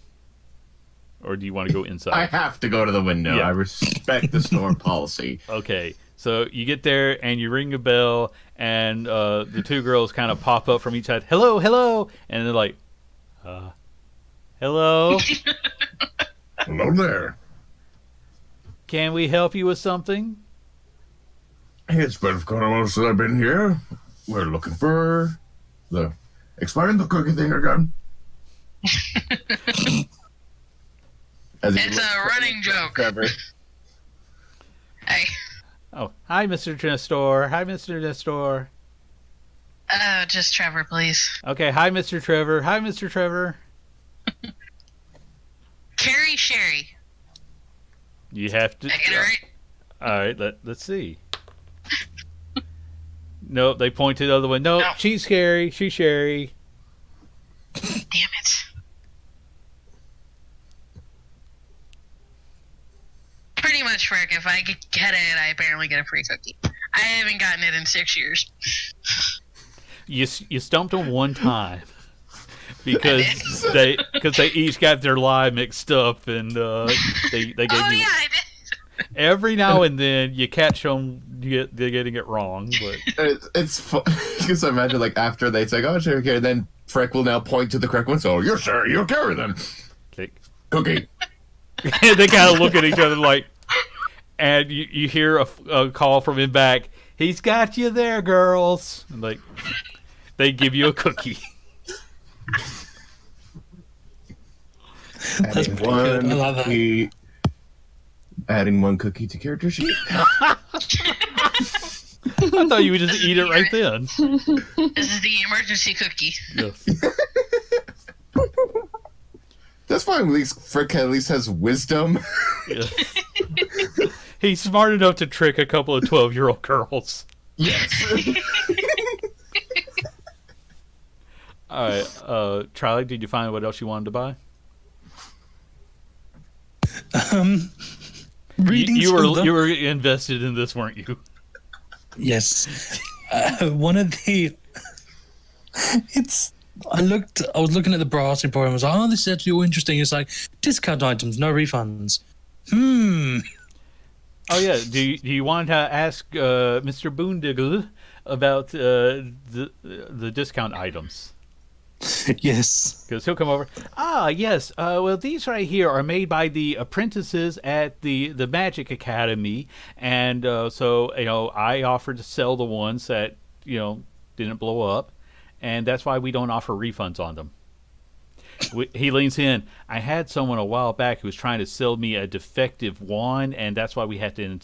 or do you want to go inside? I have to go to the window. Yeah. I respect the store policy. Okay, So you get there and you ring a bell, and the two girls kind of pop up from each side. Hello, hello, and they're like, hello. Hello there. Can we help you with something? It's been kind of months that I've been here. We're looking for the expiring the cookie thing again. It's a running joke. Trevor. Hey. Oh, hi, Mr. Nestor. Hi, Mr. Nestor. Just Trevor, please. Okay, hi, Mr. Trevor. Hi, Mr. Trevor. Carrie Sherry. You have to. Did I get it right? All right, let's see. Nope, they point to the other one. Nope, No. she's scary. She's Sherry. Damn it. Pretty much, Frick. If I get it, I apparently get a free cookie. I haven't gotten it in 6 years. You stumped them one time because they each got their lie mixed up, and they gave Oh, you. yeah, I did. Every now and then you catch them they're getting it wrong, but It's fun. You can imagine, like, after they say, oh, sure, okay, then Freck will now point to the correct one. So, you're sure, you're Carrie then. they Cookie. kind of look at each other like, and you hear a call from him back. He's got you there, girls. And like, they give you a cookie. That's pretty good. I like that. cookie. Adding one cookie to character sheet. I thought you would just eat it right then. This is the emergency cookie. Yes. That's fine. At least Frick at least has wisdom. Yes. He's smart enough to trick a couple of 12-year-old girls. Yes. All right, Charlie, did you find what else you wanted to buy? Reading You through them- were invested in this, weren't you? Yes. One of the. I was looking at the brass report and was like, oh, this is actually all interesting. It's like, discount items, no refunds. Oh yeah. Do you want to ask Mr. Boondiggle about the discount items? Yes. Because he'll come over. Ah, yes. Well, these right here are made by the apprentices at the Magic Academy, and so I offered to sell the ones that didn't blow up, and that's why we don't offer refunds on them. He leans in. I had someone a while back who was trying to sell me a defective wand, and that's why we had to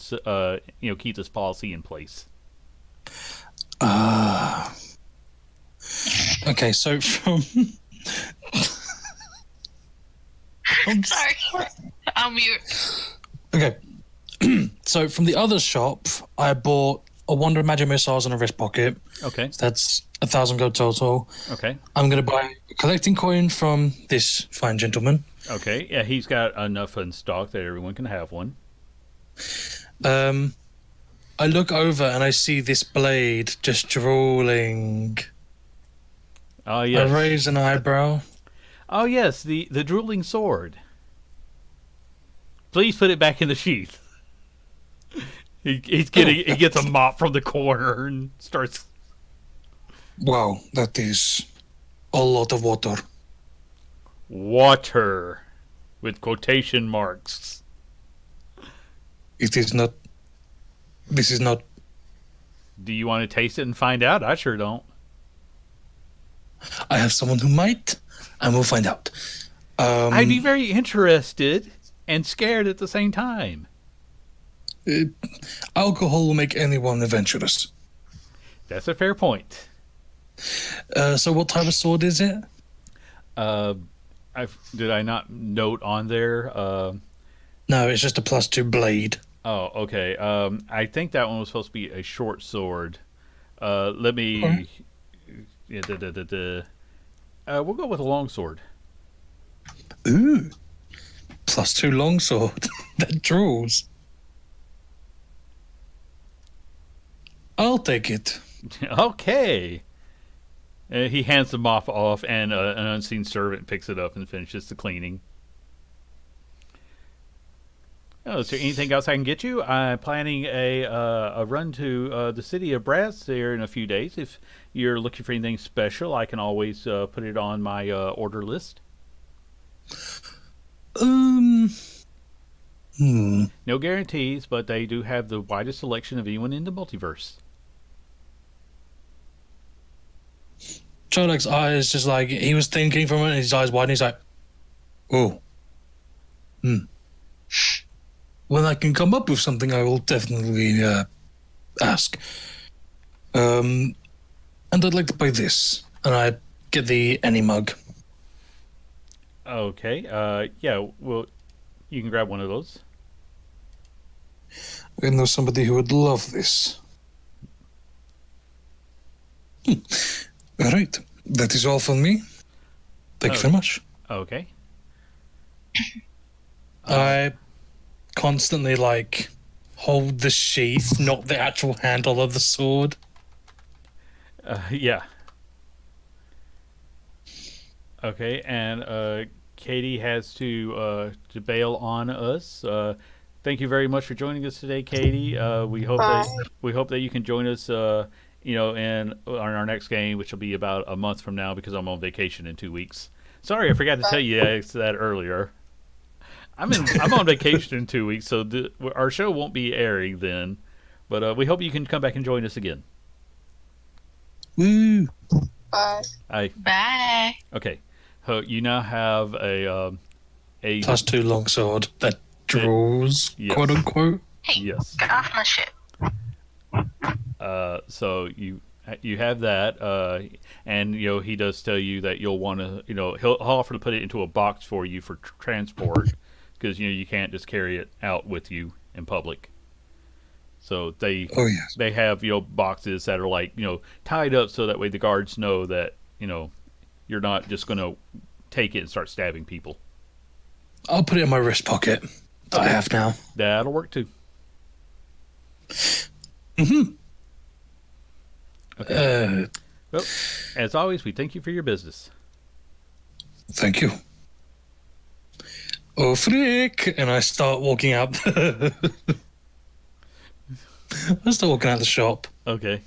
keep this policy in place. Okay, so from. Sorry. I'll mute. Okay. So from the other shop, I bought a Wonder of Magic missiles and a wrist pocket. Okay. So that's 1,000 gold total. Okay. I'm going to buy a collecting coin from this fine gentleman. Okay. Yeah, he's got enough in stock that everyone can have one. I look over and I see this blade just drooling. Oh yes. I raise an eyebrow. Oh yes, the drooling sword. Please put it back in the sheath. He gets a mop from the corner and starts. Wow, that is a lot of water. Water, with quotation marks. It is not. This is not. Do you want to taste it and find out? I sure don't. I have someone who might, and we'll find out. I'd be very interested and scared at the same time. Alcohol will make anyone adventurous. That's a fair point. So what type of sword is it? Did I not note on there? No, it's just a +2 blade. Oh, okay. I think that one was supposed to be a short sword. Let me. We'll go with a long sword. Ooh, +2 longsword. That draws. I'll take it. Okay. He hands the mop off, and an unseen servant picks it up and finishes the cleaning. Oh, is there anything else I can get you? I'm planning a run to the city of Brass there in a few days. If you're looking for anything special, I can always put it on my order list. Hmm. No guarantees, but they do have the widest selection of anyone in the multiverse. Cholak's eyes just like he was thinking for a minute. His eyes wide, and he's like, "Oh, When I can come up with something, I will definitely ask. And I'd like to buy this, and I get the any mug. Okay. Yeah. Well, you can grab one of those. I know somebody who would love this. All right. That is all from me. Thank you very much. Okay. I constantly, hold the sheath, not the actual handle of the sword. Yeah. Okay, and Katie has to bail on us. Thank you very much for joining us today, Katie. We hope that you can join us. In on our next game, which will be about a month from now, because I'm on vacation in 2 weeks. Sorry, I forgot to tell you that earlier. I'm on vacation in 2 weeks, so our show won't be airing then. But we hope you can come back and join us again. Woo! Bye. Bye. Okay. So you now have a +2 longsword that draws, Yes. quote unquote. Hey, Yes. get off my shit. So you have that, and he does tell you that you'll want to, he'll offer to put it into a box for you for transport, because you can't just carry it out with you in public. So they have boxes that are tied up so that way the guards know that you're not just going to take it and start stabbing people. I'll put it in my wrist pocket that I have now. That'll work too. Mm-hmm. Okay. Well, as always, we thank you for your business. Thank you. Oh, frick! And I start walking out. I start walking out the shop. Okay.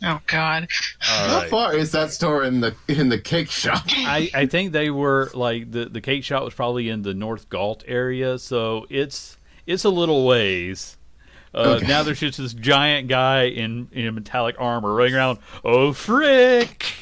Oh God. All How right. far is that store in the cake shop? I think they were the cake shop was probably in the North Galt area, so it's a little ways. Okay. Now there's just this giant guy in metallic armor running around. Oh frick!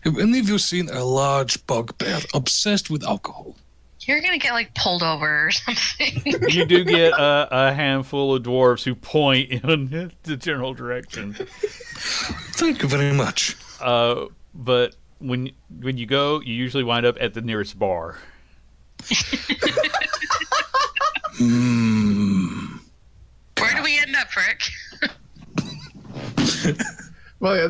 Have any of you seen a large bugbear obsessed with alcohol? You're gonna get pulled over or something. You do get a handful of dwarves who point in the general direction. Thank you very much. But when you go, you usually wind up at the nearest bar. Where do we end up, Frick? Well, yeah,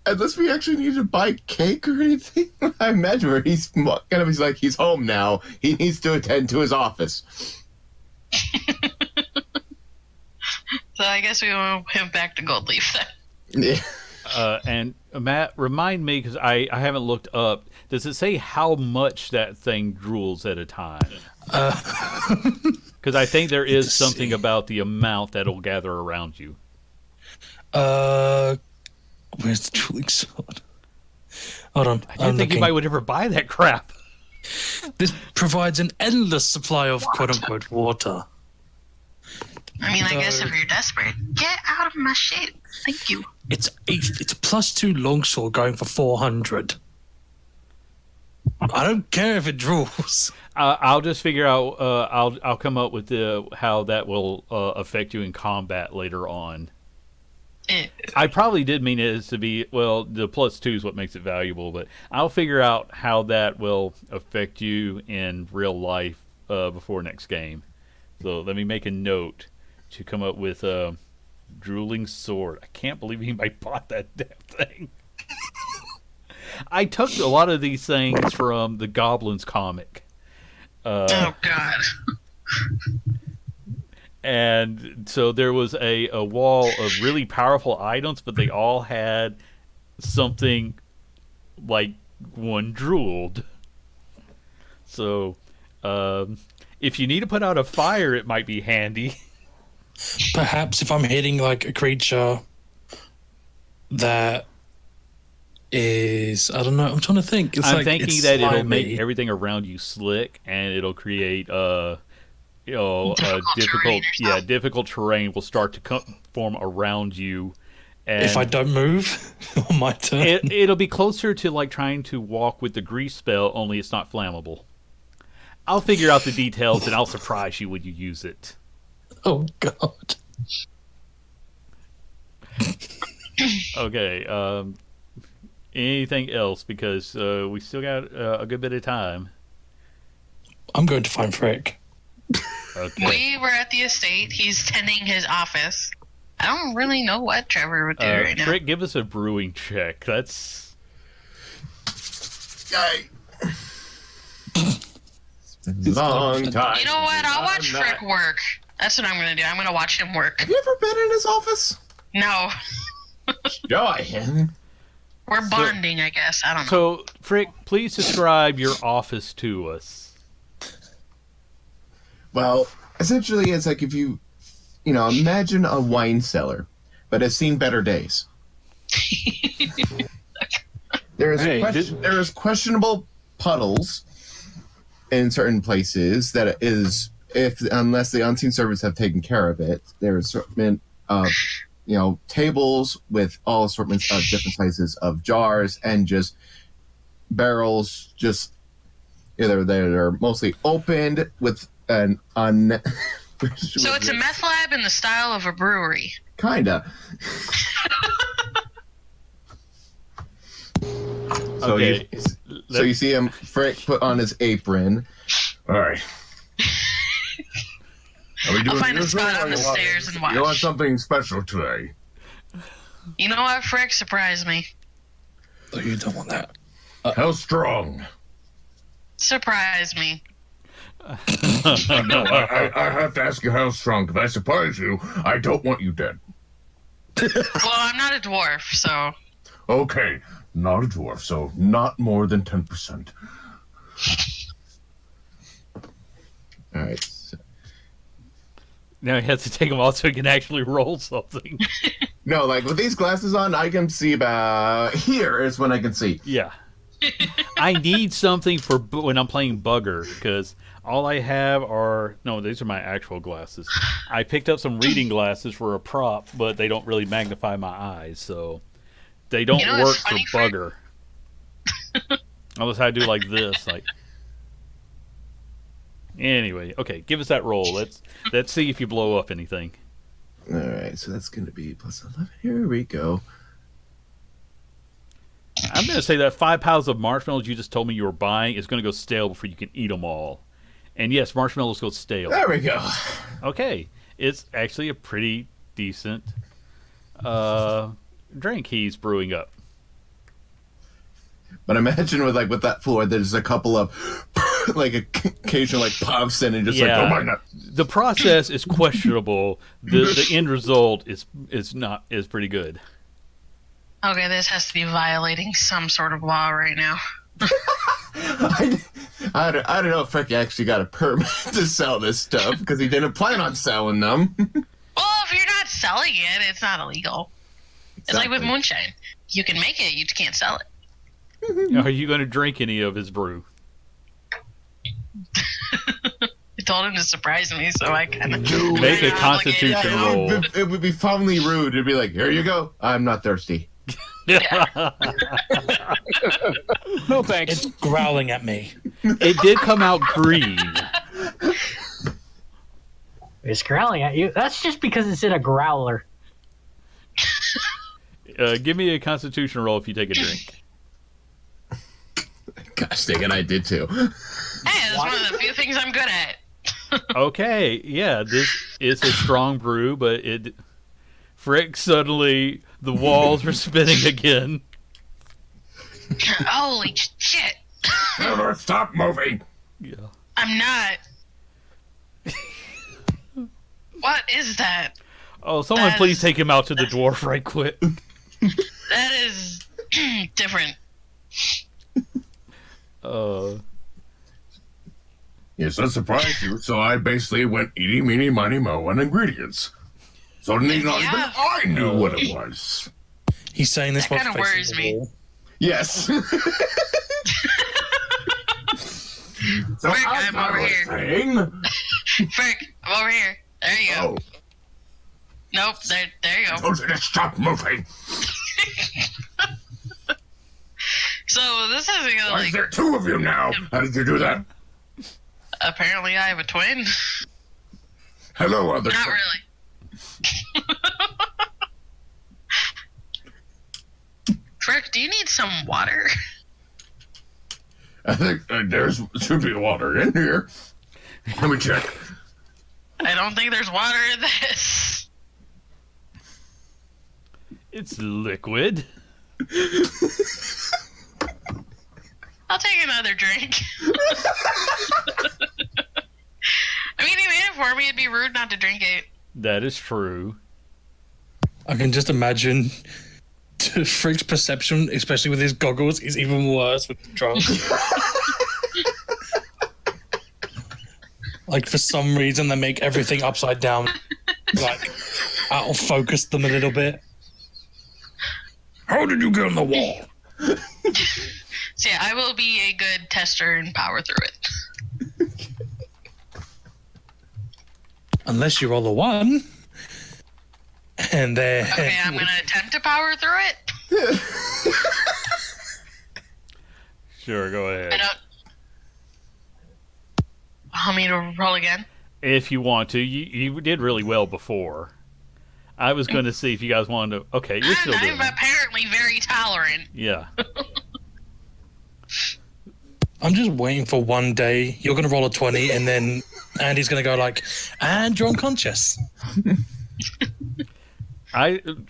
unless we actually need to buy cake or anything. I imagine where he's gonna be he's home now. He needs to attend to his office. So I guess we will him back to Goldleaf then. Yeah. And Matt, remind me, because I haven't looked up. Does it say how much that thing drools at a time? Because I think there is something about the amount that'll gather around you. Where's the drooling sword? Hold on. I didn't think anybody would ever buy that crap. This provides an endless supply of quote unquote water. I mean, I guess if you're desperate, get out of my shit. Thank you. It's a +2 longsword going for 400. I don't care if it draws. I'll just figure out. I'll come up with how that will affect you in combat later on. I probably did mean it as to be, the +2 is what makes it valuable, but I'll figure out how that will affect you in real life before next game. So let me make a note to come up with a drooling sword. I can't believe anybody bought that damn thing. I took a lot of these things from the Goblins comic. Oh God. And so there was a wall of really powerful items, but they all had something like one drooled. So, if you need to put out a fire, it might be handy. Perhaps if I'm hitting like a creature that is, I don't know. I'm trying to think. It's I'm like, thinking it's that it'll slimy. make everything around you slick, and it'll create Difficult terrain or something. difficult terrain will start to form around you. And If I don't move on my turn. it'll be closer to like trying to walk with the grease spell, only it's not flammable. I'll figure out the details, and I'll surprise you when you use it. Oh God. Okay. Anything else? Because we still got a good bit of time. I'm going to find Frick. Okay. We were at the estate. He's tending his office. I don't really know what Trevor would do right now. Frick, give us a brewing check. That's Long time. You know what? I'll watch Frick work. That's what I'm going to do. I'm going to watch him work. Have you ever been in his office? No. Joy. We're bonding, I guess. I don't know. so. Frick, please describe your office to us. Well, essentially, it's like if you imagine a wine cellar, but has seen better days. There is questionable puddles in certain places that is unless the unseen servants have taken care of it. There's assortment of tables with all assortments of different sizes of jars and just barrels. Just either they're mostly opened with an So it's a meth lab in the style of a brewery. kinda. So Okay. you see him, Frick, put on his apron. All right. Are we I'll find a spot on the stairs and watch. You want something special today? You know what, Frick? Surprise me. Oh, you don't want that. How strong? Surprise me. No, I have to ask you how strong. If I surprise you, I don't want you dead. Well, I'm not a dwarf, so... Okay, not a dwarf, so not more than 10%. All right. So, Now he has to take them off so he can actually roll something. no, like with these glasses on, I can see about here is when I can see. Yeah. I need something for when I'm playing Bugger, because all I have are... No, these are my actual glasses. I picked up some reading glasses for a prop, but they don't really magnify my eyes, so... They don't what's work funny, for Bugger. Unless I do like this, like... Anyway, okay, give us that roll. Let's see if you blow up anything. All right, so that's going to be plus 11. Here we go. I'm going to say that 5 pounds of marshmallows you just told me you were buying is going to go stale before you can eat them all. And yes, marshmallows go stale. There we go. Okay, it's actually a pretty decent drink he's brewing up. But imagine with that floor, there's a couple of like occasional like puffs and just like, oh my god. The process is questionable. The end result is pretty good. Okay, this has to be violating some sort of law right now. I don't know if Frick actually got a permit to sell this stuff because he didn't plan on selling them. Well, if you're not selling it, it's not illegal. It's like with moonshine. You can make it, you just can't sell it. Are you going to drink any of his brew? I told him to surprise me, so I kind of... Make a constitution roll. It would be funnily rude to be like, here you go. I'm not thirsty. No thanks. It's growling at me. It did come out green. It's growling at you. That's just because it's in a growler. Give me a constitution roll if you take a drink. Gosh dang it, I did too. Hey, that's one of the few things I'm good at. Okay, yeah, this is a strong brew, but Frick, suddenly the walls are spinning again. Holy shit. Trevor, stop moving. Yeah. I'm not. What is that? Oh, someone please take him out to the dwarf right quick. That is different. Yes, that surprised you, so I basically went eating, meeny, miny, mo on ingredients. Suddenly, not even Yeah. I knew what it was. He's saying this That while kinda facing worries the me. wall. Yes. So Frick, as I'm I over was here. saying, Frick, I'm over here. There you go. oh, Nope, there you go. told you to stop moving. So this isn't gonna Why is like. there two of you now? How did you do that? Apparently, I have a twin. Hello, other. Not friend. really. Frick, do you need some water? I think there's should be water in here. Let me check. I don't think there's water in this. It's liquid. I'll take another drink. I mean, he made it for me. It'd be rude not to drink it. That is true. I can just imagine Frick's perception, especially with his goggles, is even worse with the drunk. Like, for some reason, they make everything upside down. Like, out of focus them a little bit. How did you get on the wall? So yeah, I will be a good tester and power through it. Unless you roll a 1. And then... Okay, I'm gonna attempt to power through it. Sure, go I ahead. don't. Want me to roll again? If you want to. You did really well before. I was going to see if you guys wanted to... Okay, you're still doing I'm it. apparently very tolerant. Yeah. I'm just waiting for one day you're going to roll a 20 and then Andy's going to go like, and you're unconscious.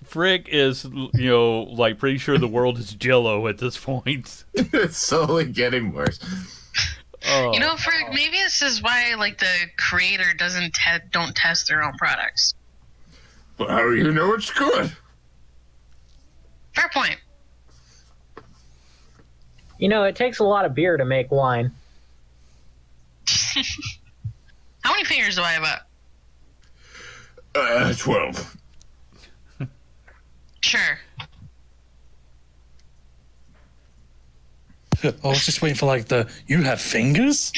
Frick is, like pretty sure the world is Jello at this point. It's slowly getting worse. Oh. You know, Frick, maybe this is why like the creator don't test their own products. But how do you know it's good? Fair point. It takes a lot of beer to make wine. How many fingers do I have up? 12. Sure. I was just waiting for like you have fingers?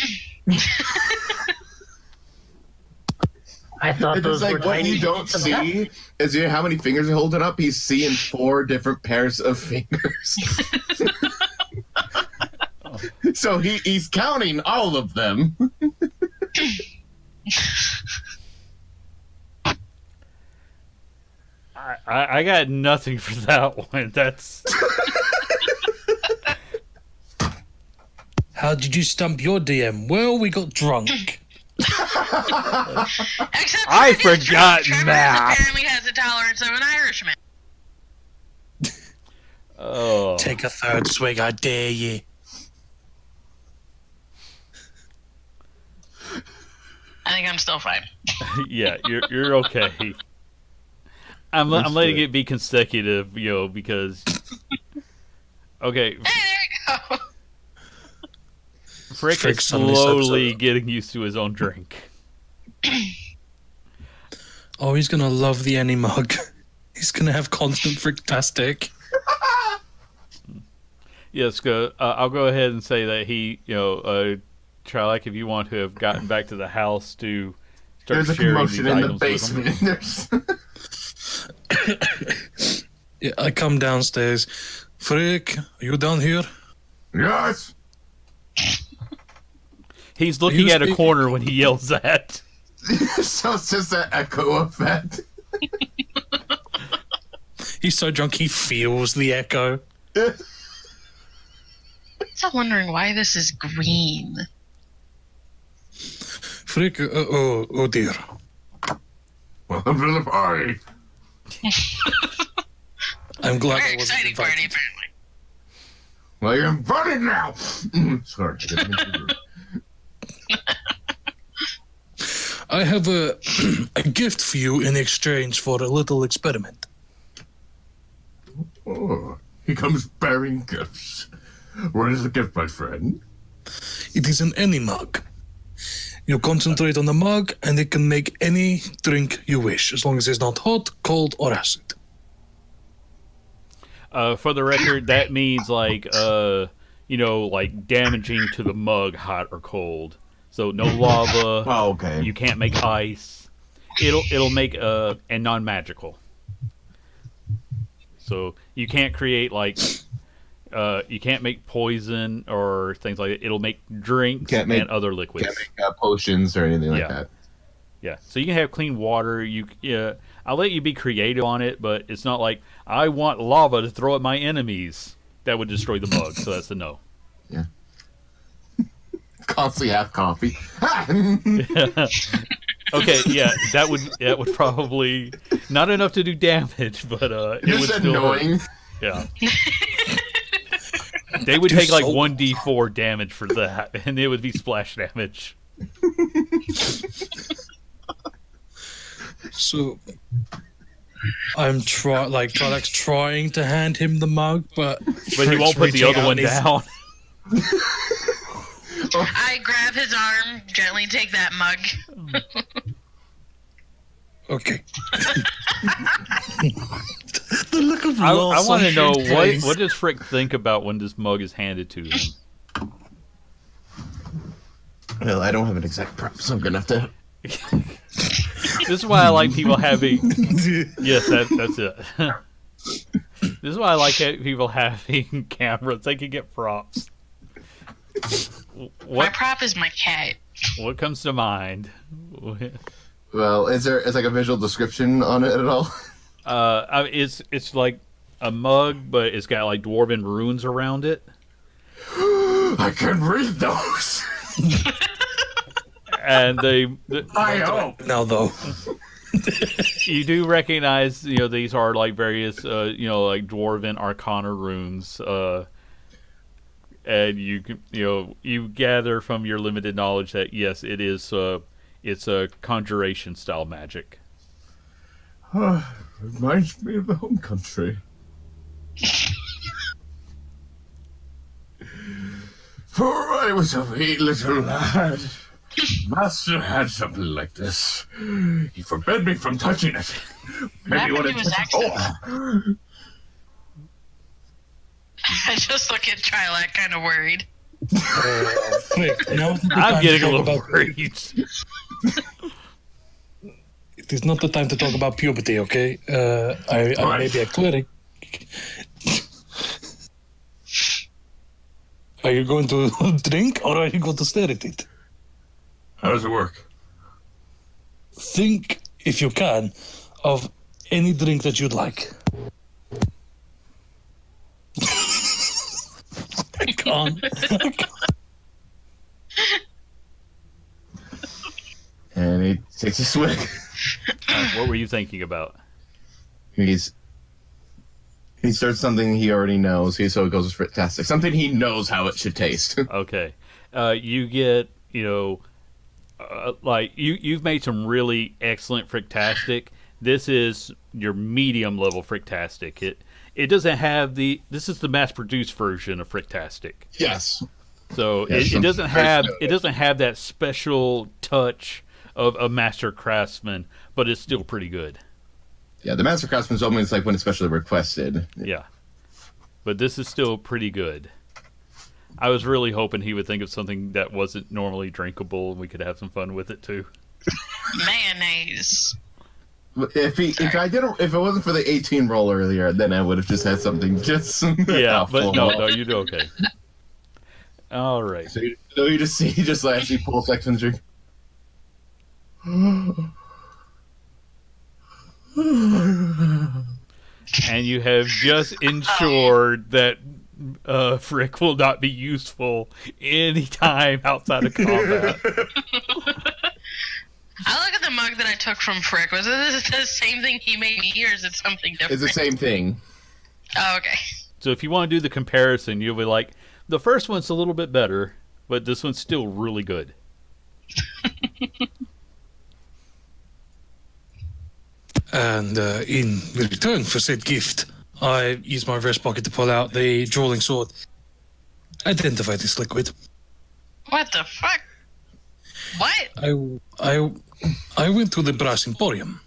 I thought It's those just were like what tiny you don't pieces of metal. see is how many fingers are holding up. He's seeing 4 different pairs of fingers. So he's counting all of them. I got nothing for that one. That's... How did you stump your DM? Well, we got drunk. Except I for this forgot Trevor math. apparently has the tolerance of an Irishman. Oh. Take a third swig, I dare you. I think I'm still fine. Yeah, you're okay. I'm letting it be consecutive, because... Okay, Hey, there you go. Frick is Frick's on this slowly episode. getting used to his own drink. Oh, he's gonna love the Annie mug. He's gonna have constant Fricktastic. Yes, I'll go ahead and say that he, Trilic, if you want to have gotten back to the house to start There's a sharing commotion these in the items with him. basement. There's... Yeah, I come downstairs. Frick, are you down here? Yes. He's looking You at a speak- corner when he yells that. So it's just an echo effect. He's so drunk he feels the echo. I'm still wondering why this is green. Frick, oh dear. Welcome to the party. I'm glad Very I wasn't exciting party, invited. apparently. Well, you're invited now. Sorry. I have a gift for you in exchange for a little experiment. Oh, he comes bearing gifts. What is the gift, my friend? It is an Annie mug. You concentrate on the mug, and it can make any drink you wish, as long as it's not hot, cold, or acid. For the record, that means like like damaging to the mug, hot or cold. So no lava. Oh, okay. You can't make ice. It'll make and non-magical. So you can't create like you can't make poison or things like that. It'll make drinks and other liquids. Can't make potions or anything like that. Yeah. So you can have clean water. I'll let you be creative on it, but it's not like I want lava to throw at my enemies. That would destroy the mug. So that's a no. Yeah. Constantly have coffee. Okay, yeah, that would probably not enough to do damage, but it Just would still annoying. hurt. Yeah. They would take like 1d4 damage for that, and it would be splash damage. So I'm Trilak's trying to hand him the mug, but he won't put the other one down. I grab his arm, gently take that mug. Okay. The look of I loss want to on know his face. what does Frick think about when this mug is handed to him. Well, I don't have an exact prep, so I'm gonna have to. This is why I like people having. Yes, that's it. This is why I like people having cameras. They can get props. My prop is my cat. What comes to mind? Well, is like a visual description on it at all? It's like a mug, but it's got like dwarven runes around it. I can read those. And I hope. Now though. You do recognize, these are like various, like dwarven arcana runes. And you can, you gather from your limited knowledge that yes, it's a conjuration style magic. Reminds me of the home country. For I was a wee little lad. Master had something like this. He forbade me from touching it. Maybe when it was I just look at Trilak kind of worried. I'm getting a little worried. It is not the time to talk about puberty, okay? I may be a cleric. Are you going to drink or are you going to stare at it? How does it work? Think, if you can, of any drink that you'd like. I can't. And he takes a swig. What were you thinking about? He starts something he already knows. So it goes with Fricktastic. Something he knows how it should taste. Okay. You get, like you've made some really excellent Fricktastic. This is your medium level Fricktastic. It doesn't have this is the mass produced version of Fricktastic. Yes. So yes, it doesn't have that special touch of a master craftsman, but it's still pretty good. Yeah, the master craftsman's almost like when it's specially requested. Yeah. But this is still pretty good. I was really hoping he would think of something that wasn't normally drinkable and we could have some fun with it too. Mayonnaise. If it wasn't for the 18 roll earlier, then I would have just had something just yeah, but no, you do okay. All right. So you just see, he just actually pulls section drink. And you have just ensured that Frick will not be useful anytime outside of combat. I look at the mug that I took from Frick. Was it the same thing he made me, or is it something different? It's the same thing. Oh, okay. So if you want to do the comparison, you'll be like, the first one's a little bit better, but this one's still really good. And in return for said gift, I use my vest pocket to pull out the drawing sword. Identify this liquid. What the fuck? What? I went to the Brass Emporium,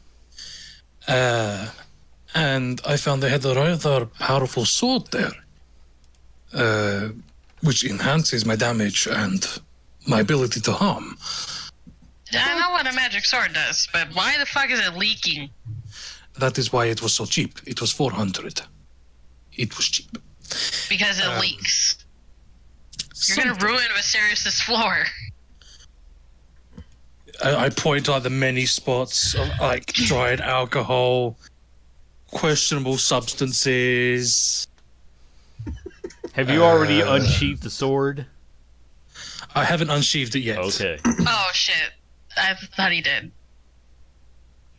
and I found they had a rather powerful sword there, which enhances my damage and my ability to harm. I know what a magic sword does, but why the fuck is it leaking? That is why it was so cheap. It was 400. It was cheap. Because it leaks. You're gonna ruin Viserys' floor. I point out the many spots of like dried alcohol, questionable substances. Have you already unsheathed the sword? I haven't unsheathed it yet. Okay. Oh shit. I thought he did.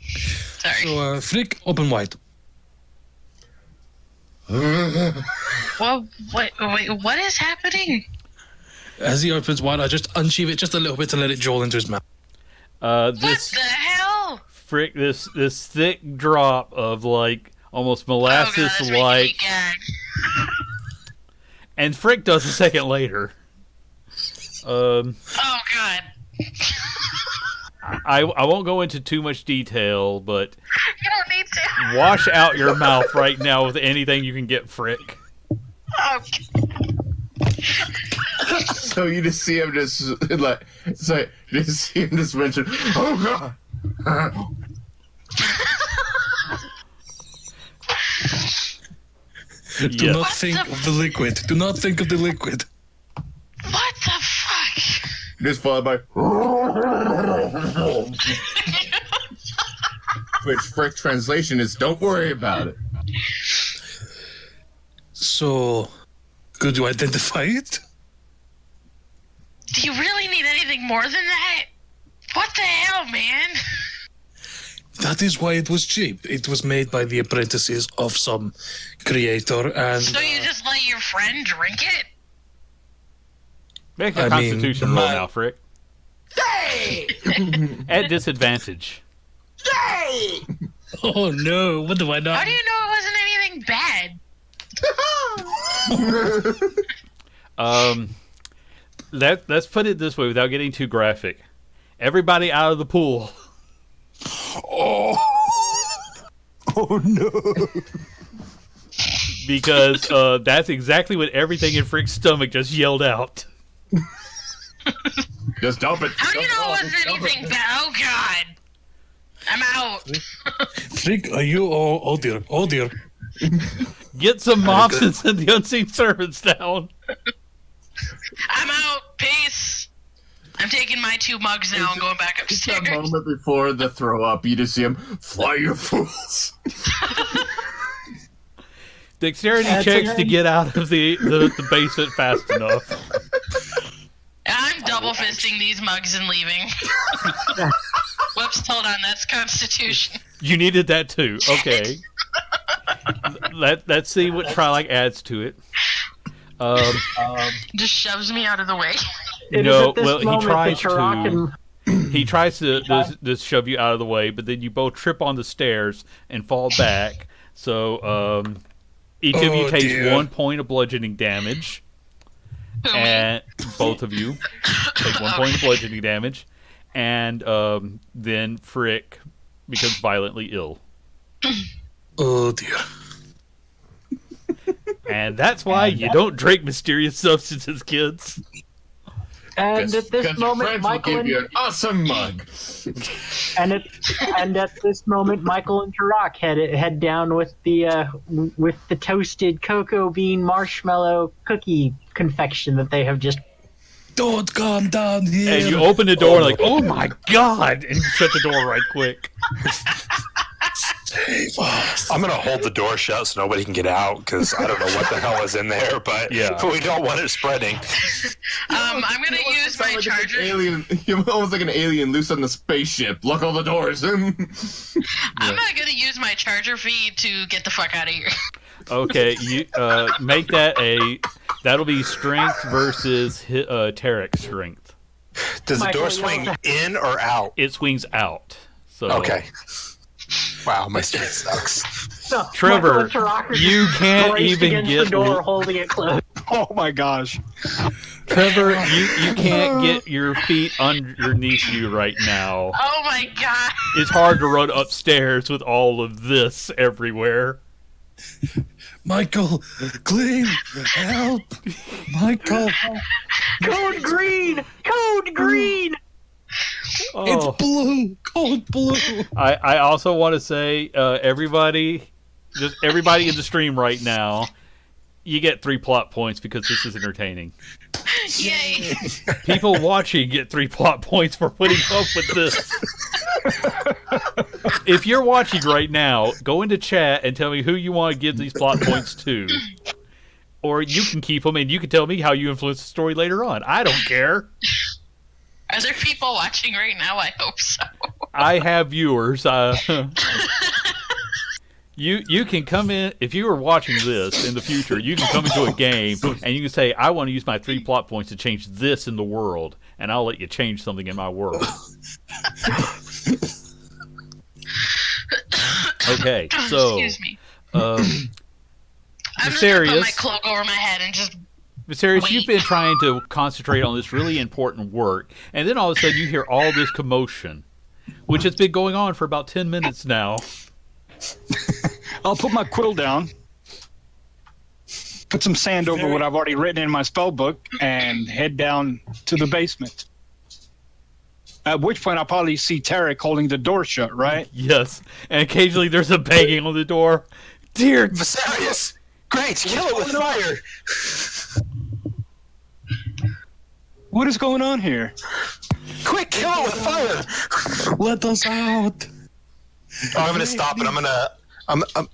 Sorry. So, Frick, open wide. Well, wait, what is happening? As he opens wide, I just unsheath it just a little bit to let it draw into his mouth. What the hell? Frick, this thick drop of like almost molasses like, and Frick does a second later. Oh god. I won't go into too much detail, but You don't need to. wash out your mouth right now with anything you can get, Frick. Okay. So you just see him just like, so you just see him just mention, oh god. Do not think of the liquid. Do not think of the liquid. What the fuck? Just followed by, which Frick translation is, don't worry about it. So, could you identify it? Do you really need anything more than that? What the hell, man? That is why it was cheap. It was made by the apprentices of some creator, and So you just let your friend drink it? Make a I mean, Constitution roll now, Frick. At disadvantage. oh no, what do I not? How do you know it wasn't anything bad? Let's put it this way without getting too graphic. Everybody out of the pool. Oh no. Because that's exactly what everything in Frick's stomach just yelled out. Just dump it. How do you Dump know it all, wasn't just dump anything it. bad? Oh god. I'm out. Frick, are you? Oh dear, oh dear. Get some mops and send the unseen servants down. I'm out. Peace. I'm taking my 2 mugs now and going back Just that upstairs. moment before the throw up, you just see him, fly, you fools. Dexterity checks to get out of the basement fast enough. I'm double fisting these mugs and leaving. Whoops, hold on, that's Constitution. You needed that too. Okay. Let's see what Trilak adds to it. Just shoves me out of the way. It is No, at this well, he moment tries that Turok to. He tries to just shove you out of the way, but then you both trip on the stairs and fall back. So each of you Oh, takes dear. 1 point of bludgeoning damage, and both of you take 1 point of bludgeoning damage, and then Frick becomes violently ill, Oh dear. and that's why you don't drink mysterious substances, kids. And at this Because your moment, friends will Michael give and, you an awesome mug. and at this moment, Michael and Turok head down with the toasted cocoa bean marshmallow cookie confection that they have just. Don't come down here. And you open the door like, oh my god, and you shut the door right quick. Save us. I'm gonna hold the door shut so nobody can get out because I don't know what the hell is in there, but Yeah. we don't want it spreading. I'm gonna use my charger. You're almost like an alien loose on the spaceship. Lock all the doors. I'm not gonna use my charger feed to get the fuck out of here. Okay, you make that that'll be strength versus Tarek's strength. Does the Michael, door you swing also- in or out? It swings out. So Okay. Wow, my strength sucks. So, Trevor, Michael and Turok are you just can't braced even against get the door, holding it closed. Oh my gosh. Trevor, you can't get your feet underneath you right now. Oh my god. It's hard to run upstairs with all of this everywhere. Michael, clean, help, Michael. Code green! Code green! Oh. It's blue, cold blue. I also want to say, everybody in the stream right now, you get 3 plot points because this is entertaining. Yay. People watching get 3 plot points for putting up with this. If you're watching right now, go into chat and tell me who you want to give these plot points to. Or you can keep them and you can tell me how you influence the story later on. I don't care. Are there people watching right now? I hope so. I have viewers. You can come in, if you are watching this in the future, you can come into a game and you can say, I want to use my 3 plot points to change this in the world, and I'll let you change something in my world. Okay, so Excuse me. I'm I'm just gonna put my cloak over my head and just Viserys, wait. you've been trying to concentrate on this really important work, and then all of a sudden you hear all this commotion, which has been going on for about 10 minutes now. I'll put my quill down, put some sand over what I've already written in my spell book, and head down to the basement. At which point I'll probably see Tarek holding the door shut, right? Yes, and occasionally there's a banging on the door. Dear Viserys! Great, kill it with fire! What is going on here? Quick, kill it with fire! Let us out. Oh, I'm gonna stop and I'm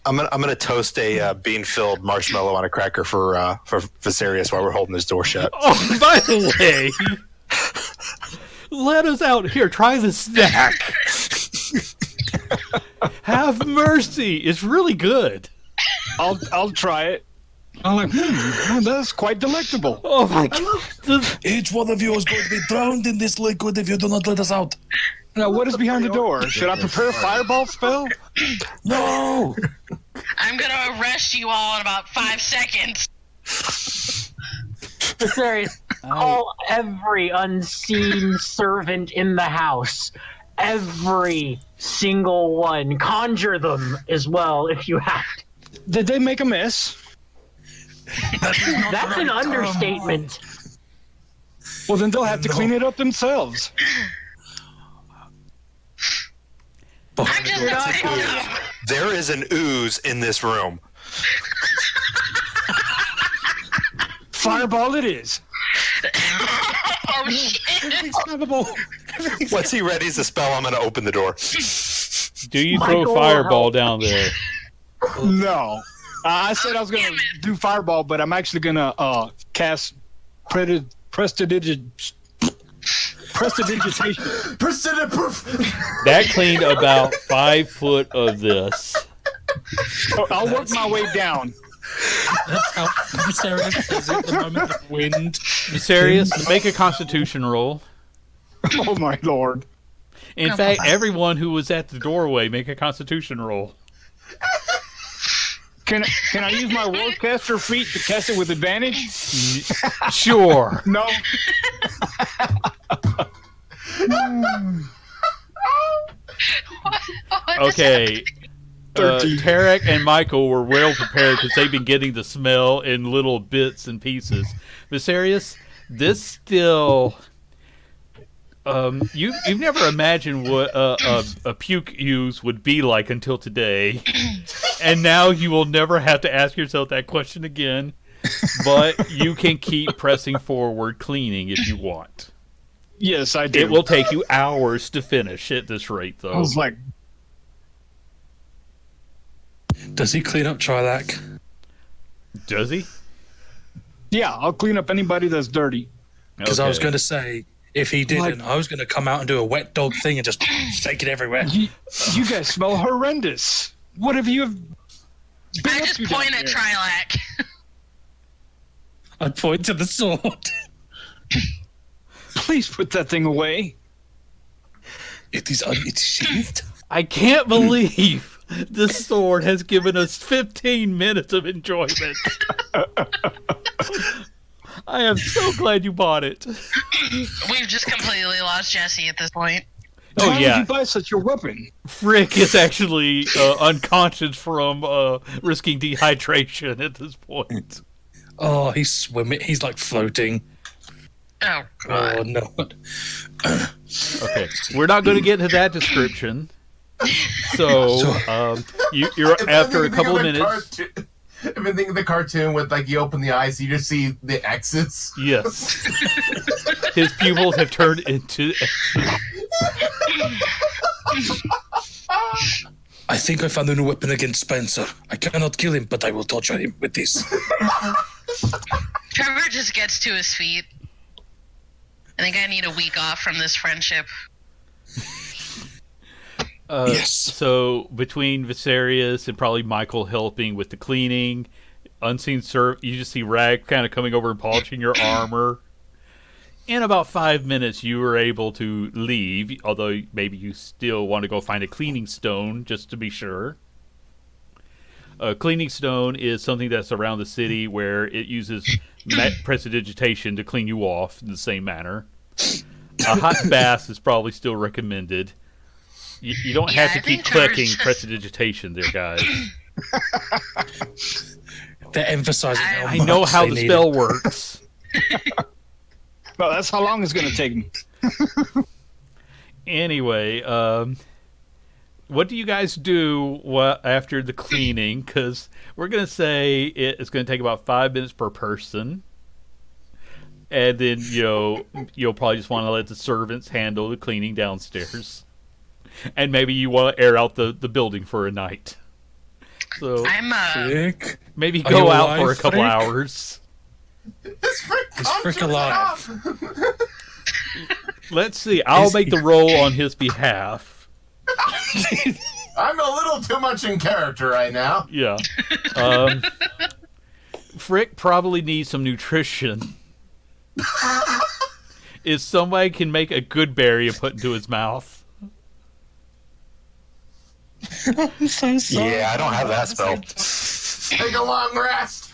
gonna toast a bean-filled marshmallow on a cracker for Viserys while we're holding this door shut. Oh, by the way, let us out. Here, try the snack. Have mercy. It's really good. I'll try it. I'm like, that's quite delectable. Oh my god. Each one of you is going to be drowned in this liquid if you do not let us out. Now, what is behind the door? Should I prepare a fireball spell? No. I'm gonna arrest you all in about 5 seconds. Viserys, call every unseen servant in the house. Every single one. Conjure them as well if you have to. Did they make a mess? That's an understatement. Well, then they'll have to clean it up themselves. I'm just gonna tell you. There is an ooze in this room. Fireball it is. Oh shit. Once he readies the spell, I'm gonna open the door. Do you Michael, throw fireball down there? No. I said I was going to do fireball, but I'm actually going to cast prestidigitation. That cleaned about 5 foot of this. I'll work my way down. That's how Viserys says it at the moment of wind. Viserys, make a constitution roll. Oh, my lord. In fact, everyone who was at the doorway, make a constitution roll. Can I use my warcaster feat to cast it with advantage? Sure. No. Okay. Tarek and Michael were well prepared because they've been getting the smell in little bits and pieces. Viserys, this still... you've never imagined what a puke use would be like until today, and now you will never have to ask yourself that question again. But you can keep pressing forward, cleaning if you want. Yes, I do. It will take you hours to finish at this rate, though. I was like, Does he clean up Trilak? Does he? yeah, I'll clean up anybody that's dirty. Because I was Okay. going to say, if he didn't, I was going to come out and do a wet dog thing and just shake it everywhere. You guys smell horrendous. What have you been I up just to down point at there? Trilak. I'd point to the sword. Please put that thing away. It is unsheathed. I can't believe this sword has given us 15 minutes of enjoyment. I am so glad you bought it. We've just completely lost Jesse at this point. Oh Why would yeah, you buy such a weapon? Frick is actually unconscious from risking dehydration at this point. Oh, he's swimming. He's like floating. Oh, God. Oh no. Okay, we're not going to get into that description. So you're after a couple of minutes. I've been thinking of the cartoon with like you open the eyes, you just see the X's. Yes, his pupils have turned into X's. I think I found a new weapon against Spencer. I cannot kill him, but I will torture him with this. Trevor just gets to his feet. I think I need a week off from this friendship. Yes. So between Viserys and probably Michael helping with the cleaning, unseen you just see Rag kind of coming over and polishing your armor. In about 5 minutes, you were able to leave, although maybe you still want to go find a cleaning stone just to be sure. A cleaning stone is something that's around the city where it uses prestidigitation to clean you off in the same manner. A hot bath is probably still recommended. You don't have to keep clicking prestidigitation there, guys. They're emphasizing how I know how the spell it works. Well, that's how long it's going to take me. Anyway, what do you guys do after the cleaning? Because we're going to say it's going to take about 5 minutes per person. And then, you'll probably just want to let the servants handle the cleaning downstairs. And maybe you want to air out the building for a night. So Frick. maybe Are you go out alive, for a couple Frick? hours. Is Frick alive? Let's see. I'll make the roll on his behalf. I'm a little too much in character right now. Yeah. Frick probably needs some nutrition. If somebody can make a good berry and put into his mouth. I'm so sorry. Yeah, I don't have that spell. Take a long rest.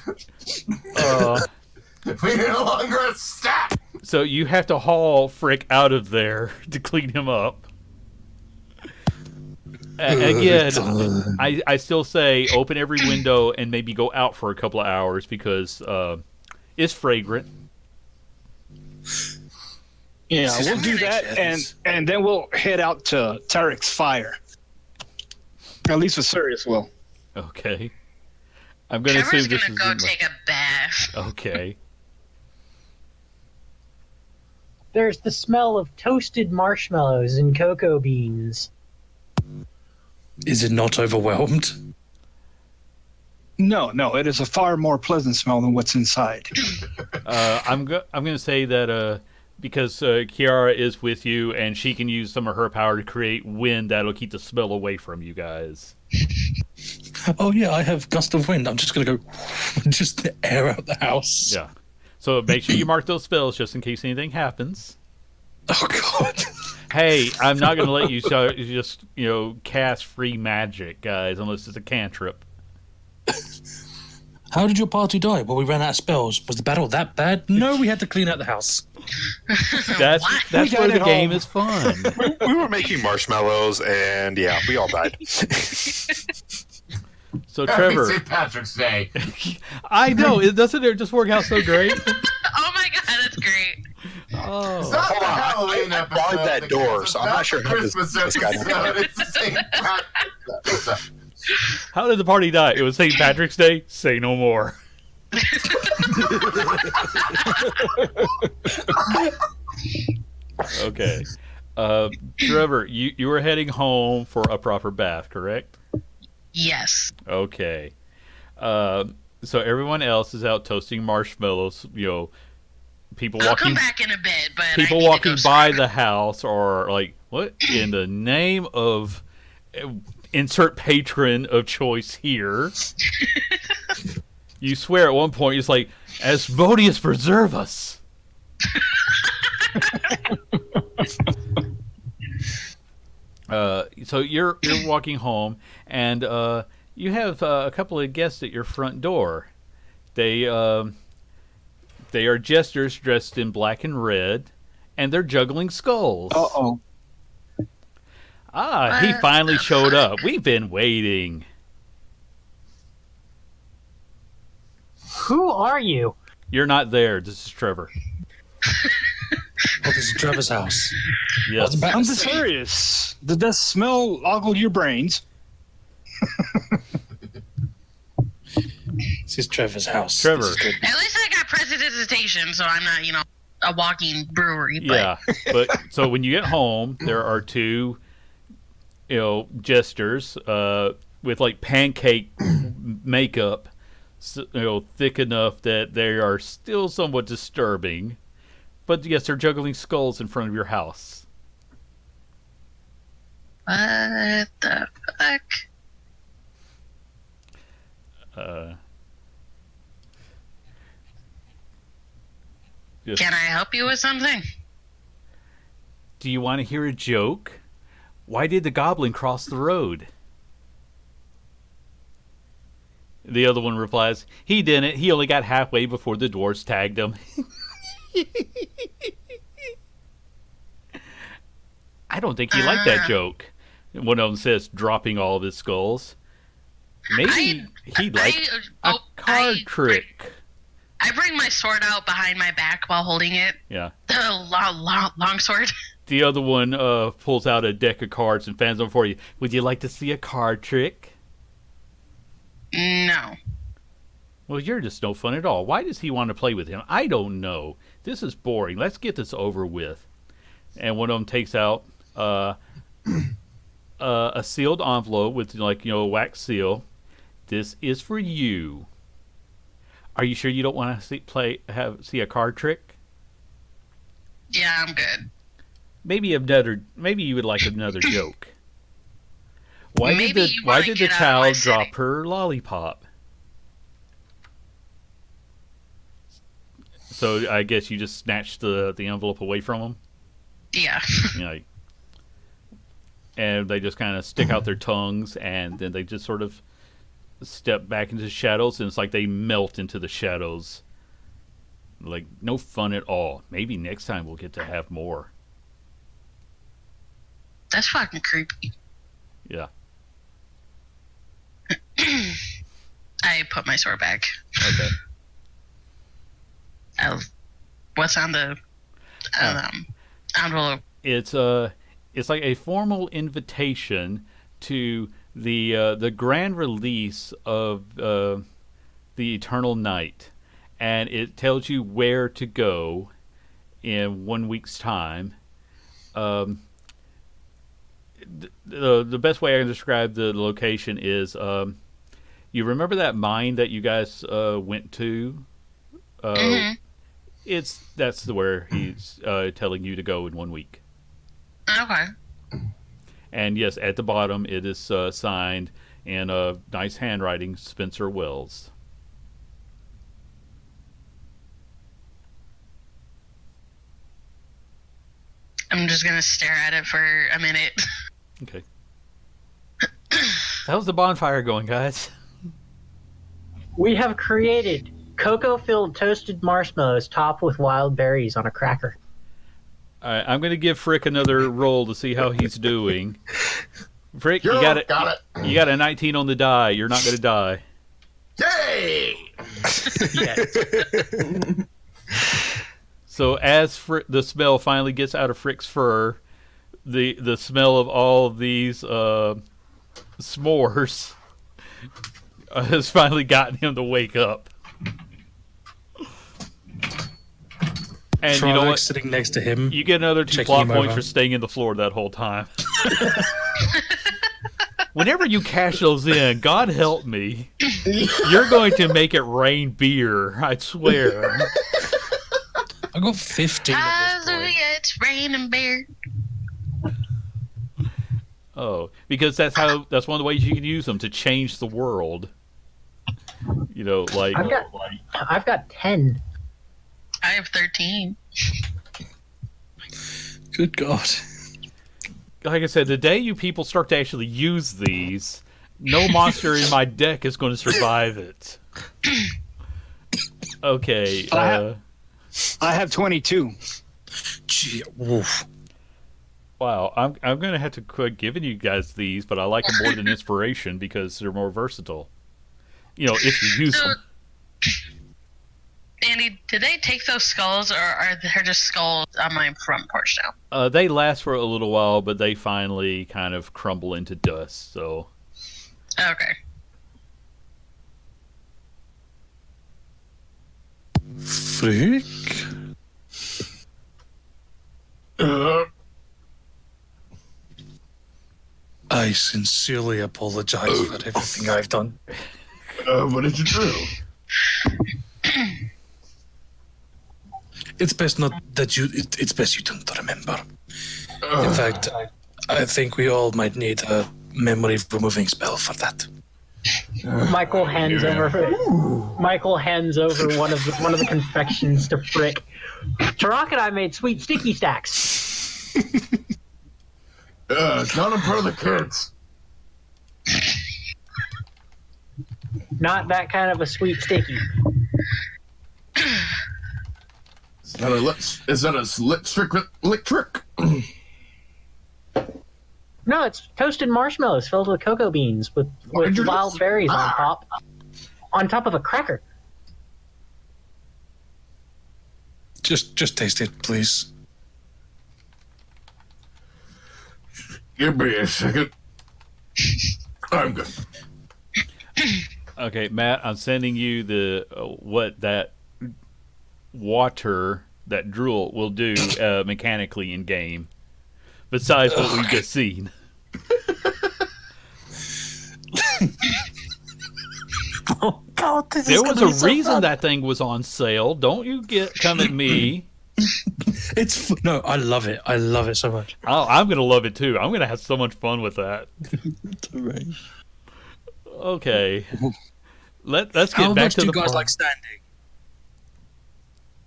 We need a long rest. Stop. So you have to haul Frick out of there to clean him up. Again, I still say open every window and maybe go out for a couple of hours because it's fragrant. Yeah, we'll do that, and then we'll head out to Tarek's fire. At least Viserys will. Okay. I'm going to Trevor's assume this gonna is go take a bath. Okay. There's the smell of toasted marshmallows and cocoa beans. Is it not overwhelmed? No, it is a far more pleasant smell than what's inside. I'm going to say that because Kiara is with you and she can use some of her power to create wind that'll keep the smell away from you guys. Oh yeah, I have gust of wind. I'm just gonna go, just to air out the house. Yeah. So make sure you mark those spells just in case anything happens. Oh god. Hey, I'm not going to let you just cast free magic, guys, unless it's a cantrip. How did your party die? Well, we ran out of spells. Was the battle that bad? No, we had to clean out the house. That's We got where the it game all. is fun. We were making marshmallows, and yeah, we all died. So Happy Trevor, St. Patrick's Day. I know, doesn't it just work out so great? Oh my god, that's great. It's Oh, not Hold the on, Halloween I episode. barred that the door, kids. so It's I'm not sure the how this Christmas guy episode. It's the St. Patrick's episode. how did the party die? It was St. Patrick's Day? Say no more. Okay. Trevor, you were heading home for a proper bath, correct? Yes. Okay. So everyone else is out toasting marshmallows. People I'll walking, come back in a bit, but people I need walking to go by swim. the house are like, "What in the name of insert patron of choice here?" You swear at one point it's like, "Asmodeus preserve us." So you're walking home, and you have a couple of guests at your front door. They They are jesters dressed in black and red, and they're juggling skulls. Uh-oh. Ah, he finally showed up. We've been waiting. Who are you? You're not there. This is Trevor. Oh, this is Trevor's house. Yes. I'm serious. Did that smell ogle your brains? This is Trevor's house. Trevor. This is good. At least I got prestidigitation, so I'm not, a walking brewery. But Yeah, but so when you get home, there are two, jesters with like pancake makeup, thick enough that they are still somewhat disturbing. But yes, they're juggling skulls in front of your house. what the fuck? Yes. Can I help you with something? Do you want to hear a joke? Why did the goblin cross the road? The other one replies, he didn't. He only got halfway before the dwarves tagged him. I don't think he liked that joke. One of them says, dropping all of his skulls. Maybe he liked a card trick. I bring my sword out behind my back while holding it. Yeah. The long sword. The other one pulls out a deck of cards and fans them for you. Would you like to see a card trick? No. Well, you're just no fun at all. Why does he want to play with him? I don't know. This is boring. Let's get this over with. And one of them takes out a sealed envelope with a wax seal. This is for you. Are you sure you don't want to see a card trick? Yeah, I'm good. Maybe you would like another joke. Why did the child drop her lollipop? So I guess you just snatched the envelope away from him? Yeah. And they just kind of stick out their tongues, and then they just sort of step back into the shadows, and it's like they melt into the shadows. Like, no fun at all. Maybe next time we'll get to have more. That's fucking creepy. Yeah. I put my sword back. Okay. What's on the envelope? It's like a formal invitation to the grand release of the Eternal Night, and it tells you where to go in 1 week's time. The best way I can describe the location is, you remember that mine that you guys went to? Mm-hmm. That's where he's telling you to go in 1 week. Okay. And yes, at the bottom it is signed in nice handwriting, Spencer Wells. I'm just gonna stare at it for a minute. Okay. How's the bonfire going, guys? We have created cocoa-filled toasted marshmallows topped with wild berries on a cracker. All right, I'm going to give Frick another roll to see how he's doing. Frick, you got it. You got a 19 on the die. You're not going to die. Yay! So as the smell finally gets out of Frick's fur, the smell of all of these s'mores has finally gotten him to wake up. And you know what? Sitting next to him. You get another 2 plot points for staying in the floor that whole time. Whenever you cash those in, God help me, you're going to make it rain beer. I swear. I got 15 at this point. Hallelujah, it's raining beer. Oh, because that's one of the ways you can use them to change the world. Like I've got 10. I have 13. Good God. Like I said, the day you people start to actually use these, no monster in my deck is going to survive it. Okay. I have 22. Gee, woof. Wow, I'm gonna have to quit giving you guys these, but I like them more than inspiration because they're more versatile. If you use them. Andy, did they take those skulls, or are there just skulls on my front porch now? They last for a little while, but they finally kind of crumble into dust. So. Okay. Frick? I sincerely apologize for everything I've done. What did you do? It's best not that you. It's best you don't remember. In fact, I think we all might need a memory removing spell for that. Michael hands over one of the confections to Frick. Tarak and I made sweet sticky stacks. It's not in front of the kids. Not that kind of a sweet sticky. It's not a slit trick. No, it's toasted marshmallows filled with cocoa beans with wild berries on top of a cracker. Just taste it, please. Give me a second. I'm good. Okay, Matt, I'm sending you the what that water, that drool will do mechanically in game. Besides what we've just seen. Oh God! There was a reason that thing was on sale. Don't you come at me. No, I love it. I love it so much. I'm gonna love it too. I'm gonna have so much fun with that. It's all right. Okay, let's get How back much to do the you guys part. like standing?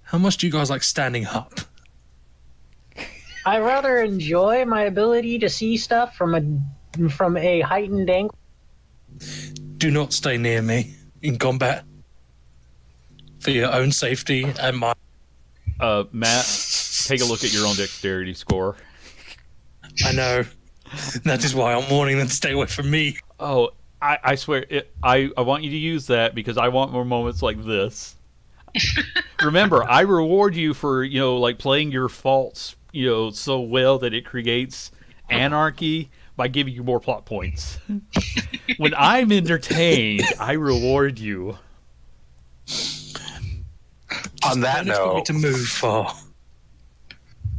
How much do you guys like standing up? I rather enjoy my ability to see stuff from a heightened angle. Do not stay near me in combat for your own safety and mine. Matt, take a look at your own dexterity score. I know. That is why I'm warning them to stay away from me. Oh, I swear, I want you to use that because I want more moments like this. Remember, I reward you for like playing your faults so well that it creates anarchy by giving you more plot points. When I'm entertained, I reward you. On that note, to move for.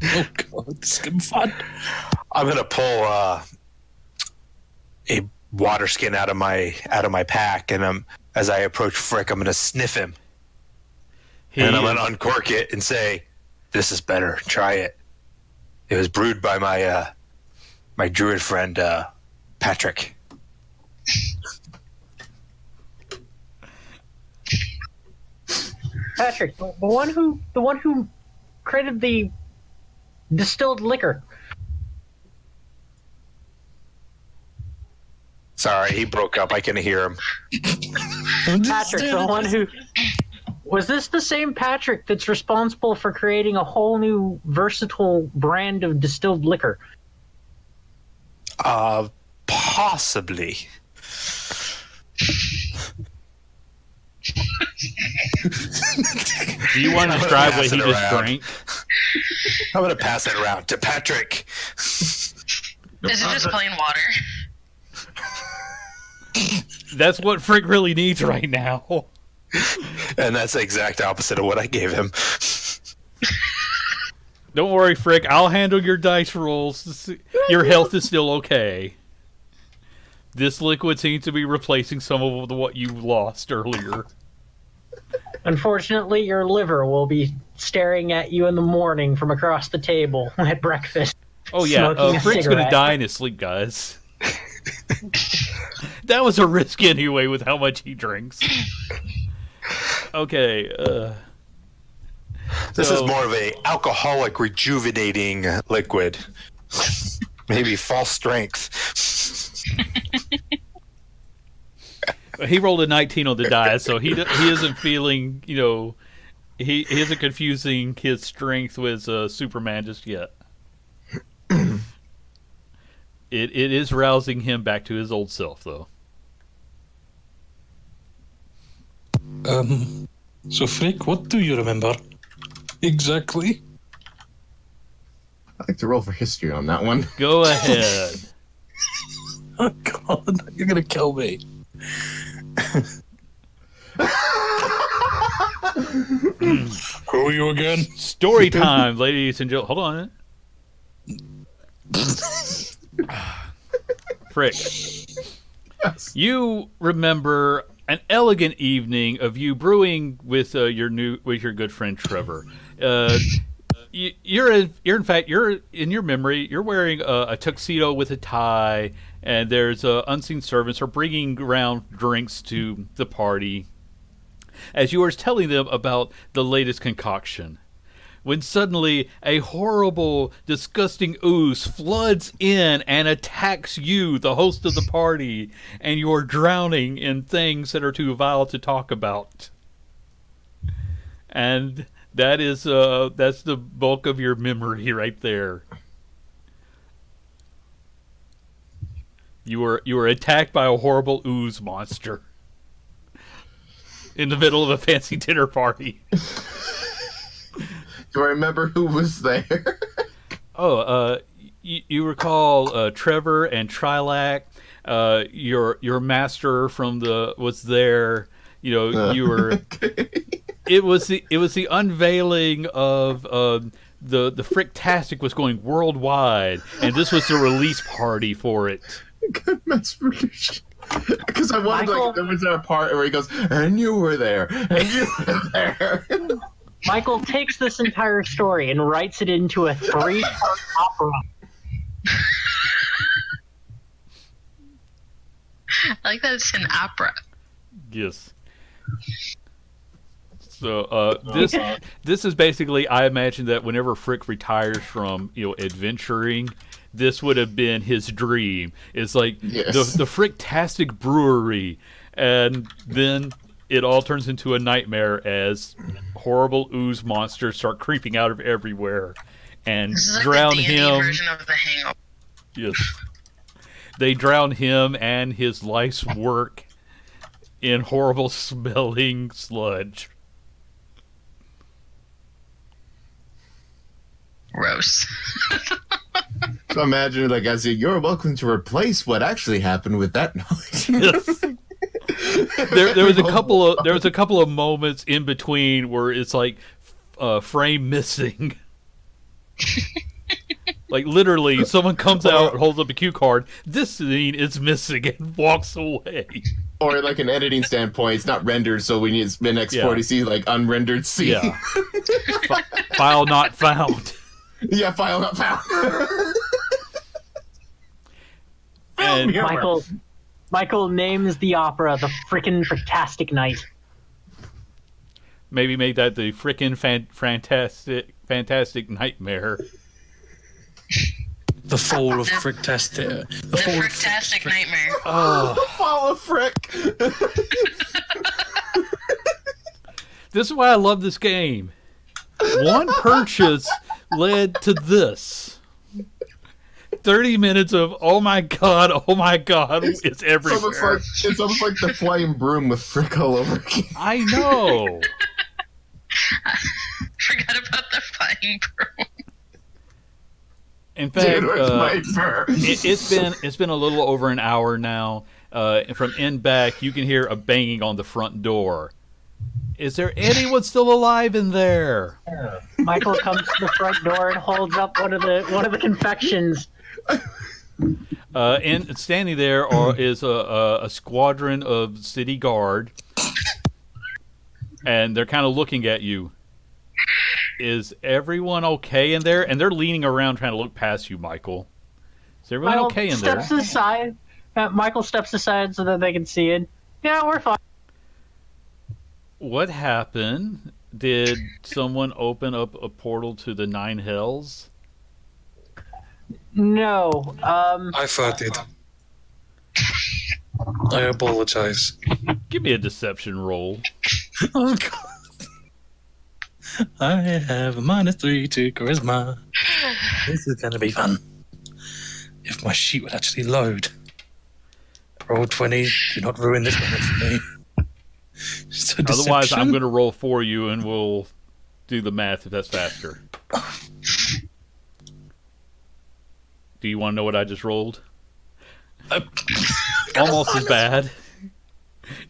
Oh God, this is gonna be fun. I'm gonna pull a water skin out of my pack, and as I approach Frick, I'm gonna sniff him, and I'm gonna uncork it and say, "This is better. Try it. It was brewed by my druid friend Patrick." Patrick, the one who created the distilled liquor. Sorry, he broke up. I can hear him. Patrick, the one who was this the same Patrick that's responsible for creating a whole new versatile brand of distilled liquor? Possibly. Do you want to describe what he just drank? I'm gonna pass it around to Patrick. Is it just plain water? That's what Frick really needs right now. And that's the exact opposite of what I gave him. Don't worry, Frick. I'll handle your dice rolls. Your health is still okay. This liquid seems to be replacing some of what you lost earlier. Unfortunately, your liver will be staring at you in the morning from across the table at breakfast. Oh yeah, smoking a Frick's gonna cigarette. die in his sleep, guys. That was a risk anyway with how much he drinks. Okay, This is so- more of a alcoholic rejuvenating liquid. Maybe false strength. he rolled a 19 on the die, so he isn't feeling, he isn't confusing his strength with Superman just yet. It is rousing him back to his old self, though. So Frick, what do you remember? Exactly. I'd like to roll for history on that one. Go ahead. Oh God, you're gonna kill me. Who are you again? Story time, ladies and gentlemen. Hold on. Frick. Yes. You remember an elegant evening of you brewing with your good friend Trevor. You're in your memory. You're wearing a tuxedo with a tie, and there's unseen servants are bringing around drinks to the party. As you were telling them about the latest concoction, when suddenly a horrible, disgusting ooze floods in and attacks you, the host of the party, and you're drowning in things that are too vile to talk about. And that's the bulk of your memory right there. You were attacked by a horrible ooze monster in the middle of a fancy dinner party. Do I remember who was there? You recall Trevor and Trilak. Your master was there. You know, you were. Okay. It was the unveiling of the Fricktastic was going worldwide, and this was the release party for it. Good mass production. Because I wanted Michael? there was a part where he goes, and you were there, and you were there. Michael takes this entire story and writes it into a 3-part opera. I like that it's an opera. Yes. So this is basically, I imagine that whenever Frick retires from adventuring, this would have been his dream. It's like Yes. the Fricktastic Brewery, and then it all turns into a nightmare as horrible ooze monsters start creeping out of everywhere and This is like drown the D&D him. version of the Hangover. Yes. They drown him and his life's work in horrible smelling sludge. Gross. Uh, So imagine, like, I say, you're welcome to replace what actually happened with that knowledge. Yes. There was a couple of moments in between where it's like frame missing. Like literally, someone comes out, holds up a cue card. This scene is missing and walks away. Or like an editing standpoint, it's not rendered, so we need to spin export to see like unrendered scene. Yeah. File not found. Yeah, file not found. And Michael names the opera the frickin' Fantastic Night. maybe make that the frickin' fantastic nightmare. The fall of Fricktastic. The Fricktastic Nightmare. Oh, Follow Frick. this is why I love this game. One purchase led to this. 30 minutes of oh my god, it's everywhere. It's almost like the flying broom with Frick all over again. I know. Forgot about the flying broom. In fact, Dude, where's my fur? it's been a little over an hour now. From in back, you can hear a banging on the front door. Is there anyone still alive in there? Michael comes to the front door and holds up one of the confections. And standing there is a squadron of city guard, and they're kind of looking at you. Is everyone okay in there? And they're leaning around trying to look past you, Michael. Is everyone okay in there? Steps aside. Michael steps aside so that they can see it. Yeah, we're fine. What happened? Did someone open up a portal to the Nine Hells? No. I farted. I apologize. Give me a deception roll. Oh, God. I have a -3 to charisma. This is going to be fun. If my sheet would actually load. Roll 20. Do not ruin this moment for me. So Otherwise, deception? I'm going to roll for you, and we'll do the math if that's faster. Do you want to know what I just rolled? Almost as bad.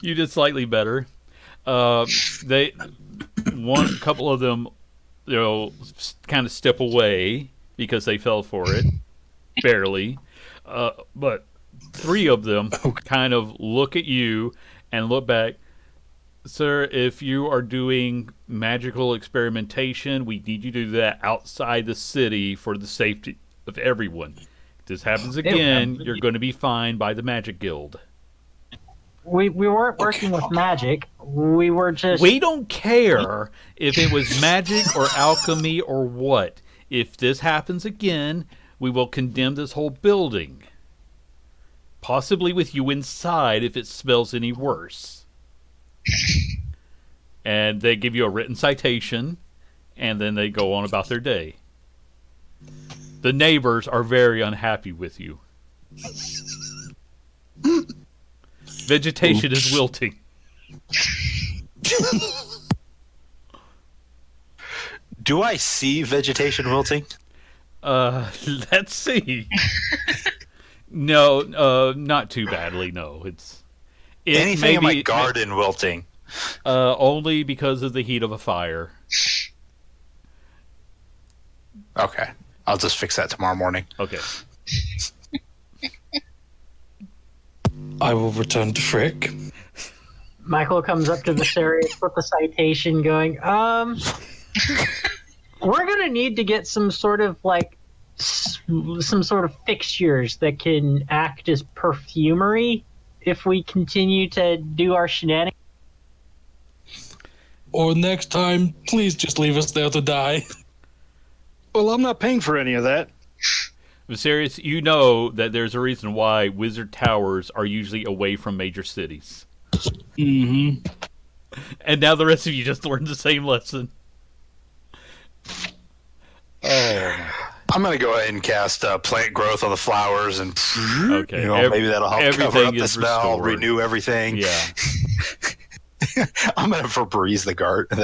You did slightly better. Couple of them, kind of step away because they fell for it, barely. But 3 of them kind of look at you and look back. Sir, if you are doing magical experimentation, we need you to do that outside the city for the safety of everyone. If this happens again, you're going to be fined by the Magic Guild. We weren't working with magic. We were just... We don't care if it was magic or alchemy or what. If this happens again, we will condemn this whole building. Possibly with you inside if it smells any worse. And they give you a written citation, and then they go on about their day. The neighbors are very unhappy with you. Vegetation is wilting. Do I see vegetation wilting? Let's see. No, not too badly. No, Anything in my garden wilting? Only because of the heat of a fire. Okay, I'll just fix that tomorrow morning. Okay. I will return to Frick. Michael comes up to Viserys with the citation going, we're going to need to get some sort of fixtures that can act as perfumery if we continue to do our shenanigans. Or next time, please just leave us there to die. Well, I'm not paying for any of that. Viserys, you know that there's a reason why wizard towers are usually away from major cities. Mm-hmm. And now the rest of you just learned the same lesson. Oh. I'm going to go ahead and cast plant growth on the flowers, and okay. Maybe that'll help cover up the smell, restored. renew everything. Yeah. I'm going to Febreze the garden.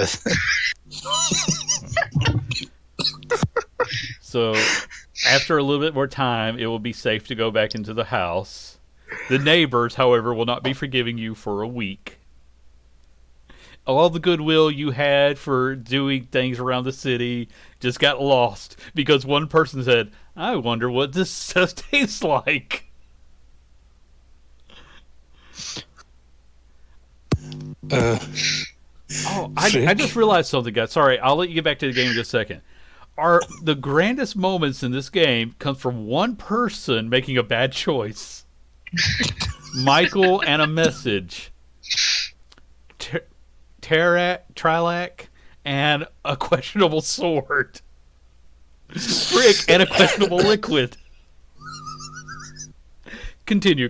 So, after a little bit more time, it will be safe to go back into the house. The neighbors, however, will not be forgiving you for a week. All the goodwill you had for doing things around the city just got lost because one person said, I wonder what this stuff tastes like. I just realized something, guys. Sorry, I'll let you get back to the game in just a second. The grandest moments in this game comes from one person making a bad choice. Michael and a message. Trilak and a questionable sword. Frick and a questionable liquid. Continue.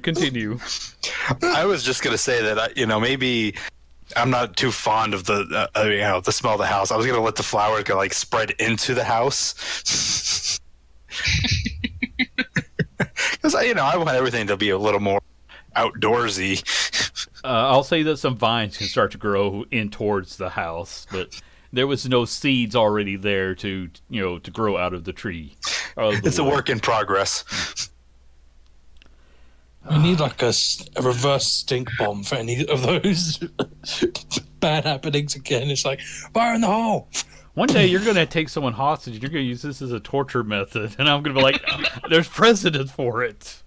I was just going to say that, maybe I'm not too fond of the smell of the house. I was going to let the flowers go spread into the house. Because, I want everything to be a little more outdoorsy. I'll say that some vines can start to grow in towards the house, but there was no seeds already there to grow out of the tree. It's a work in progress. We need a reverse stink bomb for any of those bad happenings again. It's fire in the hole. One day you're going to take someone hostage and you're going to use this as a torture method, and I'm going to be like, there's precedent for it.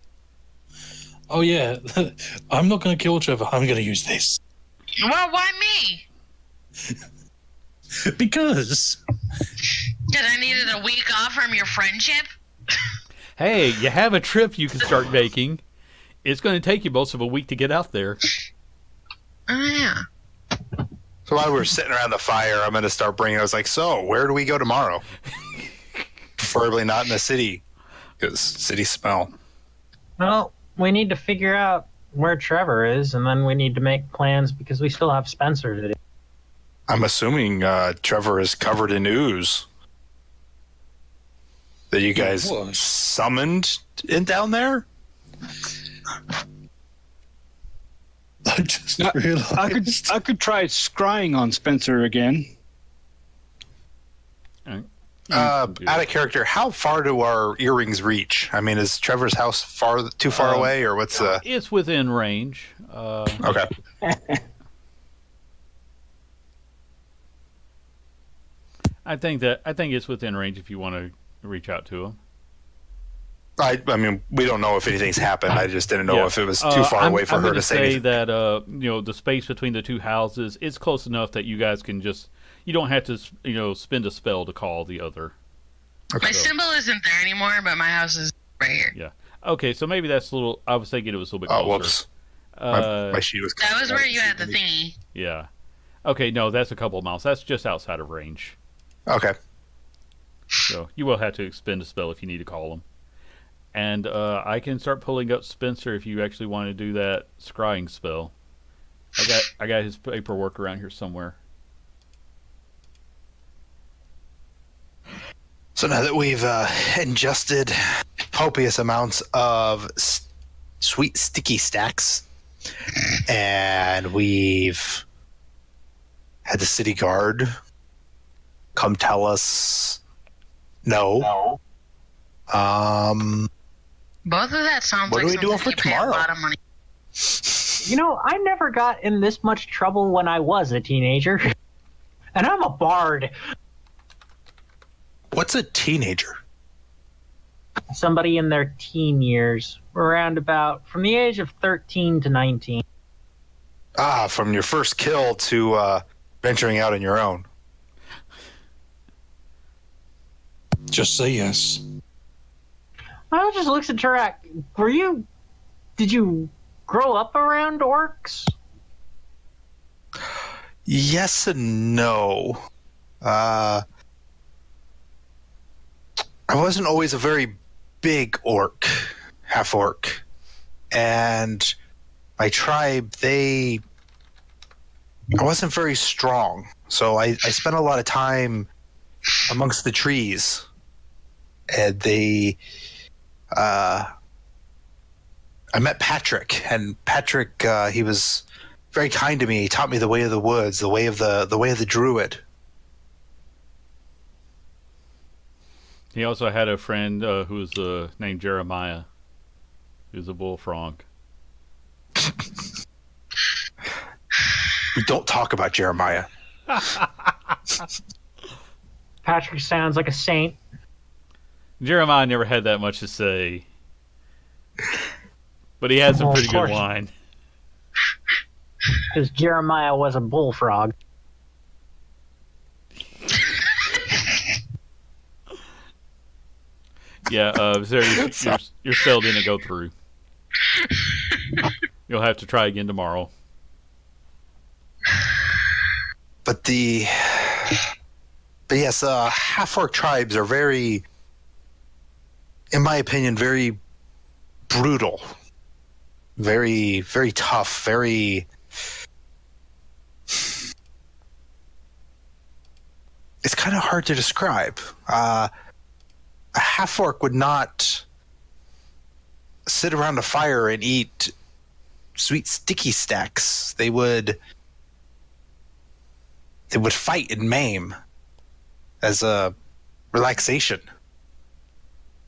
Oh, yeah. I'm not going to kill Trevor. I'm going to use this. Well, why me? Because. Because I needed a week off from your friendship? Hey, you have a trip you can start making. It's going to take you most of a week to get out there. Oh, yeah. So while we're sitting around the fire, I'm going to start bringing. I was like, so where do we go tomorrow? Preferably not in the city, because cities smell. Well, we need to figure out where Trevor is, and then we need to make plans because we still have Spencer to do. I'm assuming Trevor is covered in ooze that you guys What? summoned in down there. I just No, realised. I could try scrying on Spencer again. Alright. Out of character, how far do our earrings reach? I mean, is Trevor's house too far away, or what's the? It's within range. Okay. I think it's within range if you want to reach out to him. I mean, we don't know if anything's happened. I just didn't know if it was too far away for I'm her gonna to say say anything. that the space between the two houses is close enough that you guys can just you don't have to spend a spell to call the other. My symbol isn't there anymore, but my house is right here. Yeah. Okay, so maybe that's a little. I was thinking it was a little bit Oh, closer. whoops. My sheet was. That was where you had the thingy. Yeah. Okay, no, that's a couple of miles. That's just outside of range. Okay. So you will have to expend a spell if you need to call him. And I can start pulling up Spencer if you actually want to do that scrying spell. I got his paperwork around here somewhere. So now that we've ingested copious amounts of sweet sticky stacks, and we've had the city guard come tell us no. Both of that sounds What like are we doing something for you pay tomorrow? a lot of money. I never got in this much trouble when I was a teenager. And I'm a bard. What's a teenager? Somebody in their teen years, around about from the age of 13 to 19. From your first kill to venturing out on your own. Just say yes. I just looks at Turak. Did you grow up around orcs? Yes and no. I wasn't always a very big orc, half orc. And my tribe, I wasn't very strong. So I spent a lot of time amongst the trees. And I met Patrick, and Patrick, he was very kind to me. He taught me the way of the woods, the way of the druid. He also had a friend who was named Jeremiah. He was a bullfrog. We don't talk about Jeremiah. Patrick sounds like a saint. Jeremiah never had that much to say. But he had some Well, of pretty good course. wine. Because Jeremiah was a bullfrog. Yeah, Sarah, your spell didn't go through. You'll have to try again tomorrow. But yes, half-orc tribes are very, in my opinion, very brutal, very, very tough, very. It's kind of hard to describe. A half-orc would not sit around a fire and eat sweet sticky stacks. They would fight and maim as a relaxation,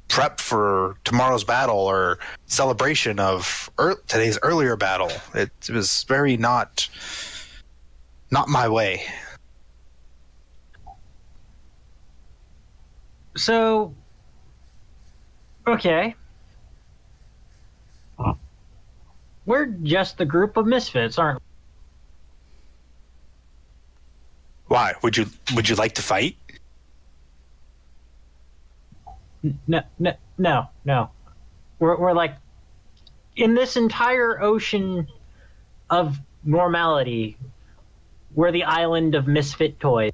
prep for tomorrow's battle or celebration of today's earlier battle. It was very not my way. So, okay. We're just the group of misfits, aren't we? Why? Would you like to fight? No. We're like in this entire ocean of normality. We're the island of misfit toys.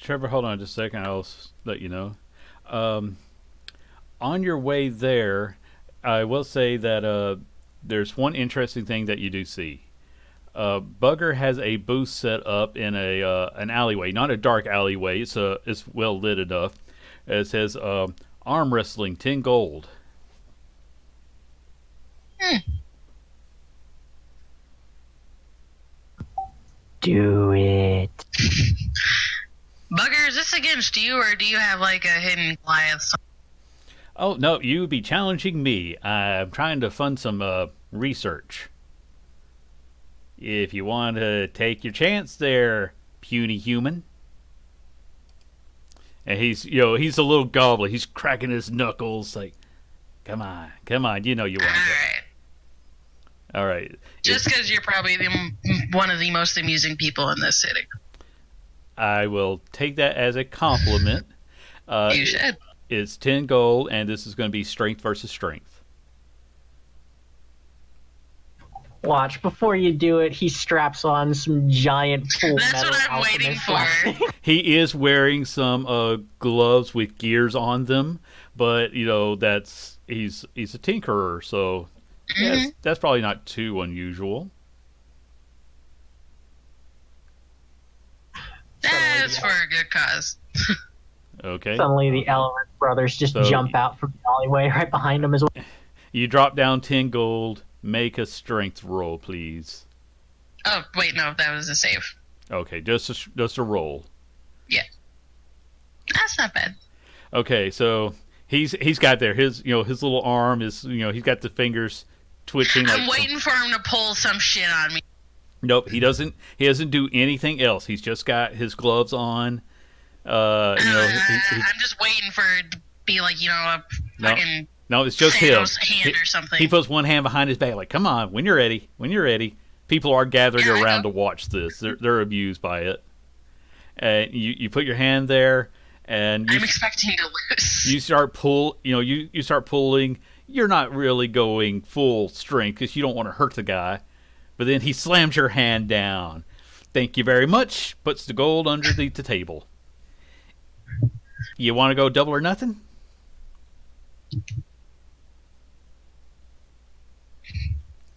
Trevor, hold on just a second. I'll let you know. On your way there, I will say that there's one interesting thing that you do see. Bugger has a booth set up in a an alleyway, not a dark alleyway. It's well lit enough. It says arm wrestling 10 gold. Do it. Bugger, is this against you, or do you have like a hidden Goliath? Oh no, you would be challenging me. I'm trying to fund some research. If you want to take your chance there, puny human. And he's a little gobbler. He's cracking his knuckles like, come on, you know you want it. All right. Just because you're probably one of the most amusing people in this city. I will take that as a compliment. You should. It's 10 gold, and this is going to be strength versus strength. Watch, before you do it, he straps on some giant full That's metal what I'm waiting alchemist for. He is wearing some gloves with gears on them, but that's he's a tinkerer, so that's probably not too unusual. That's for a good cause. Okay. Suddenly the Element brothers just jump out from the alleyway right behind him as well. You drop down 10 gold. Make a strength roll, please. Oh, wait, no, that was a save. Okay, just a roll. Yeah. That's not bad. Okay, so he's got there his little arm is he's got the fingers twitching. I'm waiting for him to pull some shit on me. Nope, he doesn't do anything else. He's just got his gloves on. I'm just waiting for it to be like a fucking no, it's just him. Hand or something. He puts one hand behind his back, like, "Come on, when you're ready, when you're ready." People are gathering around to watch this. They're amused by it. And you put your hand there, and I'm expecting to lose. You start you start pulling. You're not really going full strength because you don't want to hurt the guy. But then he slams your hand down. Thank you very much. Puts the gold underneath the table. You want to go double or nothing?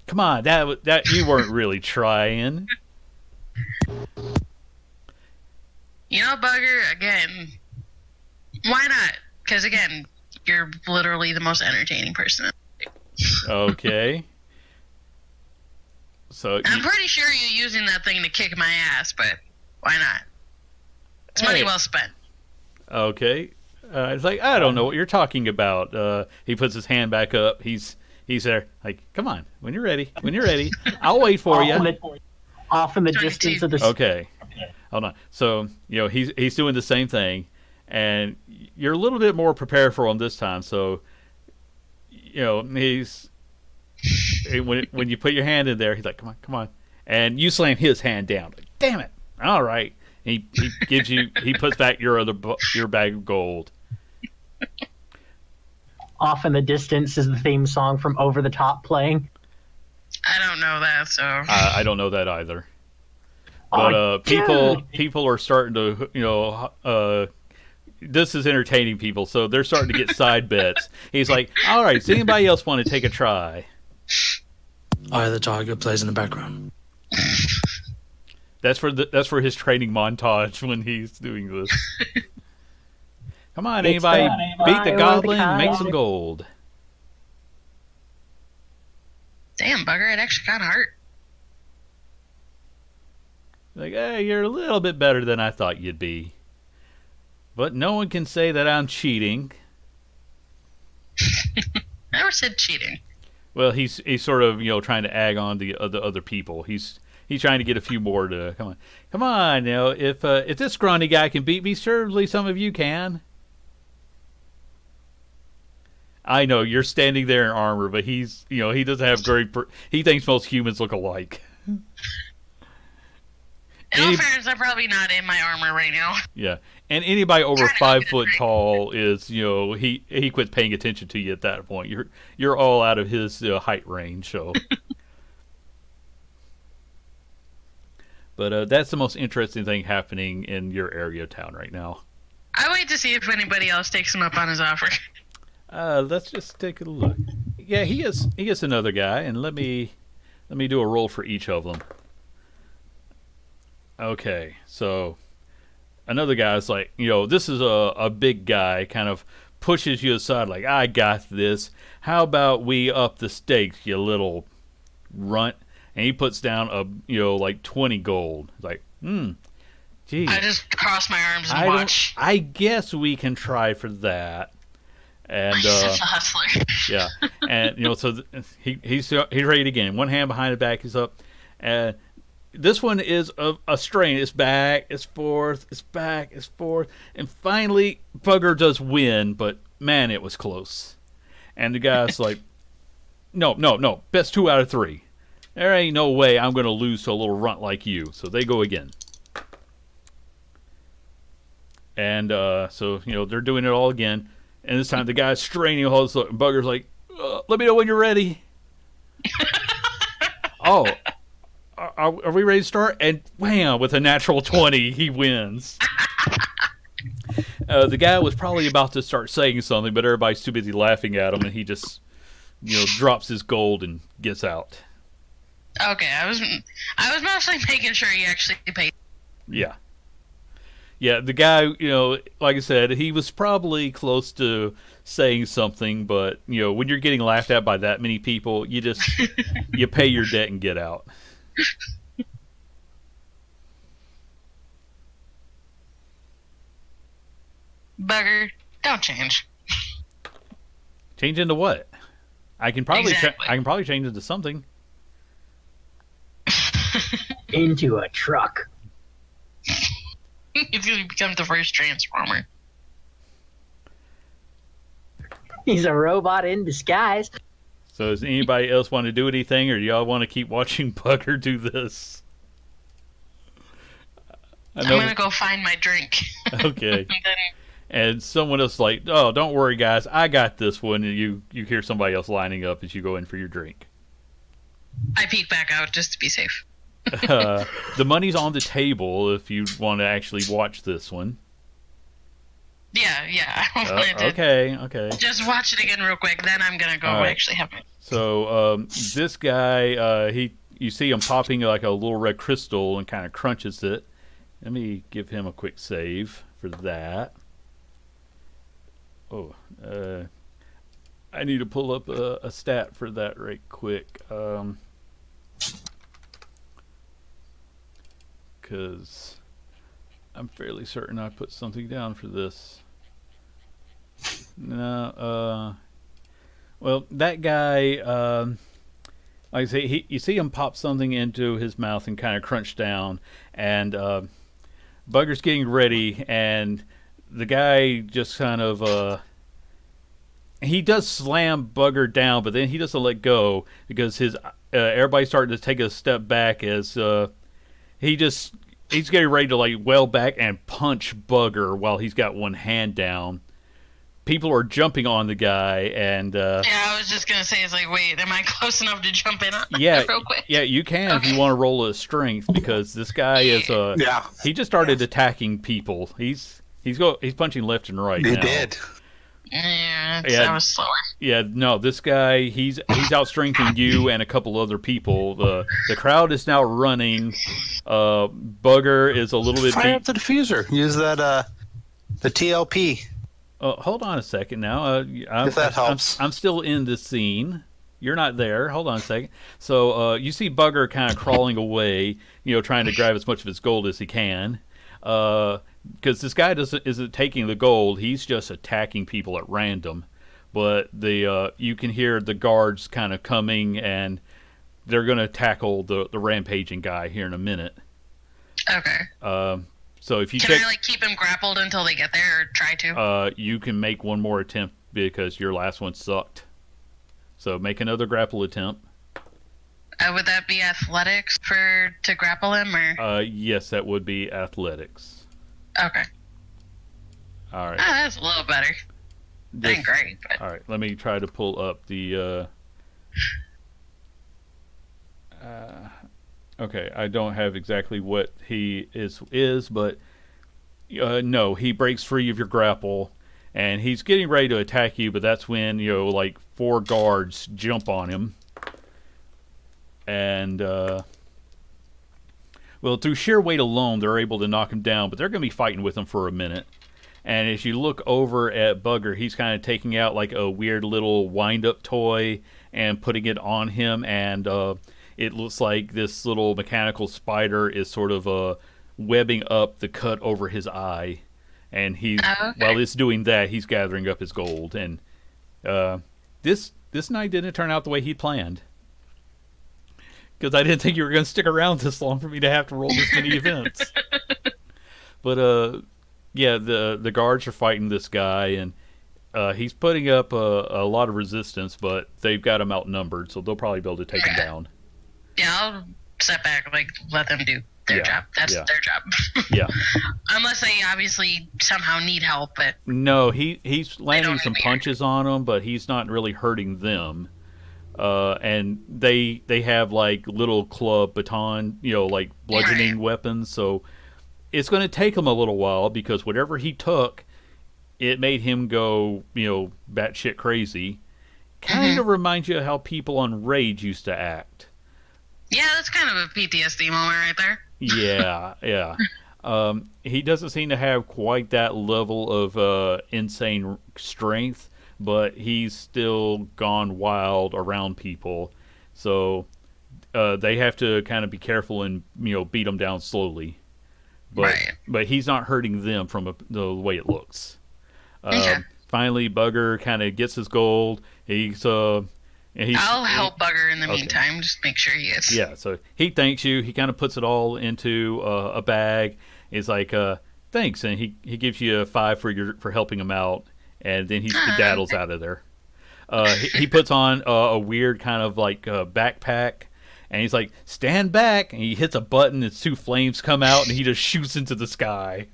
Come on, that you weren't really trying. Bugger, again, why not? Because, again, you're literally the most entertaining person. Okay. So I'm pretty sure you're using that thing to kick my ass, but why not? It's money well spent. Okay. It's like, I don't know what you're talking about. He puts his hand back up. He's there, like, come on, when you're ready, I'll wait for you. Off in the distance of the. Okay, hold on. So he's doing the same thing, and you're a little bit more prepared for him this time. So he's when you put your hand in there, he's like, come on, and you slam his hand down. Like, damn it! All right, he puts back your bag of gold. Off in the distance is the theme song from Over the Top playing. I don't know that, so I don't know that either. But people are starting to this is entertaining people, so they're starting to get side bets. He's like, all right, does anybody else want to take a try? Eye the Tiger plays in the background. That's for his training montage when he's doing this. Come on, anybody beat the goblin and make some gold. Damn, Bugger, it actually kind of hurt. Like, hey, you're a little bit better than I thought you'd be. But no one can say that I'm cheating. Never said cheating. Well, he's sort of trying to egg on the other people. He's trying to get a few more to come on. If this scrawny guy can beat me, surely some of you can. I know you're standing there in armor, but he's he doesn't have he thinks most humans look alike. In all fairness, I'm probably not in my armor right now. Yeah, and anybody over 5 foot tall is he quits paying attention to you at that point. You're all out of his height range. So, but that's the most interesting thing happening in your area of town right now. I wait to see if anybody else takes him up on his offer. Let's just take a look. yeah, he is another guy, and let me do a roll for each of them. Okay, so another guy's like, this is a big guy, kind of pushes you aside, like, I got this. How about we up the stakes, you little runt? And he puts down like 20 gold. It's like, geez. I just cross my arms and watch. I guess we can try for that. And Such a hustler. yeah, and so he's ready again. One hand behind the back, he's up, and this one is a strain. It's back, it's forth, it's back, it's forth, and finally Bugger does win, but man, it was close. And the guy's like, no, best 2 out of 3. There ain't no way I'm gonna lose to a little runt like you. So they go again. And so they're doing it all again. And this time the guy's straining a hold, and Bugger's like, let me know when you're ready. Oh, are we ready to start? And wham, with a natural 20, he wins. The guy was probably about to start saying something, but everybody's too busy laughing at him, and he just, drops his gold and gets out. Okay, I was mostly making sure he actually paid. Yeah. Yeah, the guy, like I said, he was probably close to saying something, but, when you're getting laughed at by that many people, you just, you pay your debt and get out. Bugger, don't change. Change into what? I can probably Exactly. I can probably change into something. Into a truck. He's going to become the first Transformer. He's a robot in disguise. So does anybody else want to do anything, or do y'all want to keep watching Bugger do this? I'm going to go find my drink. Okay. And then And someone else like, oh, don't worry, guys, I got this one. And you hear somebody else lining up as you go in for your drink. I peek back out just to be safe. The money's on the table if you want to actually watch this one. Yeah. I wanted to Okay. just watch it again real quick. Then I'm going to go All right. actually have it. So this guy, you see him popping like a little red crystal and kind of crunches it. Let me give him a quick save for that. Oh, I need to pull up a stat for that right quick. Because I'm fairly certain I put something down for this. No, well, that guy, like I say, you see him pop something into his mouth and kind of crunch down, and Bugger's getting ready, and the guy just kind of, he does slam Bugger down, but then he doesn't let go because his everybody's starting to take a step back as he's getting ready to like well back and punch Bugger while he's got one hand down. People are jumping on the guy, and Yeah, I was just going to say, it's like, wait, am I close enough to jump in on yeah, that real quick? yeah, you can if you want to roll a strength, because this guy is Yeah. he just started attacking people. He's punching left and right. He now. did. Yeah, Yeah. that was slower. Yeah, no, this guy he's outstrengthening you and a couple other people. The crowd is now running. Bugger is a little bit Fire up the diffuser. Use that the TLP. hold on a second now. If that helps. I'm still in the scene. You're not there. Hold on a second. So you see Bugger kind of crawling away, trying to grab as much of his gold as he can. Because this guy isn't taking the gold. He's just attacking people at random. But you can hear the guards kind of coming, and they're going to tackle the rampaging guy here in a minute. Okay. So if you Can check, I keep him grappled until they get there, or try to? you can make one more attempt because your last one sucked. So make another grapple attempt. Would that be athletics to grapple him, or? Yes, that would be athletics. Okay. All right. That's a little better. Ain't great, but All right. Let me try to pull up the. Okay, I don't have exactly what he is, but no, he breaks free of your grapple, and he's getting ready to attack you. But that's when like 4 guards jump on him. And, well, through sheer weight alone, they're able to knock him down, but they're going to be fighting with him for a minute. And as you look over at Bugger, he's kind of taking out like a weird little wind-up toy and putting it on him, and it looks like this little mechanical spider is sort of webbing up the cut over his eye. And while it's doing that, he's gathering up his gold. And this night didn't turn out the way he'd planned. Because I didn't think you were going to stick around this long for me to have to roll this many events. But, yeah, the guards are fighting this guy, and he's putting up a lot of resistance, but they've got him outnumbered, so they'll probably be able to take him down. Yeah, I'll step back, like, let them do their job. That's their job. Yeah. Unless they obviously somehow need help, but... No, he's landing some punches on them, but he's not really hurting them. And they have, like, little club baton, like bludgeoning weapons, so it's going to take him a little while, because whatever he took, it made him go, batshit crazy. Kind of reminds you of how people on Rage used to act. Yeah, that's kind of a PTSD moment right there. Yeah. He doesn't seem to have quite that level of insane strength, but he's still gone wild around people. So they have to kind of be careful and beat him down slowly. But he's not hurting them from the way it looks. Finally, Bugger kind of gets his gold. I'll help Bugger in the meantime. Just make sure he is. Yeah, so he thanks you. He kind of puts it all into a bag. He's like, thanks, and he gives you a 5 for helping him out, and then he skedaddles out of there. He puts on a weird kind of like backpack, and he's like, stand back, and he hits a button, and 2 flames come out, and he just shoots into the sky.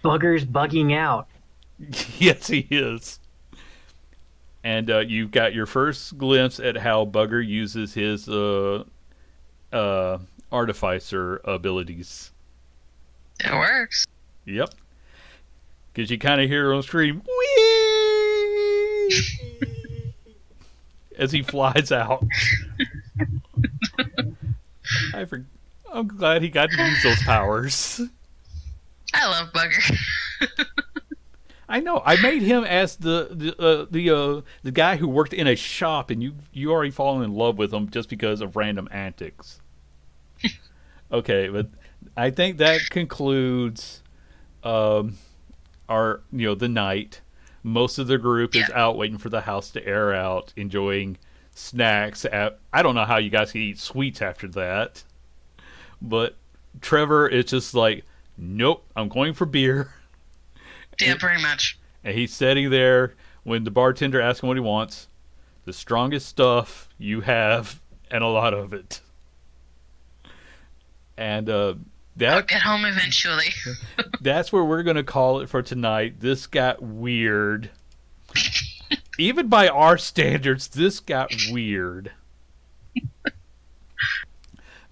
Bugger's bugging out. Yes, he is. And you've got your first glimpse at how Bugger uses his artificer abilities. It works. Yep. Because you kind of hear him scream, "Whee!" as he flies out. I'm glad he got to use those powers. I love Bugger. I know. I made him as the guy who worked in a shop, and you already fallen in love with him just because of random antics. Okay, but I think that concludes our the night. Most of the group is out waiting for the house to air out, enjoying snacks. I don't know how you guys can eat sweets after that, but Trevor is just like, nope, I'm going for beer. Yeah, pretty much. And he's sitting there when the bartender asks him what he wants. The strongest stuff you have, and a lot of it. And I'll get home eventually. That's where we're going to call it for tonight. This got weird. Even by our standards, this got weird.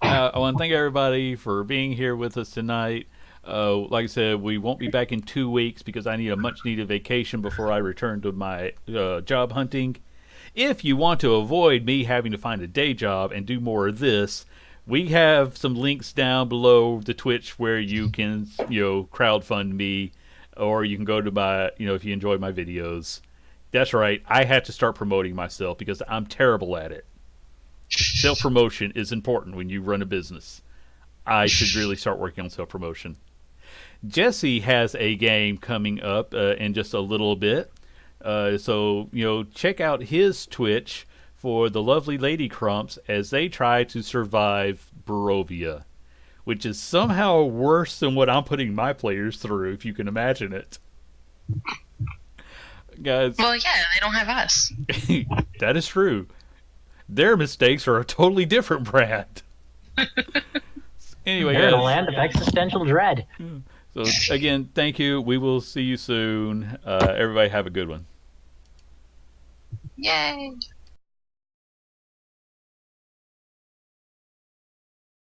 I want to thank everybody for being here with us tonight. Like I said, we won't be back in 2 weeks because I need a much-needed vacation before I return to my job hunting. If you want to avoid me having to find a day job and do more of this, we have some links down below the Twitch where you can, crowdfund me, or you can go to my, if you enjoy my videos. That's right, I have to start promoting myself because I'm terrible at it. Self-promotion is important when you run a business. I should really start working on self-promotion. Jesse has a game coming up in just a little bit. So, check out his Twitch for the lovely Lady Crumps as they try to survive Barovia, which is somehow worse than what I'm putting my players through, if you can imagine it. Guys. Well, yeah, they don't have us. That is true. Their mistakes are a totally different brand. Anyway, they're in a land of existential dread. So, again, thank you. We will see you soon. Everybody have a good one. Yay.